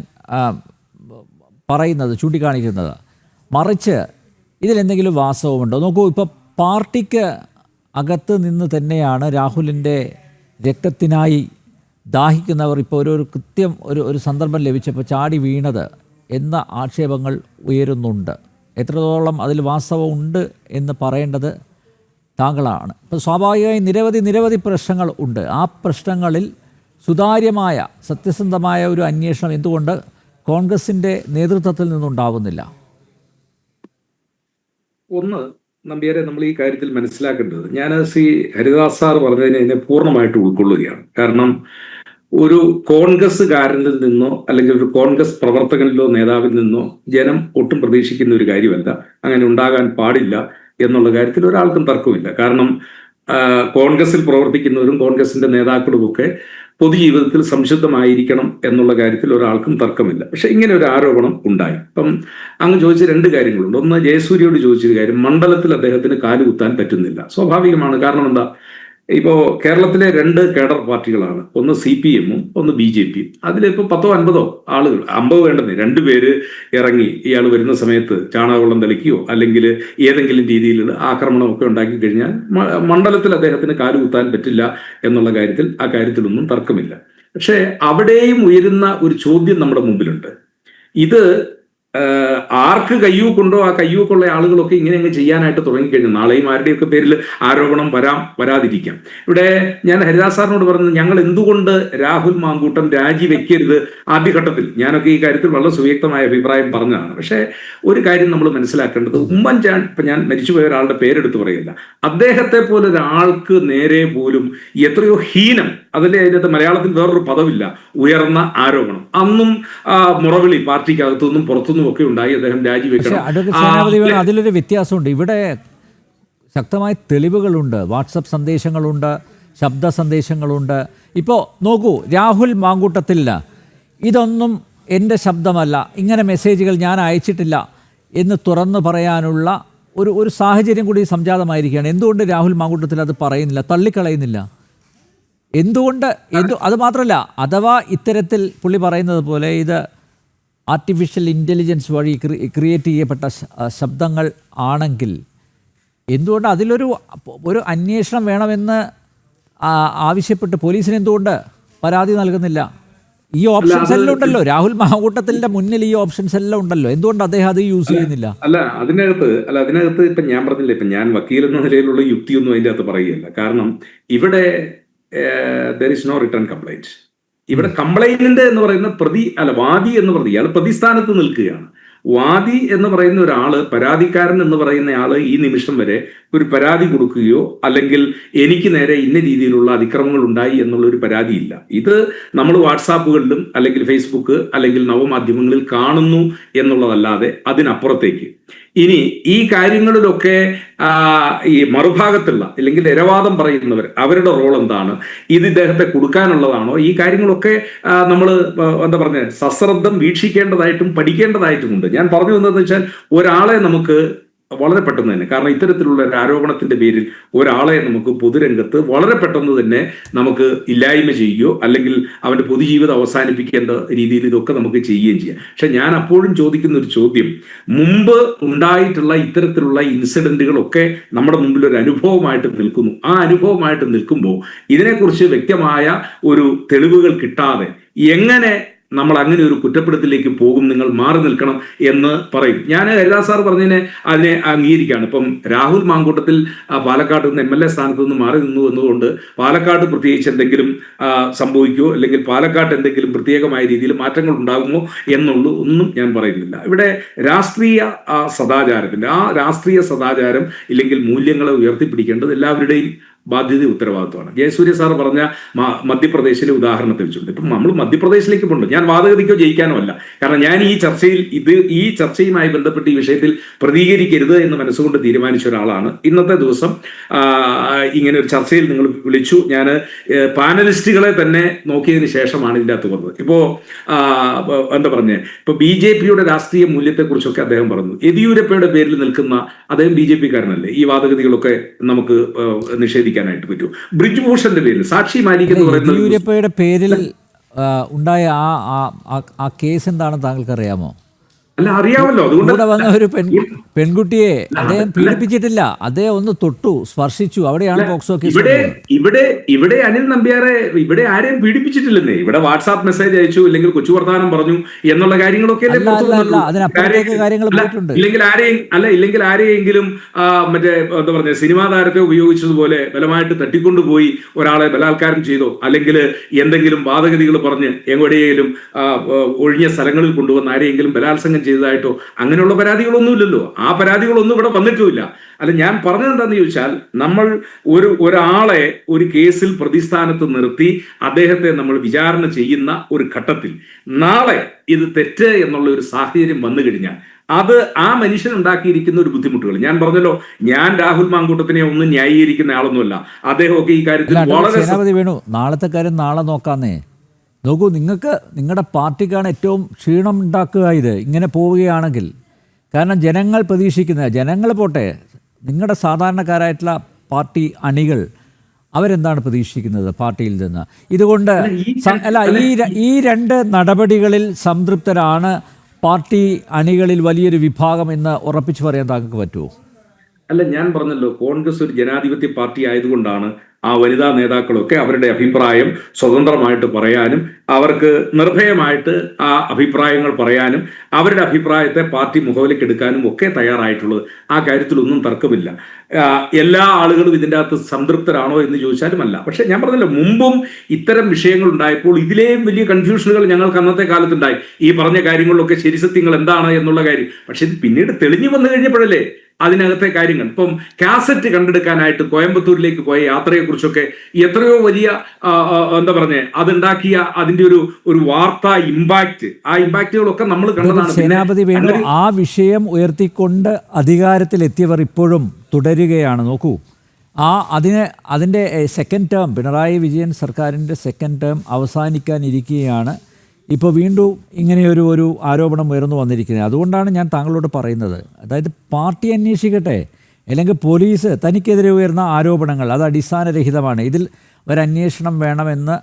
പറയുന്നത്, ചൂണ്ടിക്കാണിക്കുന്നത്. മറിച്ച് ഇതിലെന്തെങ്കിലും വാസ്തവമുണ്ടോ? നോക്കൂ, ഇപ്പോൾ പാർട്ടിക്ക് അകത്ത് നിന്ന് തന്നെയാണ് രാഹുലിൻ്റെ രക്തത്തിനായി ദാഹിക്കുന്നവർ ഇപ്പോൾ ഒരു സന്ദർഭം ലഭിച്ചപ്പോൾ ചാടി വീണത് എന്ന ആക്ഷേപങ്ങൾ ഉയരുന്നുണ്ട്. എത്രത്തോളം അതിൽ വാസ്തവം ഉണ്ട് എന്ന് പറയേണ്ടത് താങ്കളാണ്. ഇപ്പോൾ സ്വാഭാവികമായി നിരവധി പ്രശ്നങ്ങൾ ഉണ്ട്. ആ പ്രശ്നങ്ങളിൽ സുതാര്യമായ സത്യസന്ധമായ ഒരു അന്വേഷണം എന്തുകൊണ്ട് കോൺഗ്രസിൻ്റെ നേതൃത്വത്തിൽ നിന്നുണ്ടാവുന്നില്ല? ഒന്ന്, നമ്പ്യാരെ, നമ്മൾ ഈ കാര്യത്തിൽ മനസ്സിലാക്കേണ്ടത്, ഞാൻ ശ്രീ ഹരിദാസ് സാർ പറഞ്ഞതിനെ പൂർണ്ണമായിട്ട് ഉൾക്കൊള്ളുകയാണ്. കാരണം ഒരു കോൺഗ്രസ്സുകാരനിൽ നിന്നോ അല്ലെങ്കിൽ ഒരു കോൺഗ്രസ് പ്രവർത്തകനിലോ നേതാവിൽ നിന്നോ ജനം ഒട്ടും പ്രതീക്ഷിക്കുന്ന ഒരു കാര്യമല്ല, അങ്ങനെ ഉണ്ടാകാൻ പാടില്ല എന്നുള്ള കാര്യത്തിൽ ഒരാൾക്കും തർക്കമില്ല. കാരണം കോൺഗ്രസിൽ പ്രവർത്തിക്കുന്നവരും കോൺഗ്രസിന്റെ നേതാക്കളുമൊക്കെ പൊതുജീവിതത്തിൽ സംശുദ്ധമായിരിക്കണം എന്നുള്ള കാര്യത്തിൽ ഒരാൾക്കും തർക്കമില്ല. പക്ഷെ ഇങ്ങനെ ഒരു ആരോപണം ഉണ്ടായി. അപ്പം അങ്ങ് ചോദിച്ച രണ്ട് കാര്യങ്ങളുണ്ട്. ഒന്ന്, ജയസൂര്യയോട് ചോദിച്ചൊരു കാര്യം, മണ്ഡലത്തിൽ അദ്ദേഹത്തിന് കാലുകുത്താൻ പറ്റുന്നില്ല. സ്വാഭാവികമാണ്. കാരണം എന്താ, ഇപ്പോ കേരളത്തിലെ രണ്ട് കേഡർ പാർട്ടികളാണ്, ഒന്ന് CPM-ഉം ഒന്ന് BJP-യും. അതിലിപ്പോൾ 10-50 ആളുകൾ, 50 വേണ്ടെന്നേ, 2 പേര് ഇറങ്ങി ഇയാൾ വരുന്ന സമയത്ത് ചാണകവെള്ളം തെളിക്കുകയോ അല്ലെങ്കിൽ ഏതെങ്കിലും രീതിയിലുള്ള ആക്രമണമൊക്കെ ഉണ്ടാക്കി കഴിഞ്ഞാൽ മണ്ഡലത്തിൽ അദ്ദേഹത്തിന് കാലുകുത്താൻ പറ്റില്ല എന്നുള്ള കാര്യത്തിൽ ആ കാര്യത്തിലൊന്നും തർക്കമില്ല. പക്ഷേ അവിടെയും ഉയരുന്ന ഒരു ചോദ്യം നമ്മുടെ മുമ്പിലുണ്ട്. ഇത് ആർക്ക് കയ്യൂക്കുണ്ടോ ആ കയ്യൂക്കുള്ള ആളുകളൊക്കെ ഇങ്ങനെ അങ്ങ് ചെയ്യാനായിട്ട് തുടങ്ങിക്കഴിഞ്ഞു. നാളെയും ആരുടെയൊക്കെ പേരിൽ ആരോപണം വരാതിരിക്കാം. ഇവിടെ ഞാൻ ഹരിദാസ് സാറിനോട് പറഞ്ഞത്, ഞങ്ങൾ എന്തുകൊണ്ട് രാഹുൽ മാങ്കൂട്ടം രാജിവെക്കരുത് ആദ്യഘട്ടത്തിൽ, ഞാനൊക്കെ ഈ കാര്യത്തിൽ വളരെ സുവ്യക്തമായ അഭിപ്രായം പറഞ്ഞതാണ്. പക്ഷേ ഒരു കാര്യം നമ്മൾ മനസ്സിലാക്കേണ്ടത്, ഉമ്മൻചാണ്ടി, ഇപ്പം ഞാൻ മരിച്ചുപോയ ഒരാളുടെ പേരെടുത്ത് പറയില്ല, അദ്ദേഹത്തെ പോലെ ഒരാൾക്ക് നേരെ പോലും എത്രയോ ഹീനം, അതിൻ്റെ അതിനകത്ത് മലയാളത്തിൽ വേറൊരു പദമില്ല, ഉയർന്ന ആരോപണം അന്നും മുറവിളി പാർട്ടിക്കകത്തുനിന്നും പുറത്തുനിന്നും ഒക്കെ ഉണ്ടായി. അദ്ദേഹം രാജിവെക്കണം. അതിലൊരു വ്യത്യാസമുണ്ട്. ഇവിടെ ശക്തമായ തെളിവുകളുണ്ട്, വാട്സപ്പ് സന്ദേശങ്ങളുണ്ട്, ശബ്ദ സന്ദേശങ്ങളുണ്ട്. ഇപ്പോൾ നോക്കൂ, രാഹുൽ മാങ്കൂട്ടത്തിലില്ല ഇതൊന്നും എൻ്റെ ശബ്ദമല്ല, ഇങ്ങനെ മെസ്സേജുകൾ ഞാൻ അയച്ചിട്ടില്ല എന്ന് തുറന്നു പറയാനുള്ള ഒരു സാഹചര്യം കൂടി സംജാതമായിരിക്കുകയാണ്. എന്തുകൊണ്ട് രാഹുൽ മാങ്കൂട്ടത്തിൽ അത് പറയുന്നില്ല, തള്ളിക്കളയുന്നില്ല? എന്തുകൊണ്ട്? അത് മാത്രമല്ല, അഥവാ ഇത്തരത്തിൽ പുള്ളി പറയുന്നത് പോലെ ഇത് ആർട്ടിഫിഷ്യൽ ഇൻ്റലിജൻസ് വഴി ക്രിയേറ്റ് ചെയ്യപ്പെട്ട ശബ്ദങ്ങൾ ആണെങ്കിൽ എന്തുകൊണ്ട് ഒരു അന്വേഷണം വേണമെന്ന് ആവശ്യപ്പെട്ട് പോലീസിന് എന്തുകൊണ്ട് പരാതി നൽകുന്നില്ല? ഈ ഓപ്ഷൻസ് എല്ലാം ഉണ്ടല്ലോ, രാഹുൽ മാങ്കൂട്ടത്തിൻ്റെ മുന്നിൽ ഈ ഓപ്ഷൻസ് എല്ലാം ഉണ്ടല്ലോ, എന്തുകൊണ്ട് അദ്ദേഹം അത് യൂസ് ചെയ്യുന്നില്ല? അതിനകത്ത് ഇപ്പം ഞാൻ പറഞ്ഞില്ല, ഇപ്പം ഞാൻ വക്കീൽ എന്ന നിലയിലുള്ള യുക്തിയൊന്നും അതിൻ്റെ അകത്ത് പറയുകയല്ല. കാരണം ഇവിടെ there is no return complaint. ഇവിടെ കംപ്ലൈനന്റ് എന്ന് പറയുന്ന വാദി എന്ന് പറയുന്നത് ഇയാൾ പ്രതിസ്ഥാനത്ത് നിൽക്കുകയാണ്. വാദി എന്ന് പറയുന്ന ഒരാള്, പരാതിക്കാരൻ എന്ന് പറയുന്ന ആള് ഈ നിമിഷം വരെ ഒരു പരാതി കൊടുക്കുകയോ അല്ലെങ്കിൽ എനിക്ക് നേരെ ഇന്ന രീതിയിലുള്ള അതിക്രമങ്ങൾ ഉണ്ടായി എന്നുള്ള ഒരു പരാതിയില്ല. ഇത് നമ്മൾ വാട്സാപ്പുകളിലും അല്ലെങ്കിൽ ഫേസ്ബുക്ക് അല്ലെങ്കിൽ നവമാധ്യമങ്ങളിൽ കാണുന്നു എന്നുള്ളതല്ലാതെ അതിനപ്പുറത്തേക്ക് ഇനി ഈ കാര്യങ്ങളിലൊക്കെ ഈ മറുഭാഗത്തുള്ള അല്ലെങ്കിൽ ഇരവാദം പറയുന്നവർ, അവരുടെ റോൾ എന്താണ്, ഇത് ഇദ്ദേഹത്തെ കൊടുക്കാനുള്ളതാണോ, ഈ കാര്യങ്ങളൊക്കെ നമ്മൾ എന്താ പറഞ്ഞത് സശ്രദ്ധം വീക്ഷിക്കേണ്ടതായിട്ടും പഠിക്കേണ്ടതായിട്ടുമുണ്ട്. ഞാൻ പറഞ്ഞു വന്നതെന്ന് വെച്ചാൽ, ഒരാളെ നമുക്ക് വളരെ പെട്ടെന്ന് തന്നെ, കാരണം ഇത്തരത്തിലുള്ള ഒരു ആരോപണത്തിന്റെ പേരിൽ ഒരാളെ നമുക്ക് പൊതുരംഗത്ത് വളരെ പെട്ടെന്ന് തന്നെ നമുക്ക് ഇല്ലായ്മ ചെയ്യുകയോ അല്ലെങ്കിൽ അവന്റെ പൊതുജീവിതം അവസാനിപ്പിക്കേണ്ട രീതിയിൽ ഇതൊക്കെ നമുക്ക് ചെയ്യുകയും ചെയ്യാം. പക്ഷെ ഞാൻ അപ്പോഴും ചോദിക്കുന്ന ഒരു ചോദ്യം, മുമ്പ് ഉണ്ടായിട്ടുള്ള ഇത്തരത്തിലുള്ള ഇൻസിഡന്റുകളൊക്കെ നമ്മുടെ മുമ്പിൽ ഒരു അനുഭവമായിട്ട് നിൽക്കുന്നു. ആ അനുഭവമായിട്ട് നിൽക്കുമ്പോൾ ഇതിനെക്കുറിച്ച് വ്യക്തമായ ഒരു തെളിവുകൾ കിട്ടാതെ എങ്ങനെ നമ്മൾ അങ്ങനെ ഒരു കുറ്റപ്പെടുത്തലിലേക്ക് പോകും, നിങ്ങൾ മാറി നിൽക്കണം എന്ന് പറയും. ഞാൻ ഹരിദാസ് സാർ പറഞ്ഞതിനെ അതിനെ അംഗീകരിക്കുകയാണ്. ഇപ്പം രാഹുൽ മാങ്കൂട്ടത്തിൽ പാലക്കാട് നിന്ന് MLA സ്ഥാനത്ത് നിന്ന് മാറി നിന്നു എന്നതുകൊണ്ട് പാലക്കാട് പ്രത്യേകിച്ച് എന്തെങ്കിലും സംഭവിക്കുമോ അല്ലെങ്കിൽ പാലക്കാട് എന്തെങ്കിലും പ്രത്യേകമായ രീതിയിൽ മാറ്റങ്ങൾ ഉണ്ടാകുമോ ഒന്നും ഞാൻ പറയുന്നില്ല. ഇവിടെ രാഷ്ട്രീയ സദാചാരത്തിന്റെ രാഷ്ട്രീയ സദാചാരം ഇല്ലെങ്കിൽ മൂല്യങ്ങളെ ഉയർത്തിപ്പിടിക്കേണ്ടത് എല്ലാവരുടെയും ബാധ്യത, ഉത്തരവാദിത്വമാണ്. ജയസൂര്യ സാർ പറഞ്ഞ മധ്യപ്രദേശിലെ ഉദാഹരണത്തെ വെച്ചിട്ടുണ്ട്. ഇപ്പം നമ്മൾ മധ്യപ്രദേശിലേക്ക് പോകുന്നുണ്ട്. ഞാൻ വാദഗതിക്കോ ജയിക്കാനോ അല്ല, കാരണം ഞാൻ ഈ ചർച്ചയുമായി ബന്ധപ്പെട്ട് ഈ വിഷയത്തിൽ പ്രതികരിക്കരുത് എന്ന് മനസ്സുകൊണ്ട് തീരുമാനിച്ച ഒരാളാണ്. ഇന്നത്തെ ദിവസം ഇങ്ങനെ ഒരു ചർച്ചയിൽ നിങ്ങൾ വിളിച്ചു. ഞാൻ പാനലിസ്റ്റുകളെ തന്നെ നോക്കിയതിന് ശേഷമാണ് ഇതിൻ്റെ അകത്ത് വന്നത്. ഇപ്പോൾ എന്താ പറഞ്ഞേ, ഇപ്പോൾ BJPയുടെ രാഷ്ട്രീയ മൂല്യത്തെക്കുറിച്ചൊക്കെ അദ്ദേഹം പറഞ്ഞു. യെദ്യൂരപ്പയുടെ പേരിൽ നിൽക്കുന്ന അദ്ദേഹം BJP കാരനല്ലേ? ഈ വാദഗതികളൊക്കെ നമുക്ക് നിഷേധിക്കാനായിട്ട് പറ്റൂ. ബ്രിജ്ഭൂഷന്റെ പേരിൽ സാക്ഷി മാലിക് എന്ന് പറയുന്നത് യെദ്യൂരപ്പയുടെ പേരിൽ ഉണ്ടായ ആ കേസ് എന്താണെന്ന് താങ്കൾക്ക് അറിയാമോ? അല്ല, അറിയാമല്ലോ. അതുകൊണ്ട് ഇവിടെ വന്ന ഒരു പെൺകുട്ടിയെ അദ്ദേഹം പീഡിപ്പിച്ചിട്ടില്ല, അദ്ദേഹം ഒന്ന് തൊട്ടു, സ്പർശിച്ചു, അവിടെയാണ് പോക്സോ കേസ്. ഇവിടെ അനിൽ നമ്പ്യാരെ ഇവിടെ ആരെയും പീഡിപ്പിച്ചിട്ടില്ലെന്നേ. ഇവിടെ വാട്സാപ്പ് മെസ്സേജ് അയച്ചു അല്ലെങ്കിൽ കൊച്ചു വർത്താനം പറഞ്ഞു എന്നുള്ള കാര്യങ്ങളൊക്കെ ഇല്ലെങ്കിൽ ആരെയെങ്കിലും മറ്റേ എന്താ പറഞ്ഞ സിനിമാ താരത്തെ ഉപയോഗിച്ചതുപോലെ ബലമായിട്ട് തട്ടിക്കൊണ്ടുപോയി ഒരാളെ ബലാത്കാരം ചെയ്തോ അല്ലെങ്കിൽ എന്തെങ്കിലും വാദഗതികൾ പറഞ്ഞ് എവിടെയെങ്കിലും ഒഴിഞ്ഞ സ്ഥലങ്ങളിൽ കൊണ്ടുവന്ന് ആരെയെങ്കിലും ബലാത്സംഗം ചെയ്തതായിട്ടോ അങ്ങനെയുള്ള പരാതികളൊന്നുമില്ലല്ലോ. ആ പരാതികളൊന്നും ഇവിടെ വന്നിട്ടുമില്ല. അല്ല, ഞാൻ പറഞ്ഞത് എന്താണെന്ന് ചോദിച്ചാൽ, നമ്മൾ ഒരാളെ ഒരു കേസിൽ പ്രതിസ്ഥാനത്ത് നിർത്തി അദ്ദേഹത്തെ നമ്മൾ വിചാരണ ചെയ്യുന്ന ഒരു ഘട്ടത്തിൽ നാളെ ഇത് തെറ്റ് എന്നുള്ള ഒരു സാഹചര്യം വന്നു കഴിഞ്ഞാൽ അത് ആ മനുഷ്യൻ ഉണ്ടാക്കിയിരിക്കുന്ന ഒരു ബുദ്ധിമുട്ടുകൾ ഞാൻ പറഞ്ഞല്ലോ. ഞാൻ രാഹുൽ മാങ്കൂട്ടത്തിനെ ഒന്നും ന്യായീകരിക്കുന്ന ആളൊന്നുമല്ല. അദ്ദേഹമൊക്കെ ഈ കാര്യത്തിൽ വളരെ വേണു. നാളത്തെ കാര്യം നാളെ നോക്കാന്നേ. നോക്കൂ, നിങ്ങളുടെ പാർട്ടിക്കാണ് ഏറ്റവും ക്ഷീണം ഉണ്ടാക്കുക ഇത് ഇങ്ങനെ പോവുകയാണെങ്കിൽ. കാരണം ജനങ്ങൾ പ്രതീക്ഷിക്കുന്ന, ജനങ്ങൾ പോട്ടെ, നിങ്ങളുടെ സാധാരണക്കാരായിട്ടുള്ള പാർട്ടി അണികൾ അവരെന്താണ് പ്രതീക്ഷിക്കുന്നത് പാർട്ടിയിൽ നിന്ന്? ഇതുകൊണ്ട് ഈ രണ്ട് നടപടികളിൽ സംതൃപ്തരാണ് പാർട്ടി അണികളിൽ വലിയൊരു വിഭാഗം എന്ന് ഉറപ്പിച്ചു പറയാൻ താങ്കൾക്ക് പറ്റുമോ? അല്ല, ഞാൻ പറഞ്ഞല്ലോ, കോൺഗ്രസ് ഒരു ജനാധിപത്യ പാർട്ടി ആയതുകൊണ്ടാണ് ആ വനിതാ നേതാക്കളൊക്കെ അവരുടെ അഭിപ്രായം സ്വതന്ത്രമായിട്ട് പറയാനും അവർക്ക് നിർഭയമായിട്ട് ആ അഭിപ്രായങ്ങൾ പറയാനും അവരുടെ അഭിപ്രായത്തെ പാർട്ടി മുഖവിലേക്കെടുക്കാനും ഒക്കെ തയ്യാറായിട്ടുള്ളത്. ആ കാര്യത്തിലൊന്നും തർക്കമില്ല. എല്ലാ ആളുകളും ഇതിൻ്റെ അകത്ത് സംതൃപ്തരാണോ എന്ന് ചോദിച്ചാലും അല്ല. പക്ഷെ ഞാൻ പറഞ്ഞല്ലോ, മുമ്പും ഇത്തരം വിഷയങ്ങൾ ഉണ്ടായപ്പോൾ ഇതിലെയും വലിയ കൺഫ്യൂഷനുകൾ ഞങ്ങൾക്ക് അന്നത്തെ കാലത്തുണ്ടായി. ഈ പറഞ്ഞ കാര്യങ്ങളിലൊക്കെ ശരിസത്യങ്ങൾ എന്താണ് എന്നുള്ള കാര്യം. പക്ഷെ ഇത് പിന്നീട് തെളിഞ്ഞു വന്നു കഴിഞ്ഞപ്പോഴല്ലേ അതിനകത്തെ കാര്യങ്ങൾ. ഇപ്പം കാസറ്റ് കണ്ടെടുക്കാനായിട്ട് കോയമ്പത്തൂരിലേക്ക് പോയ യാത്രയെക്കുറിച്ചൊക്കെ എത്രയോ വലിയ എന്താ പറഞ്ഞേ അതുണ്ടാക്കിയ അതിന്റെ ഒരു വാർത്താ ഇമ്പാക്ട്, ആ ഇമ്പാക്റ്റുകളൊക്കെ നമ്മൾ കണ്ടതാണ്. സേനാപതി വേണു, ആ വിഷയം ഉയർത്തിക്കൊണ്ട് അധികാരത്തിലെത്തിയവർ ഇപ്പോഴും തുടരുകയാണ്. നോക്കൂ, അതിൻ്റെ സെക്കൻഡ് ടേം, പിണറായി വിജയൻ സർക്കാരിൻ്റെ സെക്കൻഡ് ടേം അവസാനിക്കാനിരിക്കുകയാണ്. ഇപ്പോൾ വീണ്ടും ഇങ്ങനെയൊരു ആരോപണം ഉയർന്നു വന്നിരിക്കുന്നത്. അതുകൊണ്ടാണ് ഞാൻ താങ്കളോട് പറയുന്നത്, അതായത് പാർട്ടി അന്വേഷിക്കട്ടെ, അല്ലെങ്കിൽ പോലീസ് തനിക്കെതിരെ ഉയർന്ന ആരോപണങ്ങൾ അത് അടിസ്ഥാനരഹിതമാണ്, ഇതിൽ ഒരന്വേഷണം വേണമെന്ന്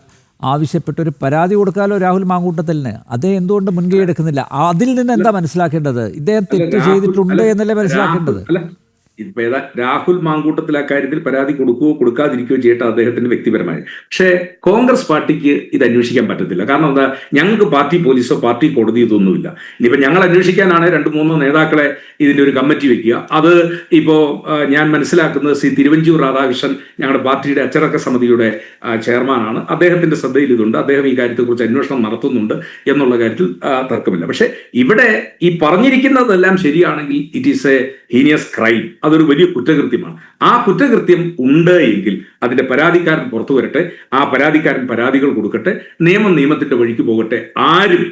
ആവശ്യപ്പെട്ടൊരു പരാതി കൊടുക്കാമല്ലോ രാഹുൽ മാങ്കൂട്ടത്തിലിന്. അദ്ദേഹം എന്തുകൊണ്ട് മുൻകൈ എടുക്കുന്നില്ല? അതിൽ നിന്ന് എന്താ മനസ്സിലാക്കേണ്ടത്? ഇദ്ദേഹം തെറ്റ് ചെയ്തിട്ടുണ്ട് എന്നല്ലേ മനസ്സിലാക്കേണ്ടത്? ഇപ്പൊ രാഹുൽ മാങ്കൂട്ടത്തിൽ അക്കാര്യത്തിൽ പരാതി കൊടുക്കുകയോ കൊടുക്കാതിരിക്കുകയോ ചെയ്യട്ടെ, അദ്ദേഹത്തിന്റെ വ്യക്തിപരമായി. പക്ഷേ കോൺഗ്രസ് പാർട്ടിക്ക് ഇത് അന്വേഷിക്കാൻ പറ്റത്തില്ല. കാരണം എന്താ, ഞങ്ങൾക്ക് പാർട്ടി പോലീസോ പാർട്ടി കോടതി ഇതൊന്നുമില്ല. ഇനിയിപ്പോ ഞങ്ങൾ അന്വേഷിക്കാനാണ് 2-3 നേതാക്കളെ ഇതിന്റെ ഒരു കമ്മിറ്റി വെക്കുക. അത് ഇപ്പോ ഞാൻ മനസ്സിലാക്കുന്നത് ശ്രീ തിരുവഞ്ചൂർ രാധാകൃഷ്ണൻ ഞങ്ങളുടെ പാർട്ടിയുടെ അച്ചടക്ക സമിതിയുടെ ചെയർമാനാണ്. അദ്ദേഹത്തിന്റെ ശ്രദ്ധയിൽ ഇതുണ്ട്. അദ്ദേഹം ഈ കാര്യത്തെക്കുറിച്ച് അന്വേഷണം നടത്തുന്നുണ്ട് എന്നുള്ള കാര്യത്തിൽ തർക്കമില്ല. പക്ഷെ ഇവിടെ ഈ പറഞ്ഞിരിക്കുന്നതെല്ലാം ശരിയാണെങ്കിൽ it is A heinous crime. അതൊരു വലിയ കുറ്റകൃത്യമാണ്. ആ കുറ്റകൃത്യം ഉണ്ട് എങ്കിൽ അതിന്റെ പരാതിക്കാരൻ പുറത്തു വരട്ടെ, ആ പരാതിക്കാരൻ പരാതികൾ കൊടുക്കട്ടെ, നിയമത്തിന്റെ വഴിക്ക് പോകട്ടെ. ആരും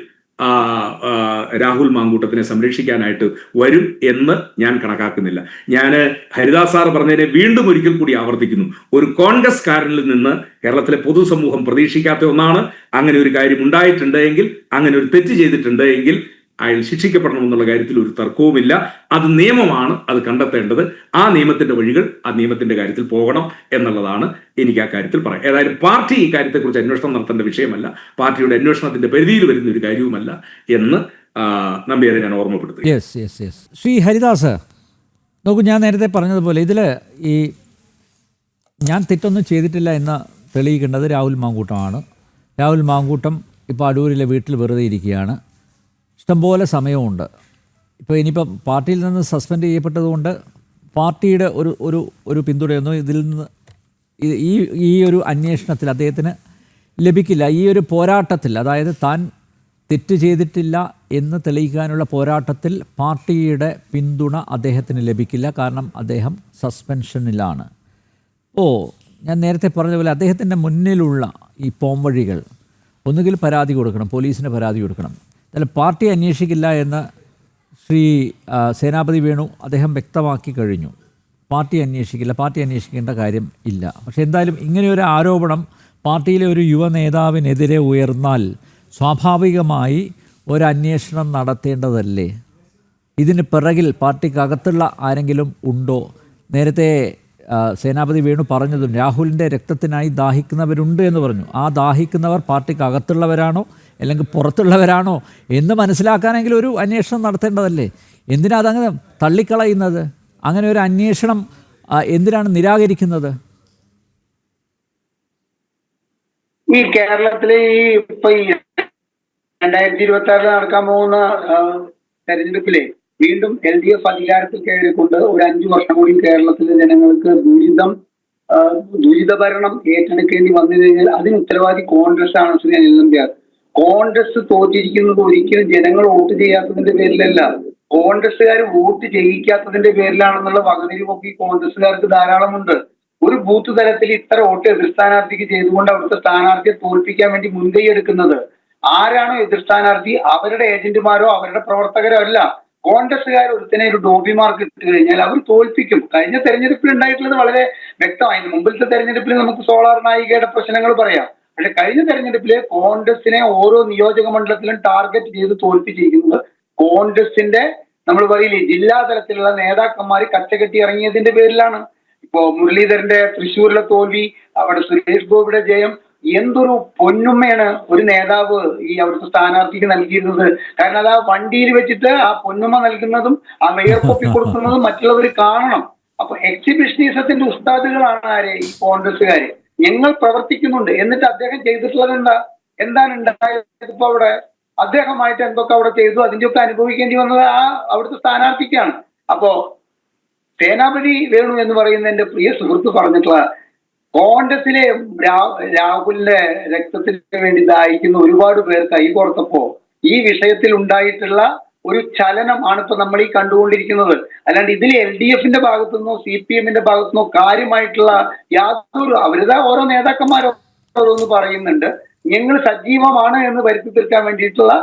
രാഹുൽ മാങ്കൂട്ടത്തിനെ സംരക്ഷിക്കാനായിട്ട് വരും എന്ന് ഞാൻ കണക്കാക്കുന്നില്ല. ഞാൻ ഹരിദാസ് സാർ പറഞ്ഞതിനെ വീണ്ടും ഒരിക്കൽ കൂടി ആവർത്തിക്കുന്നു. ഒരു കോൺഗ്രസ്കാരനിൽ നിന്ന് കേരളത്തിലെ പൊതുസമൂഹം പ്രതീക്ഷിക്കാത്ത ഒന്നാണ്. അങ്ങനെ ഒരു കാര്യം ഉണ്ടായിട്ടുണ്ടെങ്കിൽ, അങ്ങനെ ഒരു തെറ്റ് ചെയ്തിട്ടുണ്ടെങ്കിൽ അയാൾ ശിക്ഷിക്കപ്പെടണമെന്നുള്ള കാര്യത്തിൽ ഒരു തർക്കവുമില്ല. അത് നിയമമാണ്, അത് കണ്ടെത്തേണ്ടത്. ആ നിയമത്തിന്റെ വഴികൾ, ആ നിയമത്തിന്റെ കാര്യത്തിൽ പോകണം എന്നുള്ളതാണ് എനിക്ക് ആ കാര്യത്തിൽ പറയാം. ഏതായാലും പാർട്ടി ഈ കാര്യത്തെക്കുറിച്ച് അന്വേഷണം നടത്തേണ്ട വിഷയമല്ല, പാർട്ടിയുടെ അന്വേഷണത്തിന്റെ പരിധിയിൽ വരുന്ന ഒരു കാര്യവുമല്ല എന്ന് നമ്പ്യാരെ ഞാൻ ഓർമ്മപ്പെടുത്തുന്നു. യെസ്. ശ്രീ ഹരിദാസ്, നോക്കൂ, ഞാൻ നേരത്തെ പറഞ്ഞതുപോലെ ഇതിൽ ഈ ഞാൻ തെറ്റൊന്നും ചെയ്തിട്ടില്ല എന്ന് തെളിയിക്കേണ്ടത് രാഹുൽ മാങ്കൂട്ടമാണ്. രാഹുൽ മാങ്കൂട്ടം ഇപ്പോൾ അടൂരിലെ വീട്ടിൽ വെറുതെ ഇരിക്കുകയാണ്. ഇഷ്ടംപോലെ സമയമുണ്ട്. ഇപ്പോൾ ഇനിയിപ്പം പാർട്ടിയിൽ നിന്ന് സസ്പെൻഡ് ചെയ്യപ്പെട്ടതുകൊണ്ട് പാർട്ടിയുടെ ഒരു പിന്തുണയൊന്നും ഇതിൽ നിന്ന് ഈ ഒരു അന്വേഷണത്തിൽ അദ്ദേഹത്തിന് ലഭിക്കില്ല. ഈ ഒരു പോരാട്ടത്തിൽ, അതായത് താൻ തെറ്റ് ചെയ്തിട്ടില്ല എന്ന് തെളിയിക്കാനുള്ള പോരാട്ടത്തിൽ പാർട്ടിയുടെ പിന്തുണ അദ്ദേഹത്തിന് ലഭിക്കില്ല. കാരണം അദ്ദേഹം സസ്പെൻഷനിലാണ്. ഞാൻ നേരത്തെ പറഞ്ഞ പോലെ അദ്ദേഹത്തിൻ്റെ മുന്നിലുള്ള ഈ പോംവഴികൾ, ഒന്നുകിൽ പരാതി കൊടുക്കണം, പോലീസിന് പരാതി കൊടുക്കണം. അല്ല, പാർട്ടി അന്വേഷിക്കില്ല എന്ന് ശ്രീ സേനാപതി വേണു അദ്ദേഹം വ്യക്തമാക്കി കഴിഞ്ഞു. പാർട്ടി അന്വേഷിക്കില്ല, പാർട്ടി അന്വേഷിക്കേണ്ട കാര്യം ഇല്ല. പക്ഷേ എന്തായാലും ഇങ്ങനെയൊരു ആരോപണം പാർട്ടിയിലെ ഒരു യുവ നേതാവിനെതിരെ ഉയർന്നാൽ സ്വാഭാവികമായി ഒരു അന്വേഷണം നടത്തേണ്ടതല്ലേ? ഇതിന് പിറകിൽ പാർട്ടിക്കകത്തുള്ള ആരെങ്കിലും ഉണ്ടോ? നേരത്തെ സേനാപതി വേണു പറഞ്ഞതും രാഹുലിൻ്റെ രക്തത്തിനായി ദാഹിക്കുന്നവരുണ്ട് എന്ന് പറഞ്ഞു. ആ ദാഹിക്കുന്നവർ പാർട്ടിക്കകത്തുള്ളവരാണോ അല്ലെങ്കിൽ പുറത്തുള്ളവരാണോ എന്ന് മനസ്സിലാക്കാനെങ്കിലും ഒരു അന്വേഷണം നടത്തേണ്ടതല്ലേ? എന്തിനാ അതങ്ങനെ തള്ളിക്കളയുന്നത്? അങ്ങനെ ഒരു അന്വേഷണം എന്തിനാണ് നിരാകരിക്കുന്നത്? ഈ കേരളത്തിലെ ഇപ്പൊ 2026 നടക്കാൻ പോകുന്ന തെരഞ്ഞെടുപ്പിലെ വീണ്ടും LDF അധികാരത്തിൽ കയറിക്കൊണ്ട് ഒരു 5 വർഷം കൂടി കേരളത്തിലെ ജനങ്ങൾക്ക് ദുരിതഭരണം ഏറ്റെടുക്കേണ്ടി വന്നു കഴിഞ്ഞാൽ അതിന് ഉത്തരവാദി കോൺഗ്രസ് ആണ്. ശ്രീ അനിൽ നമ്പ്യാർ, കോൺഗ്രസ് തോറ്റിരിക്കുന്നത് ഒരിക്കലും ജനങ്ങൾ വോട്ട് ചെയ്യാത്തതിന്റെ പേരിലല്ല, കോൺഗ്രസ്സുകാർ വോട്ട് ചെയ്യിക്കാത്തതിന്റെ പേരിലാണെന്നുള്ള വകതിരിവൊക്കെ ഈ കോൺഗ്രസ്സുകാർക്ക് ധാരാളമുണ്ട്. ഒരു ബൂത്ത് തലത്തിൽ ഇത്ര വോട്ട് എതിർ സ്ഥാനാർത്ഥിക്ക് ചെയ്തുകൊണ്ട് അവിടുത്തെ സ്ഥാനാർത്ഥിയെ തോൽപ്പിക്കാൻ വേണ്ടി മുൻകൈ എടുക്കുന്നത് ആരാണോ എതിർ സ്ഥാനാർത്ഥി, അവരുടെ ഏജന്റുമാരോ അവരുടെ പ്രവർത്തകരോ അല്ല. കോൺഗ്രസ്സുകാർ ഒരുത്തനെ ഒരു ഡോബി മാർക്ക് ഇട്ട് കഴിഞ്ഞാൽ അവർ തോൽപ്പിക്കും. കഴിഞ്ഞ തെരഞ്ഞെടുപ്പിൽ ഉണ്ടായിട്ടുള്ളത് വളരെ വ്യക്തമായി. മുമ്പിലത്തെ തെരഞ്ഞെടുപ്പിൽ നമുക്ക് സോളാർ നായികയുടെ പ്രശ്നങ്ങൾ പറയാം. പക്ഷെ കഴിഞ്ഞ തെരഞ്ഞെടുപ്പിലെ കോൺഗ്രസിനെ ഓരോ നിയോജക മണ്ഡലത്തിലും ടാർഗറ്റ് ചെയ്ത് തോൽപ്പിച്ചിരിക്കുന്നത് കോൺഗ്രസിന്റെ, നമ്മൾ പറയില്ലേ, ജില്ലാ തലത്തിലുള്ള നേതാക്കന്മാർ കച്ചകെട്ടി ഇറങ്ങിയതിന്റെ പേരിലാണ്. ഇപ്പോ മുരളീധരന്റെ തൃശ്ശൂരിലെ തോൽവി, അവിടെ സുരേഷ് ഗോപിയുടെ ജയം, എന്തൊരു പൊന്നുമ്മയാണ് ഒരു നേതാവ് ഈ അവിടുത്തെ സ്ഥാനാർത്ഥിക്ക് നൽകിയിരുന്നത്. കാരണം അത് ആ വണ്ടിയിൽ വെച്ചിട്ട് ആ പൊന്നുമ്മ നൽകുന്നതും ആ മേയർ കോപ്പി കൊടുക്കുന്നതും മറ്റുള്ളവർ കാണണം. അപ്പൊ എക്സിബിഷനിസത്തിന്റെ ഉസ്താദുകളാണ് ആര്? ഈ കോൺഗ്രസ്സുകാര്. ഞങ്ങൾ പ്രവർത്തിക്കുന്നുണ്ട്. എന്നിട്ട് അദ്ദേഹം ചെയ്തിട്ടുള്ളത് എന്താണ് ഉണ്ടായത്? ഇപ്പൊ അവിടെ അദ്ദേഹമായിട്ട് എന്തൊക്കെ അവിടെ ചെയ്തു, അതിന്റെയൊക്കെ അനുഭവിക്കേണ്ടി വന്നത് അവിടുത്തെ സ്ഥാനാർത്ഥിക്കാണ്. അപ്പോ സേനാപതി വേണു എന്ന് പറയുന്ന എന്റെ പ്രിയ സുഹൃത്ത് പറഞ്ഞിട്ടുള്ള കോൺഗ്രസിലെ രാഹുലിന്റെ രക്തത്തിന് വേണ്ടി ദാഹിക്കുന്ന ഒരുപാട് പേർ കൈ കോർത്തപ്പോ ഈ വിഷയത്തിൽ ഉണ്ടായിട്ടുള്ള ഒരു ചലനം ആണ് ഇപ്പൊ നമ്മൾ ഈ കണ്ടുകൊണ്ടിരിക്കുന്നത്. അല്ലാണ്ട് ഇതിൽ LDFന്റെ ഭാഗത്തുനിന്നോ CPMന്റെ ഭാഗത്തുനിന്നോ കാര്യമായിട്ടുള്ള യാതൊരു, അവരുടെ ഓരോ നേതാക്കന്മാരോരോന്ന് പറയുന്നുണ്ട്. ഞങ്ങൾ സജീവമാണ് എന്ന് വരുത്തി തീർക്കാൻ വേണ്ടിയിട്ടുള്ള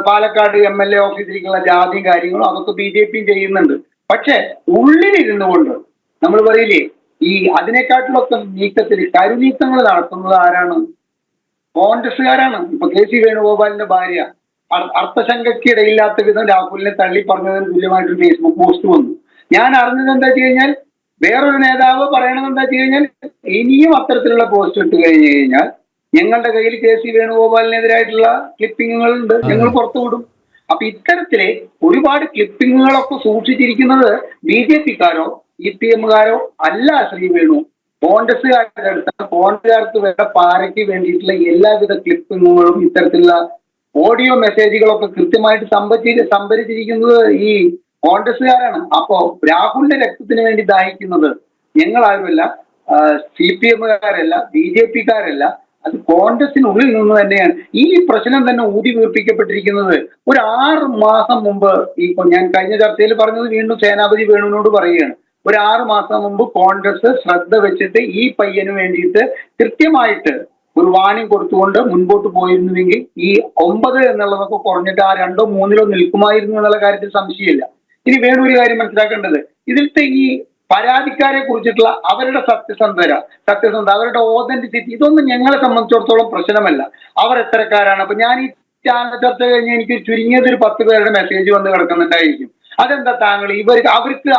പാലക്കാട് MLA ഓഫീസിലേക്കുള്ള ജാതിയും കാര്യങ്ങളും അതൊക്കെ BJP ചെയ്യുന്നുണ്ട്. പക്ഷെ ഉള്ളിലിരുന്നു കൊണ്ട് നമ്മൾ പറയില്ലേ, ഈ അതിനെക്കാട്ടിലൊക്കെ നീക്കത്തിൽ കരുനീക്കങ്ങൾ നടത്തുന്നത് ആരാണ്? കോൺഗ്രസ്സുകാരാണ്. ഇപ്പൊ KC വേണുഗോപാലിന്റെ ഭാര്യ അർത്ഥശങ്കയ്ക്ക് ഇടയില്ലാത്ത വിധം രാഹുലിനെ തള്ളി പറഞ്ഞതിന് തുല്യമായിട്ടൊരു ഫേസ്ബുക്ക് പോസ്റ്റ് വന്നു. ഞാൻ അറിഞ്ഞത് എന്താ വെച്ച് കഴിഞ്ഞാൽ, വേറൊരു നേതാവ് പറയണത് എന്താ വെച്ച് കഴിഞ്ഞാൽ, ഇനിയും അത്തരത്തിലുള്ള പോസ്റ്റ് ഇട്ട് കഴിഞ്ഞു കഴിഞ്ഞാൽ ഞങ്ങളുടെ കയ്യിൽ KC വേണുഗോപാലിനെതിരായിട്ടുള്ള ക്ലിപ്പിങ്ങുകൾ ഉണ്ട്, ഞങ്ങൾ പുറത്തുവിടും. അപ്പൊ ഇത്തരത്തില് ഒരുപാട് ക്ലിപ്പിങ്ങുകളൊക്കെ സൂക്ഷിച്ചിരിക്കുന്നത് BJPക്കാരോ EPMകാരോ അല്ല. ശ്രീ വേണു കോൺഗ്രസ്സുകാരുടെ അടുത്ത് കോൺഗ്രസ്സുകാർക്ക് വേണ്ട പാരയ്ക്ക് വേണ്ടിയിട്ടുള്ള എല്ലാവിധ ക്ലിപ്പിങ്ങുകളും ഇത്തരത്തിലുള്ള ഓഡിയോ മെസ്സേജുകളൊക്കെ കൃത്യമായിട്ട് സംഭരിച്ചിരിക്കുന്നത് ഈ കോൺഗ്രസ്സുകാരാണ്. അപ്പോ രാഹുലിന്റെ രക്തത്തിന് വേണ്ടി ദാഹിക്കുന്നത് ഞങ്ങളാരുമല്ല, CPMകാരല്ല, BJPക്കാരല്ല, അത് കോൺഗ്രസിനുള്ളിൽ നിന്ന് തന്നെയാണ്. ഈ പ്രശ്നം തന്നെ ഊതി വീർപ്പിക്കപ്പെട്ടിരിക്കുന്നത് ഒരു 6 മാസം മുമ്പ്. ഞാൻ കഴിഞ്ഞ ചർച്ചയിൽ പറഞ്ഞത് വീണ്ടും സേനാപതി വേണുവിനോട് പറയുകയാണ്. ഒരു 6 മാസം മുമ്പ് കോൺഗ്രസ് ശ്രദ്ധ വെച്ചിട്ട് ഈ പയ്യന് വേണ്ടിയിട്ട് കൃത്യമായിട്ട് ഒരു വാണിംഗ് കൊടുത്തുകൊണ്ട് മുൻപോട്ട് പോയിരുന്നുവെങ്കിൽ ഈ 9 എന്നുള്ളതൊക്കെ കുറഞ്ഞിട്ട് ആ 2ഓ 3ലോ നിൽക്കുമായിരുന്നു എന്നുള്ള കാര്യത്തിൽ സംശയമില്ല. ഇനി വേറെ ഒരു കാര്യം മനസ്സിലാക്കേണ്ടത്, ഇതിലത്തെ ഈ പരാതിക്കാരെ കുറിച്ചിട്ടുള്ള അവരുടെ സത്യസന്ധത, അവരുടെ ഓതന്റിസിറ്റി, ഇതൊന്നും ഞങ്ങളെ സംബന്ധിച്ചിടത്തോളം പ്രശ്നമല്ല. അവർ എത്രക്കാരാണ്? അപ്പൊ ഞാൻ ഈ ചാനൽ ചർച്ച കഴിഞ്ഞ് എനിക്ക് ചുരുങ്ങിയത് ഒരു 10 പേരുടെ മെസ്സേജ് വന്ന് കിടക്കുന്നുണ്ടായിരിക്കും. അതെന്താ താങ്കൾ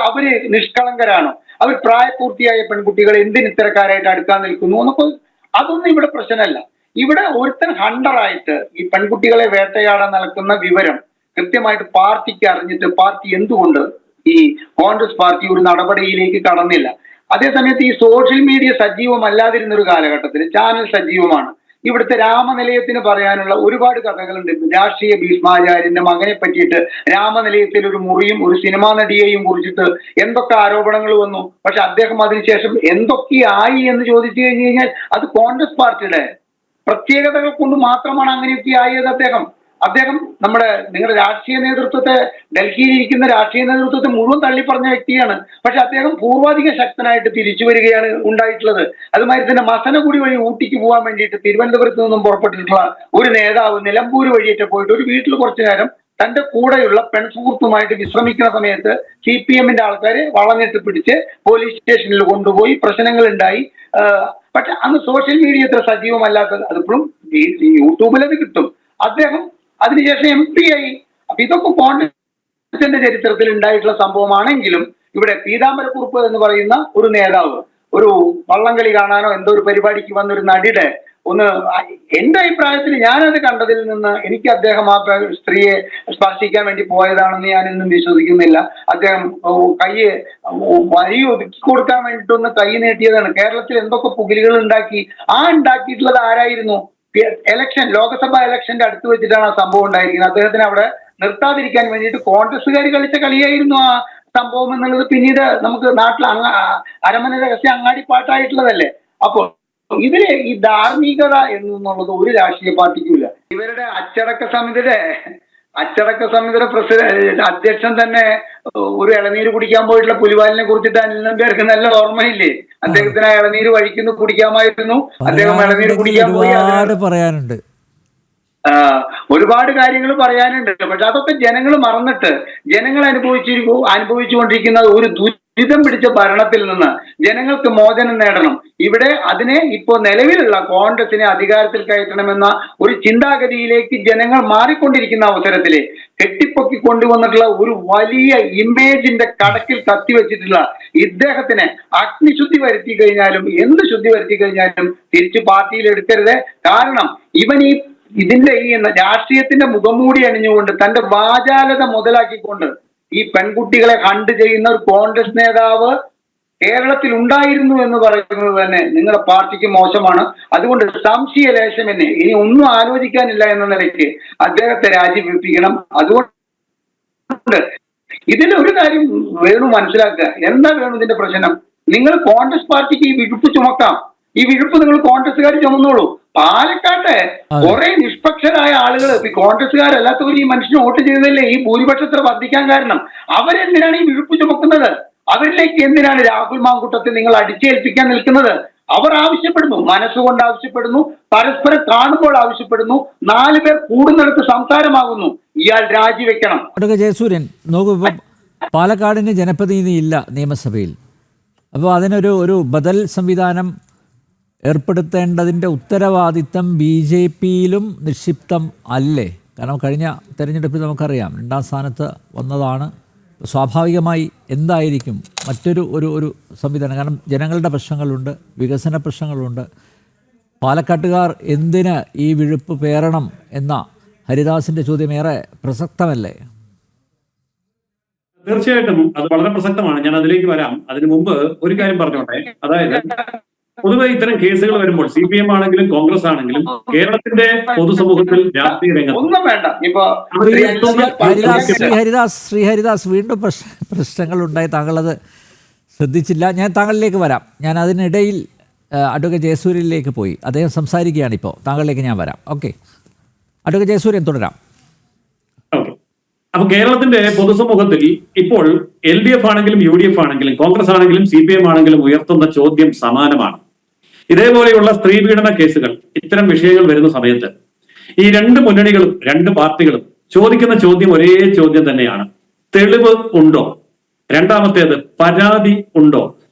അവര് നിഷ്കളങ്കരാണോ? അവർ പ്രായപൂർത്തിയായ പെൺകുട്ടികൾ എന്തിന് ഇത്തരക്കാരായിട്ട് അടുക്കാൻ നിൽക്കുന്നു എന്നൊക്കെ, അതൊന്നും ഇവിടെ പ്രശ്നമല്ല. ഇവിടെ ഒരുത്തൻ ഹണ്ടറായിട്ട് ഈ പെൺകുട്ടികളെ വേട്ടയാടാൻ നടക്കുന്ന വിവരം കൃത്യമായിട്ട് പാർട്ടിക്ക് അറിഞ്ഞിട്ട് പാർട്ടി എന്തുകൊണ്ട് ഈ കോൺഗ്രസ് പാർട്ടി ഒരു നടപടിയിലേക്ക് കടന്നില്ല? അതേസമയത്ത് ഈ സോഷ്യൽ മീഡിയ സജീവമല്ലാതിരുന്ന ഒരു കാലഘട്ടത്തിൽ ചാനൽ സജീവമാണ്. ഇവിടുത്തെ രാമനിലയത്തിന് പറയാനുള്ള ഒരുപാട് കഥകളുണ്ട്. രാഷ്ട്രീയ ഭീഷ്മാചാര്യന്റെ മകനെ പറ്റിയിട്ട് രാമനിലയത്തിൽ ഒരു മുറിയും ഒരു സിനിമാ നടിയെയും കുറിച്ചിട്ട് എന്തൊക്കെ ആരോപണങ്ങൾ വന്നു. പക്ഷെ അദ്ദേഹം അതിനുശേഷം എന്തൊക്കെയായി എന്ന് ചോദിച്ചു കഴിഞ്ഞു കഴിഞ്ഞാൽ അത് കോൺഗ്രസ് പാർട്ടിയുടെ പ്രത്യേകതകൾ കൊണ്ട് മാത്രമാണ് അങ്ങനെയൊക്കെ ആയത്. അദ്ദേഹം നിങ്ങളുടെ രാഷ്ട്രീയ നേതൃത്വത്തെ, ഡൽഹിയിൽ ഇരിക്കുന്ന രാഷ്ട്രീയ നേതൃത്വത്തെ മുഴുവൻ തള്ളിപ്പറഞ്ഞ വ്യക്തിയാണ്. പക്ഷെ അദ്ദേഹം പൂർവാധിക ശക്തനായിട്ട് തിരിച്ചു വരികയാണ് ഉണ്ടായിട്ടുള്ളത്. അതുമാതിരി തന്നെ മസനഗുഡി വഴി ഊട്ടിക്ക് പോകാൻ വേണ്ടിയിട്ട് തിരുവനന്തപുരത്ത് നിന്നും പുറപ്പെട്ടിട്ടുള്ള ഒരു നേതാവ് നിലമ്പൂർ വഴിയേറ്റ് പോയിട്ട് ഒരു വീട്ടിൽ കുറച്ചു നേരം തന്റെ കൂടെയുള്ള പെൺസുഹൃത്തുമായിട്ട് വിശ്രമിക്കുന്ന സമയത്ത് CPMന്റെ ആൾക്കാരെ വളഞ്ഞിട്ട് പിടിച്ച് പോലീസ് സ്റ്റേഷനിൽ കൊണ്ടുപോയി പ്രശ്നങ്ങൾ ഉണ്ടായി. പക്ഷെ അന്ന് സോഷ്യൽ മീഡിയ ഇത്ര സജീവമല്ലാത്തത്, അതിപ്പോഴും യൂട്യൂബിൽ അത് കിട്ടും. അദ്ദേഹം അതിനുശേഷം MP ആയി. അപ്പൊ ഇതൊക്കെ കോൺഗ്രസിന്റെ ചരിത്രത്തിൽ ഉണ്ടായിട്ടുള്ള സംഭവമാണെങ്കിലും ഇവിടെ പീതാംബരക്കുറുപ്പ് എന്ന് പറയുന്ന ഒരു നേതാവ് ഒരു വള്ളംകളി കാണാനോ എന്തോ ഒരു പരിപാടിക്ക് വന്നൊരു നടിയുടെ എന്റെ അഭിപ്രായത്തിൽ ഞാനത് കണ്ടതിൽ നിന്ന് എനിക്ക് അദ്ദേഹം ആ സ്ത്രീയെ സ്പർശിക്കാൻ വേണ്ടി പോയതാണെന്ന് ഞാൻ ഇന്നും വിശ്വസിക്കുന്നില്ല. അദ്ദേഹം കൈയെ വഴി ഒതുക്കി കൊടുക്കാൻ വേണ്ടിയിട്ടൊന്ന് കൈ നീട്ടിയതാണ്. കേരളത്തിൽ എന്തൊക്കെ പുകിലുകൾ ഉണ്ടാക്കി, ഉണ്ടാക്കിയിട്ടുള്ളത് ആരായിരുന്നു? ലോക്സഭാ ഇലക്ഷന്റെ അടുത്ത് വെച്ചിട്ടാണ് ആ സംഭവം ഉണ്ടായിരിക്കുന്നത്. അദ്ദേഹത്തിന് അവിടെ നിർത്താതിരിക്കാൻ വേണ്ടിയിട്ട് കോൺഗ്രസ്സുകാർ കളിച്ച കളിയായിരുന്നു ആ സംഭവം എന്നുള്ളത് പിന്നീട് നമുക്ക് നാട്ടിൽ അരമന രഹസ്യ അങ്ങാടിപ്പാട്ടായിട്ടുള്ളതല്ലേ. അപ്പൊ ഇതില് ഈ ധാർമ്മികത എന്നുള്ളത് ഒരു രാഷ്ട്രീയ പാർട്ടിക്കുമില്ല. ഇവരുടെ അച്ചടക്ക സമിതിയുടെ അധ്യക്ഷൻ തന്നെ ഒരു ഇളനീര് കുടിക്കാൻ പോയിട്ടുള്ള പുലിവാലിനെ കുറിച്ചിട്ട് അനിൽ നമ്പ്യാർക്ക് നല്ല ഓർമ്മയില്ലേ? അദ്ദേഹത്തിന് ആ ഇളനീര് വഴിക്കുന്നു കുടിക്കാമായിരുന്നു. അദ്ദേഹം ഇളനീര് കുടിക്കാൻ പോയി. പറയാനുണ്ട്, ഒരുപാട് കാര്യങ്ങൾ പറയാനുണ്ട്. പക്ഷെ അതൊക്കെ ജനങ്ങൾ മറന്നിട്ട് ജനങ്ങൾ അനുഭവിച്ചുകൊണ്ടിരിക്കുന്ന ഒരു ദുരിതം പിടിച്ച ഭരണത്തിൽ നിന്ന് ജനങ്ങൾക്ക് മോചനം നേടണം. ഇവിടെ അതിനെ ഇപ്പോ നിലവിലുള്ള കോൺഗ്രസിനെ അധികാരത്തിൽ കയറ്റണമെന്ന ഒരു ചിന്താഗതിയിലേക്ക് ജനങ്ങൾ മാറിക്കൊണ്ടിരിക്കുന്ന അവസരത്തില് കെട്ടിപ്പൊക്കി കൊണ്ടുവന്നിട്ടുള്ള ഒരു വലിയ ഇമേജിന്റെ കടക്കിൽ കത്തിവെച്ചിട്ടുള്ള ഇദ്ദേഹത്തിനെ അഗ്നിശുദ്ധി വരുത്തി കഴിഞ്ഞാലും എന്ത് ശുദ്ധി വരുത്തി കഴിഞ്ഞാലും തിരിച്ചു പാർട്ടിയിൽ എടുക്കരുത്. കാരണം ഇതിന്റെ ഈ രാഷ്ട്രീയത്തിന്റെ മുഖംമൂടി അണിഞ്ഞുകൊണ്ട് തന്റെ വാചാലത മുതലാക്കിക്കൊണ്ട് ഈ പെൺകുട്ടികളെ ഹണ്ട് ചെയ്യുന്ന ഒരു കോൺഗ്രസ് നേതാവ് കേരളത്തിൽ ഉണ്ടായിരുന്നു എന്ന് പറയുന്നത് തന്നെ നിങ്ങളുടെ പാർട്ടിക്ക് മോശമാണ്. അതുകൊണ്ട് സംശയലേശം എന്നെ ഇനി ഒന്നും ആലോചിക്കാനില്ല എന്ന നിലയ്ക്ക് അദ്ദേഹത്തെ രാജിവെപ്പിക്കണം. അതുകൊണ്ട് ഇതിന്റെ ഒരു കാര്യം വേണു മനസ്സിലാക്കുക. എന്താ വേണു ഇതിന്റെ പ്രശ്നം? നിങ്ങൾ കോൺഗ്രസ് പാർട്ടിക്ക് ഈ വിഴുപ്പ് ചുമക്കാം. ഈ വിഴുപ്പ് നിങ്ങൾ കോൺഗ്രസ്സുകാർ ചുമന്നോളൂ. പാലക്കാട്ടെ കുറെ നിഷ്പക്ഷരായ ആളുകൾ കോൺഗ്രസ്സുകാരല്ലാത്തവർ ഈ മനുഷ്യന് വോട്ട് ചെയ്തതല്ലേ ഈ ഭൂരിപക്ഷത്തിൽ വർദ്ധിക്കാൻ കാരണം. അവരെന്തിനാണ് ഈ വിഴുപ്പ് ചുമക്കുന്നത്? അവരിലേക്ക് എന്തിനാണ് രാഹുൽ മാങ്കൂട്ടത്തെ നിങ്ങൾ അടിച്ചേൽപ്പിക്കാൻ നിൽക്കുന്നത്? അവർ ആവശ്യപ്പെടുന്നു, മനസ്സുകൊണ്ട് ആവശ്യപ്പെടുന്നു, പരസ്പരം കാണുമ്പോൾ ആവശ്യപ്പെടുന്നു. 4 പേർ കൂടുന്നിടത്ത് സംസാരമാകുന്നു. ഇയാൾ രാജിവെക്കണം. ജയസൂര്യൻ നോക്കൂ, ഇപ്പം പാലക്കാടിന് ജനപ്രതിനിധി ഇല്ല നിയമസഭയിൽ. അപ്പോൾ അതിനൊരു ബദൽ സംവിധാനം ഏർപ്പെടുത്തേണ്ടതിൻ്റെ ഉത്തരവാദിത്തം BJPയിലും നിക്ഷിപ്തം അല്ലേ? കാരണം കഴിഞ്ഞ തെരഞ്ഞെടുപ്പിൽ നമുക്കറിയാം 2ാം സ്ഥാനത്ത് വന്നതാണ്. സ്വാഭാവികമായി എന്തായിരിക്കും ഒരു സംവിധാനം? കാരണം ജനങ്ങളുടെ പ്രശ്നങ്ങളുണ്ട്, വികസന പ്രശ്നങ്ങളുണ്ട്. പാലക്കാട്ടുകാർ എന്തിന് ഈ വിഴുപ്പ് പേറണം എന്ന ഹരിദാസിൻ്റെ ചോദ്യം ഏറെ പ്രസക്തമല്ലേ? തീർച്ചയായിട്ടും അത് വളരെ പ്രസക്തമാണ്. ഞാൻ അതിലേക്ക് വരാം. അതിനു മുമ്പ് ഒരു കാര്യം പറഞ്ഞോട്ടെ. അതായത് പൊതുവെ ഇത്തരം കേസുകൾ വരുമ്പോൾ CPM ആണെങ്കിലും കോൺഗ്രസ് ആണെങ്കിലും കേരളത്തിന്റെ പൊതുസമൂഹത്തിൽ രാഷ്ട്രീയ രംഗത്ത് ഒന്നും വേണ്ട. ഇപ്പൊ ഹരിദാസ് വീണ്ടും പ്രശ്നങ്ങൾ ഉണ്ടായി. താങ്കളത് ശ്രദ്ധിച്ചില്ല. ഞാൻ താങ്കളിലേക്ക് വരാം. ഞാൻ അതിനിടയിൽ അഡ്വക്കേറ്റ് ജയസൂര്യനിലേക്ക് പോയി. അദ്ദേഹം സംസാരിക്കുകയാണ് ഇപ്പോൾ. താങ്കളിലേക്ക് ഞാൻ വരാം. ഓക്കെ, അഡ്വക്കേറ്റ് ജയസൂര്യൻ തുടരാം. അപ്പൊ കേരളത്തിന്റെ പൊതുസമൂഹത്തിൽ ഇപ്പോൾ LDF ആണെങ്കിലും UDF ആണെങ്കിലും കോൺഗ്രസ് ആണെങ്കിലും CPM ആണെങ്കിലും ഉയർത്തുന്ന ചോദ്യം സമാനമാണ്. ഇതേപോലെയുള്ള സ്ത്രീപീഡന കേസുകൾ, ഇത്തരം വിഷയങ്ങൾ വരുന്ന സമയത്ത് ഈ 2 മുന്നണികളും 2 പാർട്ടികളും ചോദിക്കുന്ന ചോദ്യം ഒരേ ചോദ്യം തന്നെയാണ്. തെളിവ് ഉണ്ടോ? രണ്ടാമത്തേത് പരാതി ഉണ്ടോ?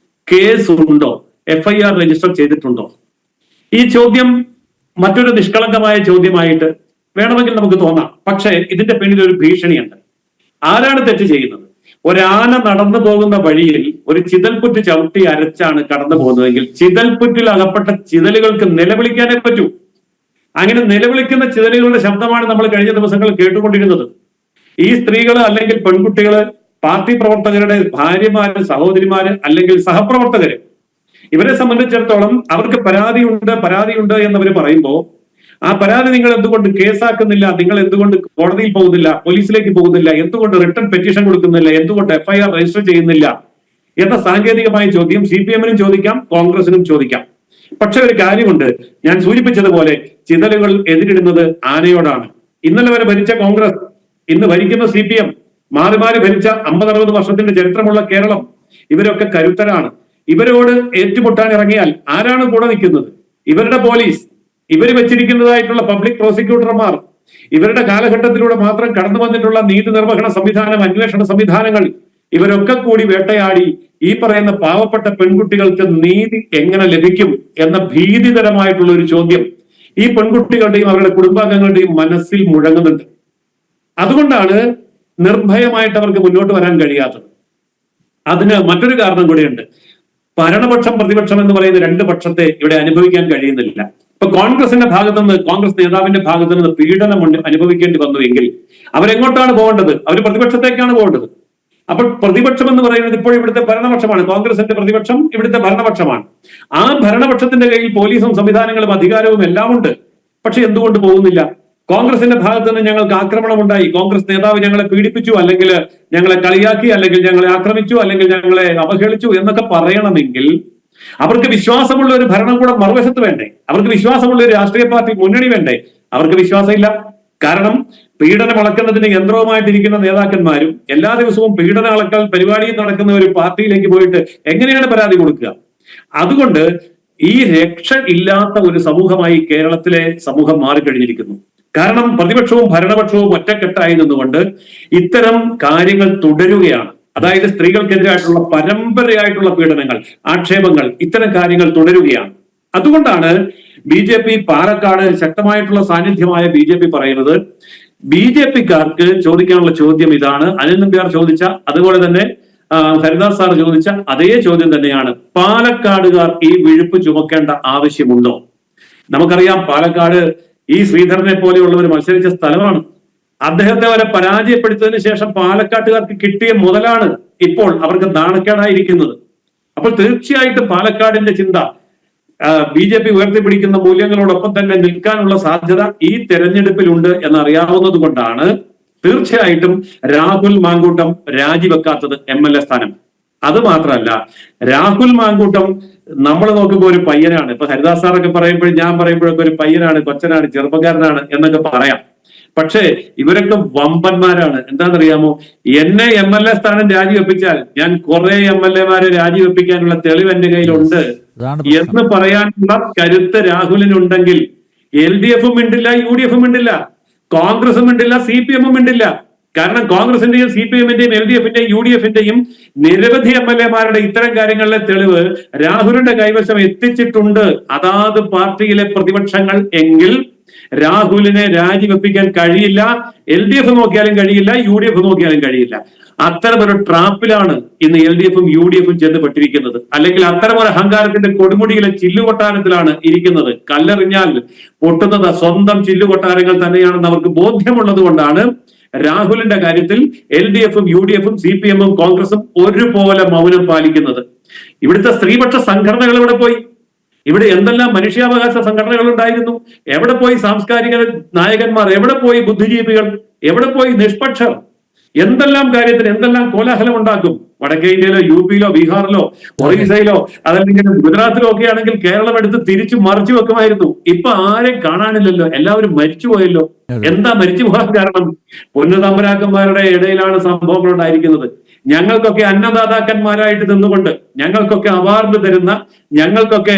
കേസ് ഉണ്ടോ? FIR രജിസ്റ്റർ ചെയ്തിട്ടുണ്ടോ? ഈ ചോദ്യം മറ്റൊരു നിഷ്കളങ്കമായ ചോദ്യമായിട്ട് വേണമെങ്കിൽ നമുക്ക് തോന്നാം. പക്ഷേ ഇതിന്റെ പിന്നിൽ ഒരു ഭീഷണിയുണ്ട്. ആരാണ് തെറ്റ് ചെയ്യുന്നത്? ഒരാന നടന്നു പോകുന്ന വഴിയിൽ ഒരു ചിതൽപുറ്റ് ചവിട്ടി അരച്ചാണ് കടന്നു പോകുന്നതെങ്കിൽ ചിതൽപുറ്റിൽ അകപ്പെട്ട ചിതലുകൾക്ക് നിലവിളിക്കാനേ പറ്റൂ. അങ്ങനെ നിലവിളിക്കുന്ന ചിതലുകളുടെ ശബ്ദമാണ് നമ്മൾ കഴിഞ്ഞ ദിവസങ്ങളിൽ കേട്ടുകൊണ്ടിരുന്നത്. ഈ സ്ത്രീകള് അല്ലെങ്കിൽ പെൺകുട്ടികള്, പാർട്ടി പ്രവർത്തകരുടെ ഭാര്യമാര്, സഹോദരിമാര് അല്ലെങ്കിൽ സഹപ്രവർത്തകര്, ഇവരെ സംബന്ധിച്ചിടത്തോളം അവർക്ക് പരാതിയുണ്ട് എന്നവർ പറയുമ്പോൾ ആ പരാതി നിങ്ങൾ എന്തുകൊണ്ട് കേസാക്കുന്നില്ല? നിങ്ങൾ എന്തുകൊണ്ട് കോടതിയിൽ പോകുന്നില്ല? പോലീസിലേക്ക് പോകുന്നില്ല? എന്തുകൊണ്ട് റിട്ടൺ പെറ്റീഷൻ കൊടുക്കുന്നില്ല? എന്തുകൊണ്ട് FIR രജിസ്റ്റർ ചെയ്യുന്നില്ല എന്ന സാങ്കേതികമായ ചോദ്യം CPM-നും ചോദിക്കാം, കോൺഗ്രസിനും ചോദിക്കാം. പക്ഷെ ഒരു കാര്യമുണ്ട്, ഞാൻ സൂചിപ്പിച്ചതുപോലെ ചിതലുകൾ എതിരിടുന്നത് ആനയോടാണ്. ഇന്നലെ വരെ ഭരിച്ച കോൺഗ്രസ്, ഇന്ന് ഭരിക്കുന്ന CPM, മാറി മാറി ഭരിച്ച 50-60 വർഷത്തിന്റെ ചരിത്രമുള്ള കേരളം, ഇവരൊക്കെ കരുത്തരാണ്. ഇവരോട് ഏറ്റുമുട്ടാൻ ഇറങ്ങിയാൽ ആരാണ് കൂടെ നിൽക്കുന്നത്? ഇവരുടെ പോലീസ്, ഇവർ വെച്ചിരിക്കുന്നതായിട്ടുള്ള പബ്ലിക് പ്രോസിക്യൂട്ടർമാർ, ഇവരുടെ കാലഘട്ടത്തിലൂടെ മാത്രം കടന്നു വന്നിട്ടുള്ള നീതി നിർവഹണ സംവിധാനം, അന്വേഷണ സംവിധാനങ്ങൾ, ഇവരൊക്കെ കൂടി വേട്ടയാടി ഈ പറയുന്ന പാവപ്പെട്ട പെൺകുട്ടികൾക്ക് നീതി എങ്ങനെ ലഭിക്കും എന്ന ഭീതിതരമായിട്ടുള്ള ഒരു ചോദ്യം ഈ പെൺകുട്ടികളുടെയും അവരുടെ കുടുംബാംഗങ്ങളുടെയും മനസ്സിൽ മുഴങ്ങുന്നുണ്ട്. അതുകൊണ്ടാണ് നിർഭയമായിട്ട് അവർക്ക് മുന്നോട്ട് വരാൻ കഴിയാത്തത്. അതിന് മറ്റൊരു കാരണം കൂടിയുണ്ട്. ഭരണപക്ഷം പ്രതിപക്ഷം എന്ന് പറയുന്ന 2 പക്ഷത്തെ ഇവിടെ അനുഭവിക്കാൻ കഴിയുന്നില്ല. ഇപ്പൊ കോൺഗ്രസിന്റെ ഭാഗത്തുനിന്ന്, കോൺഗ്രസ് നേതാവിന്റെ ഭാഗത്തു നിന്ന് പീഡനം അനുഭവിക്കേണ്ടി വന്നുവെങ്കിൽ അവരെങ്ങോട്ടാണ് പോകേണ്ടത്? അവർ പ്രതിപക്ഷത്തേക്കാണ് പോകേണ്ടത്. അപ്പോൾ പ്രതിപക്ഷം എന്ന് പറയുന്നത് ഇപ്പോൾ ഇവിടുത്തെ ഭരണപക്ഷമാണ്. കോൺഗ്രസിന്റെ പ്രതിപക്ഷം ഇവിടുത്തെ ഭരണപക്ഷമാണ്. ആ ഭരണപക്ഷത്തിന്റെ കയ്യിൽ പോലീസും സംവിധാനങ്ങളും അധികാരവും എല്ലാം ഉണ്ട്. പക്ഷെ എന്തുകൊണ്ട് പോകുന്നില്ല? കോൺഗ്രസിന്റെ ഭാഗത്ത് നിന്ന് ഞങ്ങൾക്ക് ആക്രമണം ഉണ്ടായി, കോൺഗ്രസ് നേതാവ് ഞങ്ങളെ പീഡിപ്പിച്ചു, അല്ലെങ്കിൽ ഞങ്ങളെ കളിയാക്കി, അല്ലെങ്കിൽ ഞങ്ങളെ ആക്രമിച്ചു, അല്ലെങ്കിൽ ഞങ്ങളെ അവഹേളിച്ചു എന്നൊക്കെ പറയണമെങ്കിൽ അവർക്ക് വിശ്വാസമുള്ള ഒരു ഭരണകൂടം മറുവശത്ത് വേണ്ടേ? അവർക്ക് വിശ്വാസമുള്ള ഒരു രാഷ്ട്രീയ പാർട്ടി മുന്നണി വേണ്ടേ? അവർക്ക് വിശ്വാസമില്ല. കാരണം പീഡനം അളക്കുന്നതിന് യന്ത്രവുമായിട്ടിരിക്കുന്ന നേതാക്കന്മാരും എല്ലാ ദിവസവും പീഡന അളക്കൽ പരിപാടിയിൽ നടക്കുന്ന ഒരു പാർട്ടിയിലേക്ക് പോയിട്ട് എങ്ങനെയാണ് പരാതി കൊടുക്കുക? അതുകൊണ്ട് ഈ രക്ഷ ഇല്ലാത്ത ഒരു സമൂഹമായി കേരളത്തിലെ സമൂഹം മാറിക്കഴിഞ്ഞിരിക്കുന്നു. കാരണം പ്രതിപക്ഷവും ഭരണപക്ഷവും ഒറ്റക്കെട്ടായി നിന്നുകൊണ്ട് ഇത്തരം കാര്യങ്ങൾ തുടരുകയാണ്. അതായത് സ്ത്രീകൾക്കെതിരായിട്ടുള്ള പരമ്പരയായിട്ടുള്ള പീഡനങ്ങൾ, ആക്ഷേപങ്ങൾ, ഇത്തരം കാര്യങ്ങൾ തുടരുകയാണ്. അതുകൊണ്ടാണ് BJP പാലക്കാട് ശക്തമായിട്ടുള്ള സാന്നിധ്യമായ BJP പറയുന്നത്, BJPക്കാർക്ക് ചോദിക്കാനുള്ള ചോദ്യം ഇതാണ്. അനിൽ നമ്പ്യാർ ചോദിച്ച, അതുപോലെ തന്നെ ഹരിദാസ് സാർ ചോദിച്ച അതേ ചോദ്യം തന്നെയാണ്. പാലക്കാടുകാർ ഈ വിഴുപ്പ് ചുമക്കേണ്ട ആവശ്യമുണ്ടോ? നമുക്കറിയാം, പാലക്കാട് ഈ ശ്രീധരനെ പോലെയുള്ളവർ മത്സരിച്ച സ്ഥലമാണ്. അദ്ദേഹത്തെ വരെ പരാജയപ്പെടുത്തിയതിനു ശേഷം പാലക്കാട്ടുകാർക്ക് കിട്ടിയ മുതലാണ് ഇപ്പോൾ അവർക്ക് നാണക്കേടായിരിക്കുന്നത്. അപ്പോൾ തീർച്ചയായിട്ടും പാലക്കാടിന്റെ ചിന്ത BJP ഉയർത്തിപ്പിടിക്കുന്ന മൂല്യങ്ങളോടൊപ്പം തന്നെ നിൽക്കാനുള്ള സാധ്യത ഈ തെരഞ്ഞെടുപ്പിലുണ്ട് എന്നറിയാവുന്നത് കൊണ്ടാണ് തീർച്ചയായിട്ടും രാഹുൽ മാങ്കൂട്ടം രാജിവെക്കാത്തത് MLA സ്ഥാനം. അത് മാത്രമല്ല, രാഹുൽ മാങ്കൂട്ടം നമ്മൾ നോക്കുമ്പോൾ ഒരു പയ്യനാണ്. ഇപ്പൊ ഹരിദാസ് സാറൊക്കെ പറയുമ്പോഴും ഞാൻ പറയുമ്പോഴൊക്കെ ഒരു പയ്യനാണ്, കൊച്ചനാണ്, ചെറുപ്പക്കാരനാണ് എന്നൊക്കെ പറയാം. പക്ഷേ ഇവരൊക്കെ വമ്പന്മാരാണ്. എന്താണെന്നറിയാമോ? എന്നെ MLA സ്ഥാനം രാജിവെപ്പിച്ചാൽ ഞാൻ കുറെ MLA-മാരെ രാജിവെപ്പിക്കാനുള്ള തെളിവ് എന്റെ കയ്യിലുണ്ട് എന്ന് പറയാനുള്ള കരുത്ത് രാഹുലിനുണ്ടെങ്കിൽ LDF മിണ്ടില്ല, UDF മിണ്ടില്ല, കോൺഗ്രസ് മിണ്ടില്ല, CPM മിണ്ടില്ല. കാരണം കോൺഗ്രസിന്റെയും CPM-ന്റെയും LDF-ന്റെയും UDF-ന്റെയും നിരവധി MLA-മാരുടെ ഇത്തരം കാര്യങ്ങളിലെ തെളിവ് രാഹുലിന്റെ കൈവശം എത്തിച്ചിട്ടുണ്ട് അതാത് പാർട്ടിയിലെ പ്രതിപക്ഷങ്ങൾ. എങ്കിൽ രാഹുലിനെ രാജിവെപ്പിക്കാൻ കഴിയില്ല. LDF നോക്കിയാലും കഴിയില്ല, UDF നോക്കിയാലും കഴിയില്ല. അത്തരമൊരു ട്രാപ്പിലാണ് ഇന്ന് LDF-ഉം UDF-ഉം ചെന്നുപെട്ടിരിക്കുന്നത്. അല്ലെങ്കിൽ അത്തരമൊരു അഹങ്കാരത്തിന്റെ കൊടുമുടിയിലെ ചില്ലുകൊട്ടാരത്തിലാണ് ഇരിക്കുന്നത്. കല്ലെറിഞ്ഞാൽ പൊട്ടുന്നത് സ്വന്തം ചില്ലുകൊട്ടാരങ്ങൾ തന്നെയാണെന്ന് അവർക്ക് ബോധ്യമുള്ളത് കൊണ്ടാണ് രാഹുലിന്റെ കാര്യത്തിൽ LDF-ഉം UDF-ഉം CPM-ഉം കോൺഗ്രസും ഒരുപോലെ മൗനം പാലിക്കുന്നത്. ഇവിടുത്തെ സ്ത്രീപക്ഷ സംഘടനകൾ ഇവിടെ പോയി, ഇവിടെ എന്തെല്ലാം മനുഷ്യാവകാശ സംഘടനകൾ ഉണ്ടായിരുന്നു, എവിടെ പോയി സാംസ്കാരിക നായകന്മാർ, എവിടെ പോയി ബുദ്ധിജീവികൾ, എവിടെ പോയി നിഷ്പക്ഷർ? എന്തെല്ലാം കാര്യത്തിന് എന്തെല്ലാം കോലാഹലം ഉണ്ടാക്കും. വടക്കേ ഇന്ത്യയിലോ UP-യിലോ ബീഹാറിലോ ഒറീസയിലോ അതല്ലെങ്കിൽ ഗുജറാത്തിലോ ഒക്കെ ആണെങ്കിൽ കേരളം എടുത്ത് തിരിച്ചു മറിച്ചു വെക്കുമായിരുന്നു. ഇപ്പൊ ആരെയും കാണാനില്ലല്ലോ, എല്ലാവരും മരിച്ചുപോയല്ലോ. എന്താ മരിച്ചു പോകാൻ കാരണം? പൊന്നുതമ്പരാക്കന്മാരുടെ ഇടയിലാണ് സംഭവങ്ങൾ ഉണ്ടായിരിക്കുന്നത്. ഞങ്ങൾക്കൊക്കെ അന്നദാതാക്കന്മാരായിട്ട് നിന്നുകൊണ്ട് ഞങ്ങൾക്കൊക്കെ അവാർഡ് തരുന്ന, ഞങ്ങൾക്കൊക്കെ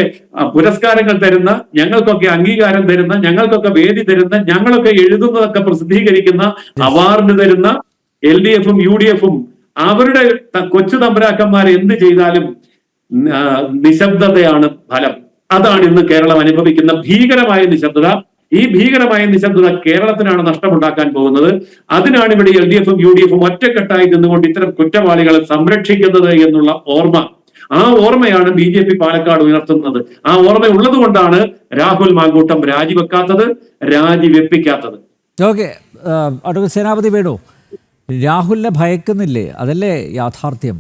പുരസ്കാരങ്ങൾ തരുന്ന, ഞങ്ങൾക്കൊക്കെ അംഗീകാരം തരുന്ന, ഞങ്ങൾക്കൊക്കെ വേദി തരുന്ന, ഞങ്ങളൊക്കെ എഴുതുന്നതൊക്കെ പ്രസിദ്ധീകരിക്കുന്ന, അവാർഡ് തരുന്ന LDF-ഉം UDF-ഉം അവരുടെ കൊച്ചു തമ്പരാക്കന്മാർ എന്ത് ചെയ്താലും നിശബ്ദതയാണ് ഫലം. അതാണ് ഇന്ന് കേരളം അനുഭവിക്കുന്ന ഭീകരമായ നിശബ്ദത. ഈ ഭീകരമായ നിശബ്ദത കേരളത്തിനാണ് നഷ്ടമുണ്ടാക്കാൻ പോകുന്നത്. അതിനാണ് ഇവിടെ LDF-ഉം UDF-ഉം ഒറ്റക്കെട്ടായി നിന്നുകൊണ്ട് ഇത്തരം കുറ്റവാളികളെ സംരക്ഷിക്കുന്നത് എന്നുള്ള ഓർമ്മ. ആ ഓർമ്മയാണ് BJP പാലക്കാട് ഉയർത്തുന്നത്. ആ ഓർമ്മ ഉള്ളത് കൊണ്ടാണ് രാഹുൽ മാങ്കൂട്ടം രാജിവെക്കാത്തത്, രാജിവെപ്പിക്കാത്തത്. ഓക്കെ, അടുത്ത സേനാപതി വേണു, രാഹുലിനെ ഭയക്കുന്നില്ലേ? അതല്ലേ യാഥാർത്ഥ്യം?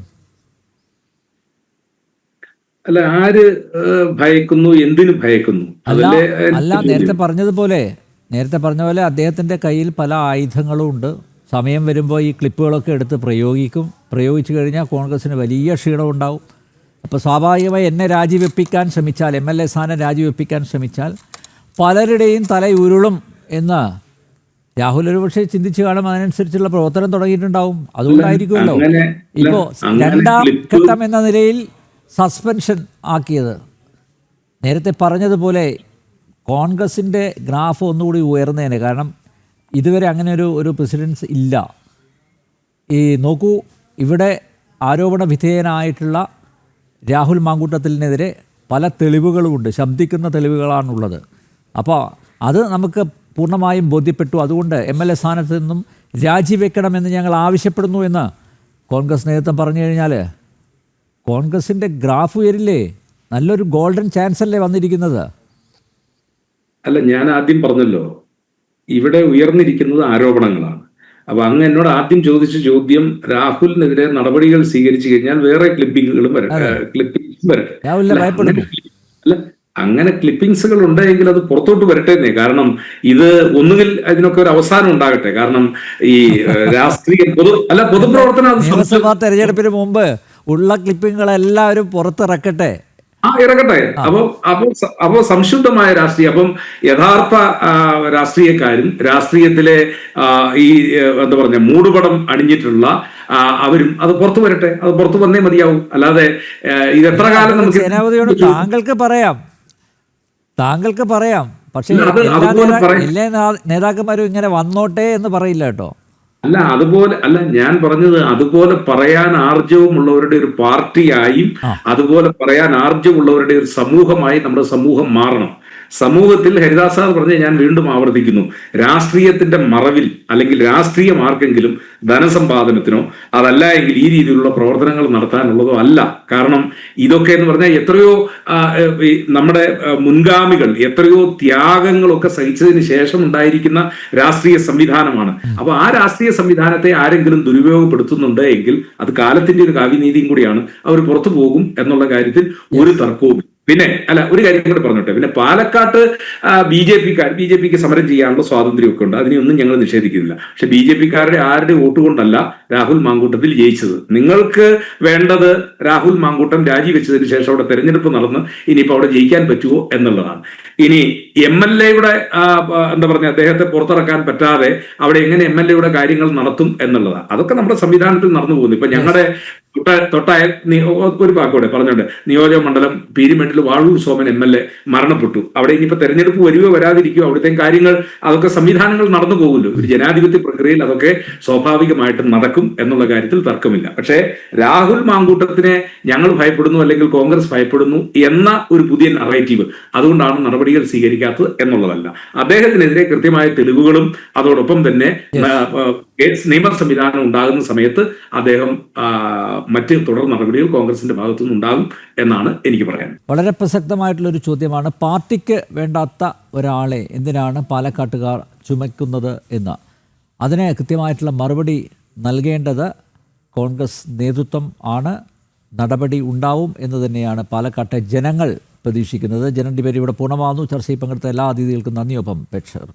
അല്ല, ആര് ഭയക്കുന്നു, എന്തിനു ഭയക്കുന്നു? അല്ല, നേരത്തെ പറഞ്ഞ പോലെ അദ്ദേഹത്തിന്റെ കയ്യിൽ പല ആയുധങ്ങളും ഉണ്ട്. സമയം വരുമ്പോൾ ഈ ക്ലിപ്പുകളൊക്കെ എടുത്ത് പ്രയോഗിച്ചു കഴിഞ്ഞാൽ കോൺഗ്രസിന് വലിയ ക്ഷീണമുണ്ടാവും. അപ്പോൾ സ്വാഭാവികമായി എന്നെ രാജിവെപ്പിക്കാൻ ശ്രമിച്ചാൽ, MLA സ്ഥാനം രാജിവെപ്പിക്കാൻ ശ്രമിച്ചാൽ പലരുടെയും തലയുരുളും എന്ന് രാഹുൽ ഒരു പക്ഷേ ചിന്തിച്ചു കാണും. അതിനനുസരിച്ചുള്ള പ്രവർത്തനം തുടങ്ങിയിട്ടുണ്ടാവും. അതുകൊണ്ടായിരിക്കുമല്ലോ ഇപ്പോൾ രണ്ടാം ഘട്ടം എന്ന നിലയിൽ സസ്പെൻഷൻ ആക്കിയത്. നേരത്തെ പറഞ്ഞതുപോലെ കോൺഗ്രസിൻ്റെ ഗ്രാഫ് ഒന്നുകൂടി ഉയർന്നേനെ. കാരണം ഇതുവരെ അങ്ങനെ ഒരു പ്രസിഡൻസ് ഇല്ല. ഈ നോക്കൂ, ഇവിടെ ആരോപണ വിധേയനായിട്ടുള്ള രാഹുൽ മാങ്കൂട്ടത്തിനെതിരെ പല തെളിവുകളുമുണ്ട്, ശബ്ദിക്കുന്ന തെളിവുകളാണുള്ളത്. അപ്പോൾ അത് നമുക്ക് പൂർണ്ണമായും ബോധ്യപ്പെട്ടു. അതുകൊണ്ട് MLA സ്ഥാനത്ത് നിന്നും രാജിവെക്കണമെന്ന് ഞങ്ങൾ ആവശ്യപ്പെടുന്നു എന്ന് കോൺഗ്രസ് നേതൃത്വം പറഞ്ഞു കഴിഞ്ഞാൽ കോൺഗ്രസിൻ്റെ ഗ്രാഫ് ഉയരില്ലേ? നല്ലൊരു ഗോൾഡൻ ചാൻസ് അല്ലേ വന്നിരിക്കുന്നത്? അല്ല, ഞാൻ ആദ്യം പറഞ്ഞല്ലോ, ഇവിടെ ഉയർന്നിരിക്കുന്നത് ആരോപണങ്ങളാണ്. അപ്പൊ അങ്ങ് എന്നോട് ആദ്യം ചോദിച്ച ചോദ്യം രാഹുലിനെതിരെ നടപടികൾ സ്വീകരിച്ചു കഴിഞ്ഞാൽ വേറെ ക്ലിപ്പിങ്ങുകളും വരട്ടെ. അല്ല, അങ്ങനെ ക്ലിപ്പിംഗ്സുകൾ ഉണ്ടെങ്കിൽ അത് പുറത്തോട്ട് വരട്ടെ. കാരണം ഇത് ഒന്നുകിൽ അതിനൊക്കെ ഒരു അവസാനം ഉണ്ടാകട്ടെ. കാരണം ഈ രാഷ്ട്രീയ പൊതുപ്രവർത്തനം നിയമസഭാ തെരഞ്ഞെടുപ്പിന് മുമ്പ് ഉള്ള ക്ലിപ്പിങ്ങുകളെല്ലാവരും പുറത്തിറക്കട്ടെ. ഇറക്കട്ടെ. അപ്പോ സംശുദ്ധമായ രാഷ്ട്രീയം, അപ്പം യഥാർത്ഥ രാഷ്ട്രീയക്കാരും രാഷ്ട്രീയത്തിലെ ഈ എന്താ പറഞ്ഞ മൂടുപടം അണിഞ്ഞിട്ടുള്ള അവരും അത് പുറത്തു വരട്ടെ. അത് പുറത്തു വന്നേ മതിയാവും. അല്ലാതെ ഇത് എത്ര കാലം നമുക്ക് സേനാപതിയോട് താങ്കൾക്ക് പറയാം, പക്ഷേ എല്ലാ നേതാക്കന്മാരും ഇങ്ങനെ വന്നോട്ടെ എന്ന് പറയില്ല കേട്ടോ. അല്ല, ഞാൻ പറഞ്ഞത് അതുപോലെ പറയാൻ ആർജവമുള്ളവരുടെ ഒരു പാർട്ടിയായും അതുപോലെ പറയാൻ ആർജവമുള്ളവരുടെ ഒരു സമൂഹമായി നമ്മുടെ സമൂഹം മാറണം. സമൂഹത്തിൽ ഹരിദാസ് സാർ പറഞ്ഞ് ഞാൻ വീണ്ടും ആവർത്തിക്കുന്നു, രാഷ്ട്രീയത്തിന്റെ മറവിൽ അല്ലെങ്കിൽ രാഷ്ട്രീയം ആർക്കെങ്കിലും ധനസമ്പാദനത്തിനോ അതല്ല എങ്കിൽ ഈ രീതിയിലുള്ള പ്രവർത്തനങ്ങൾ നടത്താനുള്ളതോ അല്ല. കാരണം ഇതൊക്കെ എന്ന് പറഞ്ഞാൽ എത്രയോ നമ്മുടെ മുൻഗാമികൾ എത്രയോ ത്യാഗങ്ങളൊക്കെ സഹിച്ചതിന് ശേഷം ഉണ്ടായിരിക്കുന്ന രാഷ്ട്രീയ സംവിധാനമാണ്. അപ്പൊ ആ രാഷ്ട്രീയ സംവിധാനത്തെ ആരെങ്കിലും ദുരുപയോഗപ്പെടുത്തുന്നുണ്ട് എങ്കിൽ അത് കാലത്തിന്റെ ഒരു കാവ്യനീതിയും കൂടിയാണ്. അവർ പുറത്തു പോകും എന്നുള്ള കാര്യത്തിൽ ഒരു തർക്കവും. പിന്നെ ഒരു കാര്യം കൂടെ പറഞ്ഞോട്ടെ, പിന്നെ പാലക്കാട്ട് ബി ജെ പിക്ക് സമരം ചെയ്യാനുള്ള സ്വാതന്ത്ര്യമൊക്കെ ഉണ്ട്, അതിനെയൊന്നും ഞങ്ങൾ നിഷേധിക്കുന്നില്ല. പക്ഷെ ബി ജെ പിക്കാരുടെ ആരുടെ വോട്ട് കൊണ്ടല്ല രാഹുൽ മാങ്കൂട്ടത്തിൽ ജയിച്ചത്. നിങ്ങൾക്ക് വേണ്ടത് രാഹുൽ മാങ്കൂട്ടം രാജിവെച്ചതിന് ശേഷം അവിടെ തെരഞ്ഞെടുപ്പ് നടന്ന് ഇനിയിപ്പോൾ അവിടെ ജയിക്കാൻ പറ്റുമോ എന്നുള്ളതാണ്. ഇനി MLA-യുടെ എന്താ പറഞ്ഞ അദ്ദേഹത്തെ പുറത്തിറക്കാൻ പറ്റാതെ അവിടെ എങ്ങനെ MLA-യുടെ കാര്യങ്ങൾ നടത്തും എന്നുള്ളതാണ്. അതൊക്കെ നമ്മുടെ സംവിധാനത്തിൽ നടന്നു പോകുന്നു. ഇപ്പൊ ഞങ്ങളുടെ തൊട്ടായ ഒരു വാക്കോടെ പറഞ്ഞോണ്ട് നിയോജക മണ്ഡലം പീരിമേട്ടിൽ വാഴൂർ സോമൻ MLA മരണപ്പെട്ടു. അവിടെ ഇനിയിപ്പോ തെരഞ്ഞെടുപ്പ് വരുവോ വരാതിരിക്കുകയോ അവിടുത്തെ കാര്യങ്ങൾ അതൊക്കെ സംവിധാനങ്ങൾ നടന്നു പോകുമല്ലോ. ഒരു ജനാധിപത്യ പ്രക്രിയയിൽ അതൊക്കെ സ്വാഭാവികമായിട്ടും നടക്കും എന്നുള്ള കാര്യത്തിൽ തർക്കമില്ല. പക്ഷേ രാഹുൽ മാങ്കൂട്ടത്തിനെ ഞങ്ങൾ ഭയപ്പെടുന്നു അല്ലെങ്കിൽ കോൺഗ്രസ് ഭയപ്പെടുന്നു എന്ന ഒരു പുതിയ നറേറ്റീവ്, അതുകൊണ്ടാണ് നടപടികൾ സ്വീകരിക്കാത്തത് എന്നുള്ളതല്ല. അദ്ദേഹത്തിനെതിരെ കൃത്യമായ തെളിവുകളും അതോടൊപ്പം തന്നെ നിയമ സംവിധാനം ഉണ്ടാകുന്ന സമയത്ത് അദ്ദേഹം മറ്റ് തുടർ നടപടികൾ കോൺഗ്രസിന്റെ ഭാഗത്തുനിന്ന് ഉണ്ടാകും എന്നാണ് എനിക്ക് പറയാൻ. വളരെ പ്രസക്തമായിട്ടുള്ളൊരു ചോദ്യമാണ്, പാർട്ടിക്ക് വേണ്ടാത്ത ഒരാളെ എന്തിനാണ് പാലക്കാട്ടുകാർ ചുമക്കുന്നത് എന്ന്. അതിന് കൃത്യമായിട്ടുള്ള മറുപടി നൽകേണ്ടത് കോൺഗ്രസ് നേതൃത്വം ആണ്. നടപടി ഉണ്ടാവും എന്ന് തന്നെയാണ് പാലക്കാട്ടെ ജനങ്ങൾ പ്രതീക്ഷിക്കുന്നത്. ജനറൽ ഡിബേറ്റ് ഇവിടെ പൂർണ്ണമാകുന്നു. ചർച്ചയിൽ പങ്കെടുത്ത എല്ലാ അതിഥികൾക്കും നന്ദി. ഒപ്പം പെക്ഷർ.